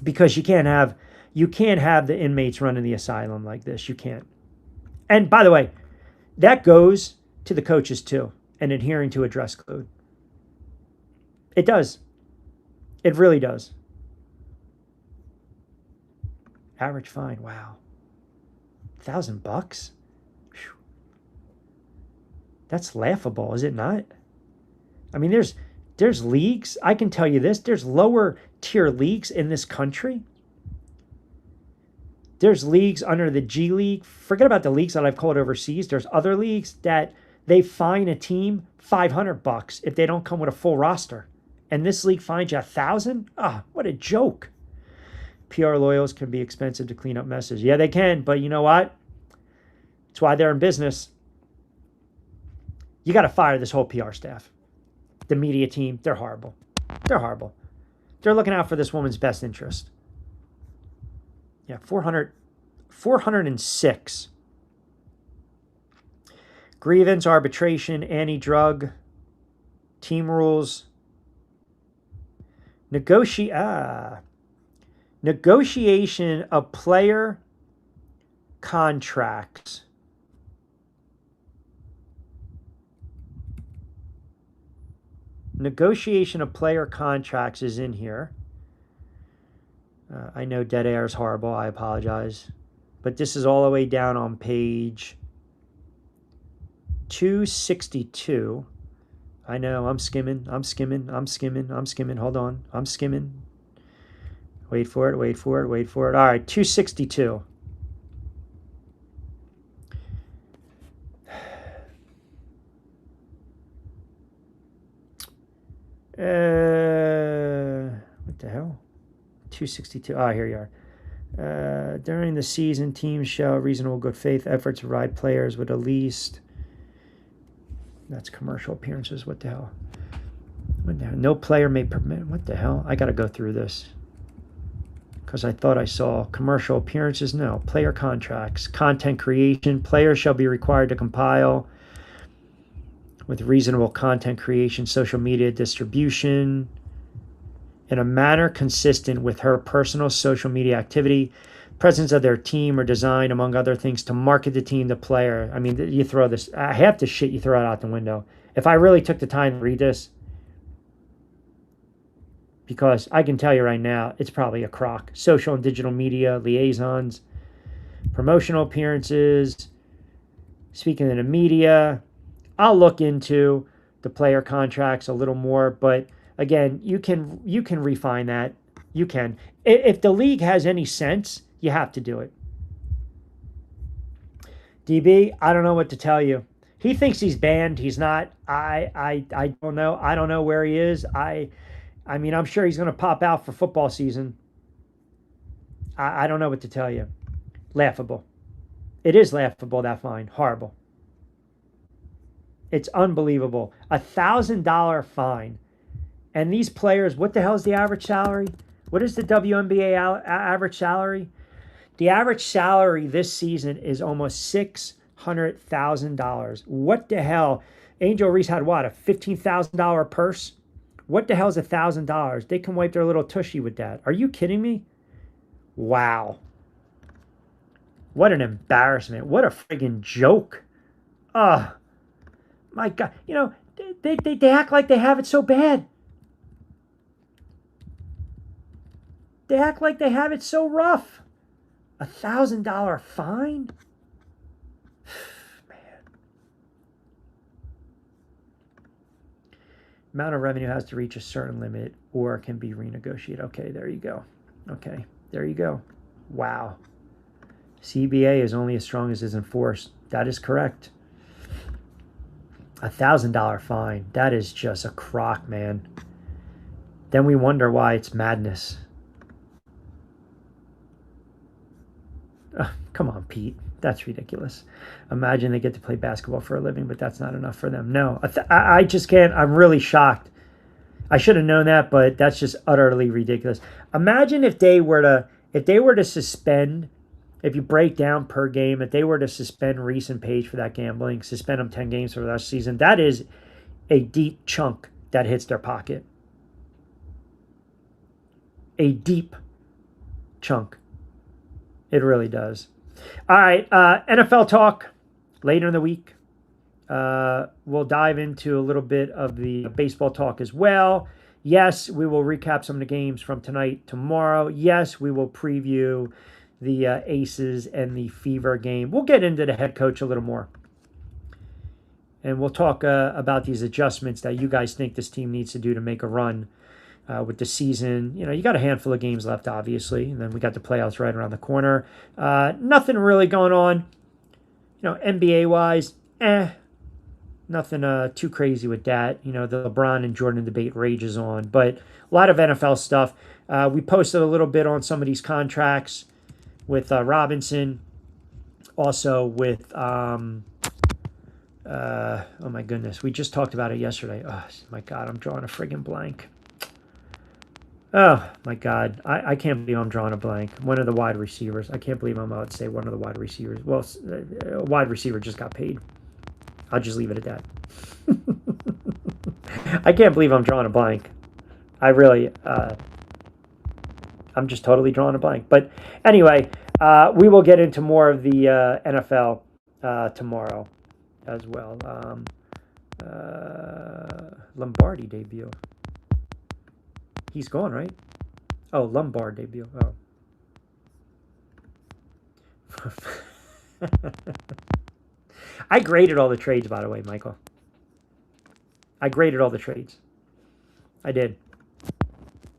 Because you can't have the inmates running the asylum like this. You can't. And by the way, that goes to the coaches too, and adhering to a dress code. It does. It really does. Average fine. Wow. $1,000? That's laughable, is it not? I mean, there's leagues. I can tell you this. There's lower tier leagues in this country there's leagues under the G League. Forget about the leagues that I've called overseas. There's other leagues that they fine a team $500 if they don't come with a full roster. And this league fines you $1,000? Ah, what a joke. PR loyals can be expensive to clean up messes. Yeah, they can, but you know what? It's why they're in business. You got to fire this whole PR staff. The media team, they're horrible. They're horrible. They're looking out for this woman's best interest. Yeah, 406. Grievance, arbitration, anti-drug, team rules, negotiation of player contracts. Negotiation of player contracts is in here. I know dead air is horrible. I apologize. But this is all the way down on page 262. I know, I'm skimming. Hold on. I'm skimming. Wait for it. All right, 262. What the hell? 262. Ah, here you are. During the season, teams show reasonable good faith efforts to provide players with at least. That's commercial appearances. What the hell? No player may permit. What the hell? I got to go through this because I thought I saw commercial appearances. No, player contracts, content creation. Players shall be required to compile with reasonable content creation, social media distribution in a manner consistent with her personal social media activity, presence of their team or design, among other things, to market the team, the player. I mean, you throw this, half the shit you throw it out the window. If I really took the time to read this, because I can tell you right now, it's probably a crock. Social and digital media, liaisons, promotional appearances, speaking in the media. I'll look into the player contracts a little more, but again, you can refine that. You can. If the league has any sense, you have to do it. DB, I don't know what to tell you. He thinks he's banned. He's not. I don't know. I don't know where he is. I mean, I'm sure he's going to pop out for football season. I don't know what to tell you. Laughable. It is laughable, that fine. Horrible. It's unbelievable. $1,000 fine. And these players, what the hell is the average salary? What is the WNBA average salary? The average salary this season is almost $600,000. What the hell? Angel Reese had what, a $15,000 purse? What the hell is $1,000? They can wipe their little tushy with that. Are you kidding me? Wow. What an embarrassment. What a friggin' joke. Oh, my God. You know, they act like they have it so bad. They act like they have it so rough. $1,000 fine? Man. Amount of revenue has to reach a certain limit or can be renegotiated. Okay, there you go. Okay, there you go. Wow. CBA is only as strong as is enforced. That is correct. $1,000 fine. That is just a crock, man. Then we wonder why it's madness. Come on, Pete. That's ridiculous. Imagine they get to play basketball for a living, but that's not enough for them. No, I just can't. I'm really shocked. I should have known that, but that's just utterly ridiculous. Imagine if they were to suspend, if you break down per game, if they were to suspend Reese and Page for that gambling, suspend them 10 games for the rest of the season, that is a deep chunk that hits their pocket. A deep chunk. It really does. All right, NFL talk later in the week. We'll dive into a little bit of the baseball talk as well. Yes, we will recap some of the games from tonight, tomorrow. Yes, we will preview the Aces and the Fever game. We'll get into the head coach a little more. And we'll talk about these adjustments that you guys think this team needs to do to make a run with the season. You got a handful of games left, obviously, and then we got the playoffs right around the corner. Nothing really going on, NBA wise. Nothing too crazy with that. The LeBron and Jordan debate rages on, but a lot of NFL stuff. We posted a little bit on some of these contracts with Robinson, also with oh my goodness, we just talked about it yesterday. Oh my God, I'm drawing a friggin' blank. Oh my God, I can't believe I'm drawing a blank. One of the wide receivers. I can't believe I'm about to say one of the wide receivers. Well, a wide receiver just got paid. I'll just leave it at that. I can't believe I'm drawing a blank. I really, I'm just totally drawing a blank. But anyway, we will get into more of the NFL tomorrow as well. Lombardi debut. He's gone, right? Oh, Lombard debut. Oh. I graded all the trades, by the way, Michael. I graded all the trades. I did.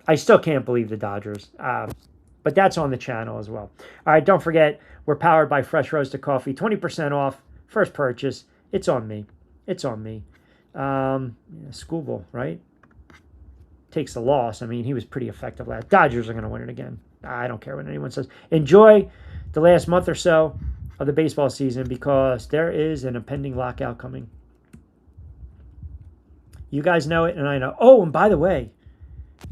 I still can't believe the Dodgers. But that's on the channel as well. All right, don't forget, we're powered by Fresh Roasted Coffee. 20% off, first purchase. It's on me. It's on me. Scooble, right? Takes the loss. I mean, he was pretty effective last. Dodgers are going to win it again. I don't care what anyone says. Enjoy the last month or so of the baseball season because there is an impending lockout coming. You guys know it, and I know. Oh, and by the way,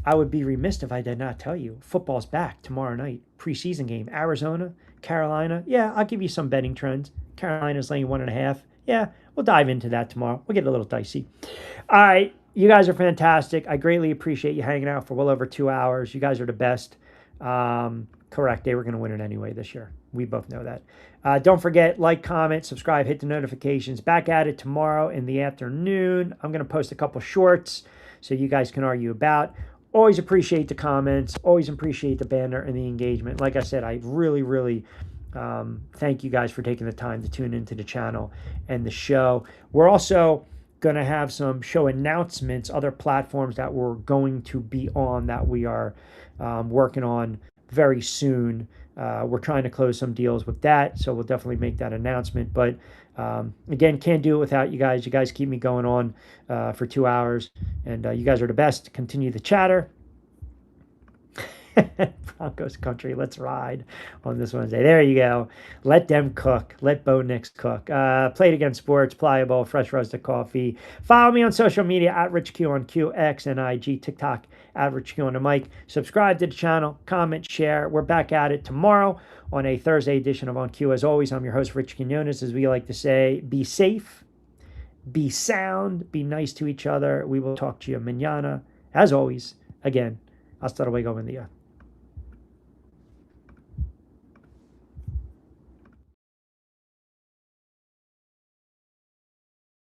I would be remiss if I did not tell you. Football's back tomorrow night. Preseason game. Arizona, Carolina. Yeah, I'll give you some betting trends. Carolina's laying 1.5. Yeah, we'll dive into that tomorrow. We'll get a little dicey. All right. You guys are fantastic. I greatly appreciate you hanging out for well over 2 hours. You guys are the best. Correct. They were going to win it anyway this year. We both know that. Don't forget, like, comment, subscribe, hit the notifications. Back at it tomorrow in the afternoon. I'm going to post a couple shorts so you guys can argue about. Always appreciate the comments. Always appreciate the banner and the engagement. Like I said, I really, really thank you guys for taking the time to tune into the channel and the show. We're also going to have some show announcements, other platforms that we're going to be on that we are working on very soon. We're trying to close some deals with that, so we'll definitely make that announcement. But again, can't do it without you guys. You guys keep me going on for 2 hours, and you guys are the best. Continue the chatter. Broncos country, let's ride on this Wednesday. There you go. Let them cook. Let Bo Nix cook. Play it against sports, pliable, fresh roasted coffee. Follow me on social media at RichQ on Q, X, and IG, TikTok at RichQ on the mic. Subscribe to the channel, comment, share. We're back at it tomorrow on a Thursday edition of On Q. As always, I'm your host, Rich Quinones. As we like to say, be safe, be sound, be nice to each other. We will talk to you mañana. As always, again, hasta luego, buen día.